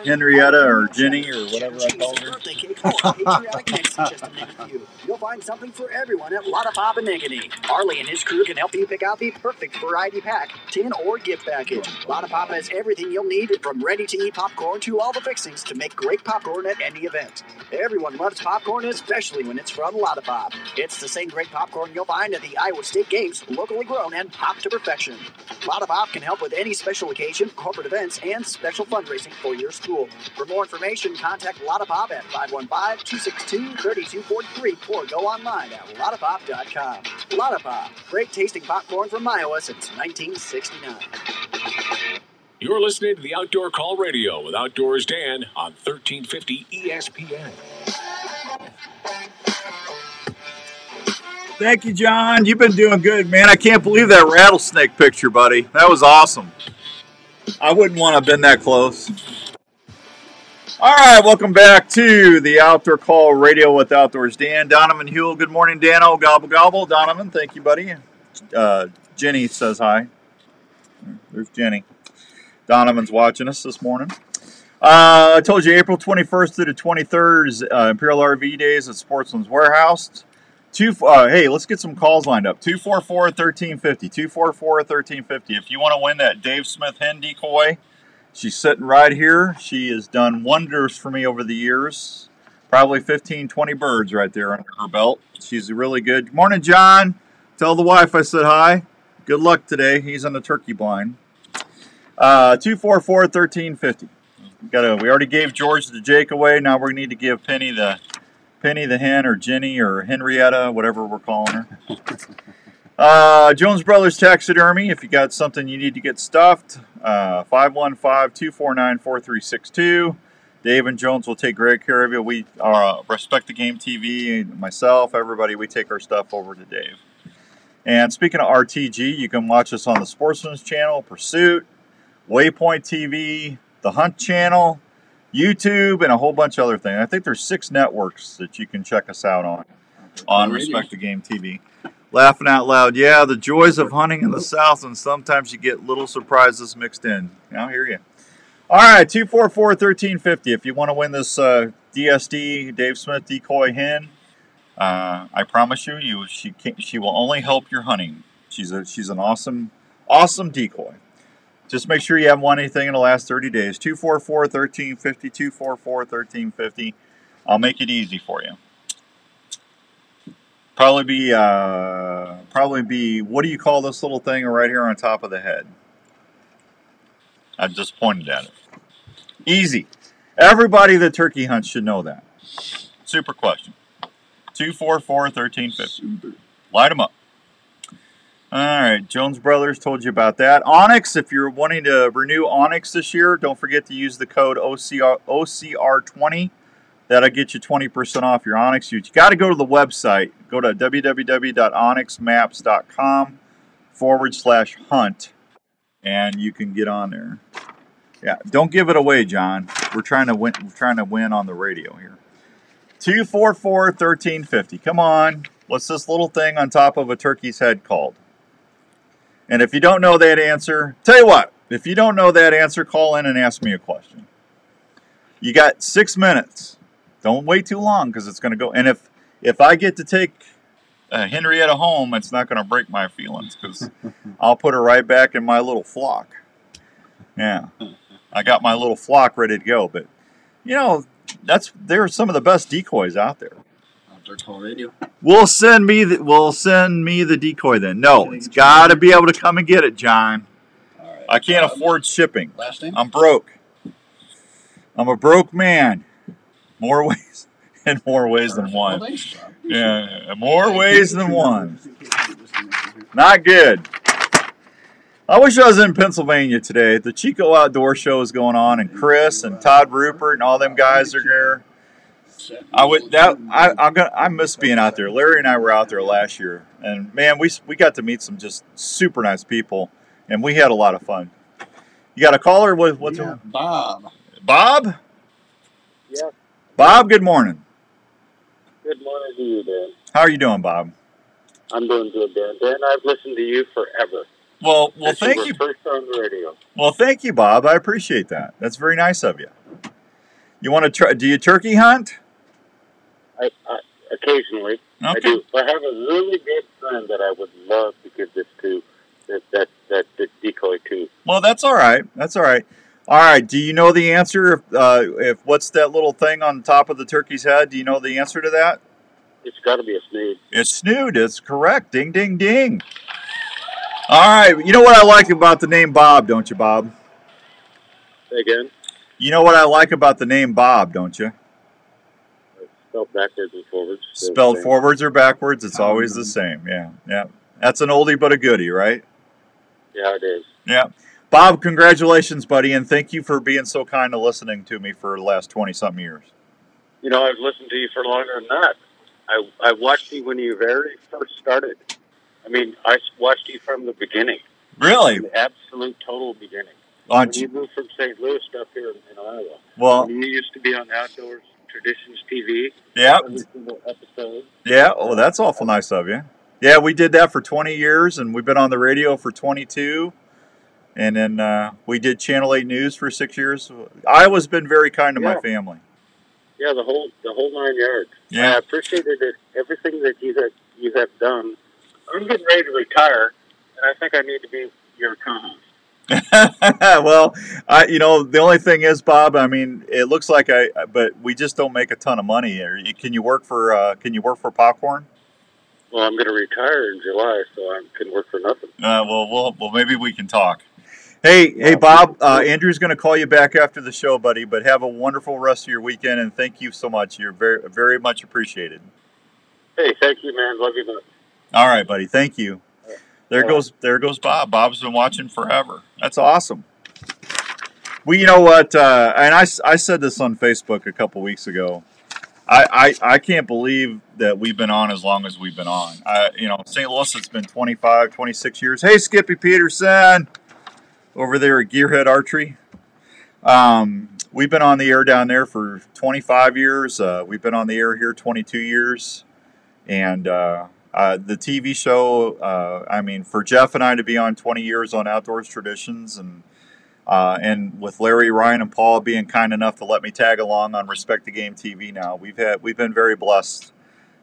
Henrietta or Jenny or whatever I called her. birthday cake or patriotic mix, just to name a few. You'll find something for everyone at Lotta Pop in Ankeny. Arlie and his crew can help you pick out the perfect variety pack, tin or gift package. Lotta Pop has everything you'll need, from ready-to-eat popcorn to all the fixings to make great popcorn at any event. Everyone loves popcorn, especially when it's from Lotta Pop. It's the same great popcorn you'll find at the Iowa State Games, locally grown and popped to perfection. Lotta Pop can help with any special occasion, corporate events, and special fundraising for your school. For more information, contact Lotta Pop at 515-262-3243 or go online at lottapop.com. Lotta Pop, great tasting popcorn from Iowa since 1969. You're listening to the Outdoor Call Radio with Outdoors Dan on 1350 ESPN. Thank you, John. You've been doing good, man. I can't believe that rattlesnake picture, buddy. That was awesome. I wouldn't want to have been that close. All right, welcome back to the Outdoor Call Radio with Outdoors Dan. Donovan Huell, good morning, Dano. Gobble, gobble. Donovan, thank you, buddy. Jenny says hi. There's Jenny. Donovan's watching us this morning. I told you April 21st to the 23rd is Imperial RV Days at Sportsman's Warehouse. Hey, let's get some calls lined up. 244-1350. 244-1350. If you want to win that Dave Smith hen decoy, she's sitting right here. She has done wonders for me over the years. Probably 15, 20 birds right there under her belt. She's really good. Good morning, John. Tell the wife I said hi. Good luck today. He's on the turkey blind. 244-1350. We already gave George the Jake away. Now we need to give Penny the hen, or Jenny, or Henrietta, whatever we're calling her. Jones Brothers Taxidermy, if you got something you need to get stuffed, 515-249-4362. Dave and Jones will take great care of you. We Respect the Game TV, myself, everybody, we take our stuff over to Dave. And speaking of RTG, you can watch us on the Sportsman's Channel, Pursuit, Waypoint TV, the Hunt Channel, YouTube, and a whole bunch of other things. I think there's 6 networks that you can check us out on Respect the Game TV. Laughing out loud. Yeah, the joys of hunting in the South, and sometimes you get little surprises mixed in. I hear you. All right, 244-1350. If you want to win this DSD Dave Smith decoy hen, I promise you, she will only help your hunting. She's an awesome decoy. Just make sure you haven't won anything in the last 30 days. 244-1350, 244-1350. I'll make it easy for you. Probably be, what do you call this little thing right here on top of the head? I just pointed at it. Easy. Everybody that turkey hunts should know that. Super question. 244-1350. Light them up. All right, Jones Brothers told you about that. Onyx, if you're wanting to renew Onyx this year, don't forget to use the code OCR20. That'll get you 20% off your Onyx. You got to go to the website. Go to www.onyxmaps.com/hunt, and you can get on there. Yeah, don't give it away, John. We're trying to win. We're trying to win on the radio here. 244-1350. Come on. What's this little thing on top of a turkey's head called? And if you don't know that answer, tell you what, if you don't know that answer, call in and ask me a question. You got 6 minutes. Don't wait too long, because it's going to go. And if I get to take Henrietta home, it's not going to break my feelings, because I'll put her right back in my little flock. Yeah. I got my little flock ready to go. But, you know, they're some of the best decoys out there. Outdoor Call Radio. We'll send me the decoy then. No, it's got to be able to come and get it, John. All right. I can't afford shipping. Last name? I'm broke. I'm a broke man. More ways than one. Well, thanks, Bob. Yeah, more ways than one. Not good. I wish I was in Pennsylvania today. The Chico Outdoor Show is going on, and Chris and Todd Rupert and all them guys are there. I miss being out there. Larry and I were out there last year, and man, we got to meet some just super nice people, and we had a lot of fun. You got a caller? What's Bob? Bob? Bob, good morning. Good morning to you, Dan. How are you doing, Bob? I'm doing good, Dan. Dan, I've listened to you forever. Well, Since thank you. Were first on the radio. Well, thank you, Bob. I appreciate that. That's very nice of you. You want to try? Do you turkey hunt? I occasionally. Okay. I do. I have a really good friend that I would love to give this to. That decoy to. Well, that's all right. That's all right. All right. Do you know the answer? If what's that little thing on the top of the turkey's head? Do you know the answer to that? It's got to be a snood. It's snood. It's correct. Ding, ding, ding. All right. You know what I like about the name Bob, don't you, Bob? Say again? You know what I like about the name Bob, don't you? It's spelled backwards and forwards. Spelled forwards or backwards, it's always the same. Yeah, yeah. That's an oldie but a goodie, right? Yeah, it is. Yeah. Bob, congratulations, buddy, and thank you for being so kind to listening to me for the last 20-something years. You know, I've listened to you for longer than that. I watched you when you very first started. I mean, I watched you from the beginning. Really? From the absolute total beginning. When you moved from St. Louis up here in Iowa. Well, when you used to be on Outdoors Traditions TV. Yeah. Every single episode. Yeah, well, that's awful nice of you. Yeah, we did that for 20 years, and we've been on the radio for 22. And then we did Channel 8 News for 6 years. Iowa's been very kind to my family. Yeah, the whole 9 yards. Yeah. I appreciated it, everything that you have done. I'm getting ready to retire, and I think I need to be your co-host. Well, the only thing is, Bob, I mean, it looks like but we just don't make a ton of money. Can you work for popcorn? Well, I'm going to retire in July, so I can work for nothing. Well, maybe we can talk. Hey, Bob, Andrew's going to call you back after the show, buddy, but have a wonderful rest of your weekend, and thank you so much. You're very, very much appreciated. Hey, thank you, man. Love you much. All right, buddy. Thank you. There goes Bob. Bob's been watching forever. That's awesome. Well, you know what? And I said this on Facebook a couple weeks ago. I can't believe that we've been on as long as we've been on. St. Louis, it's been 25, 26 years. Hey, Skippy Peterson, over there at Gearhead Archery. We've been on the air down there for 25 years. We've been on the air here 22 years. And the TV show, for Jeff and I to be on 20 years on Outdoors Traditions, and with Larry, Ryan, and Paul being kind enough to let me tag along on Respect the Game TV now, we've been very blessed,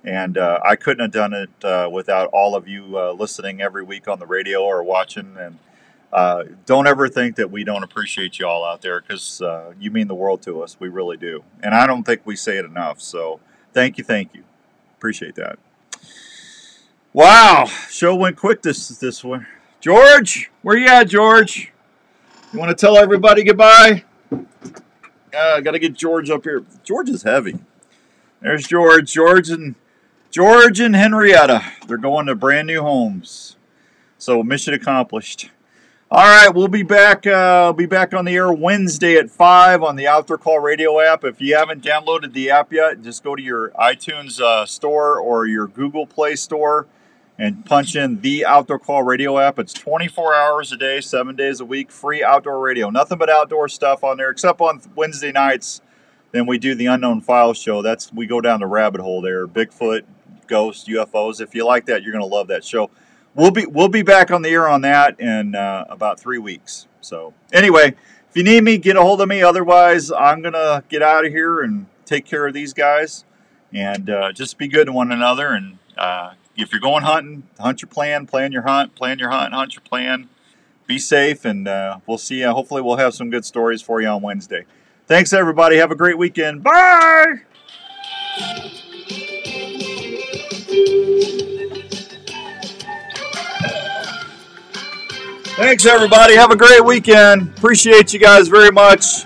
and I couldn't have done it without all of you listening every week on the radio or watching. And don't ever think that we don't appreciate you all out there, because you mean the world to us. We really do, and I don't think we say it enough. So thank you, appreciate that. Wow, show went quick this one. George, where you at, George? You want to tell everybody goodbye? Got to get George up here. George is heavy. There's George. George and Henrietta. They're going to brand new homes. So mission accomplished. All right, we'll be back. Be back on the air Wednesday at 5 on the Outdoor Call Radio app. If you haven't downloaded the app yet, just go to your iTunes store or your Google Play store and punch in the Outdoor Call Radio app. It's 24 hours a day, 7 days a week, free outdoor radio. Nothing but outdoor stuff on there, except on Wednesday nights. Then we do the Unknown Files show. We go down the rabbit hole there. Bigfoot, ghosts, UFOs. If you like that, you're going to love that show. We'll be back on the air on that in about 3 weeks. So anyway, if you need me, get a hold of me. Otherwise, I'm going to get out of here and take care of these guys. And just be good to one another. And if you're going hunting, hunt your plan your hunt, hunt your plan. Be safe, and we'll see you. Hopefully we'll have some good stories for you on Wednesday. Thanks, everybody. Have a great weekend. Bye! Thanks, everybody. Have a great weekend. Appreciate you guys very much.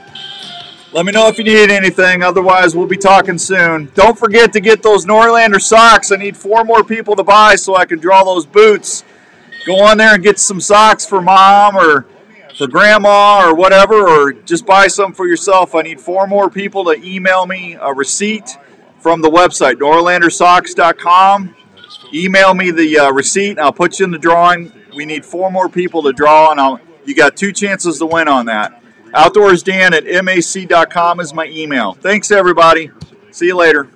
Let me know if you need anything. Otherwise, we'll be talking soon. Don't forget to get those Norlander socks. I need 4 more people to buy so I can draw those boots. Go on there and get some socks for Mom or for Grandma or whatever, or just buy some for yourself. I need 4 more people to email me a receipt from the website, norlandersocks.com. Email me the receipt, and I'll put you in the drawing. We need 4 more people to draw, and you got 2 chances to win on that. OutdoorsDan at mac.com is my email. Thanks, everybody. See you later.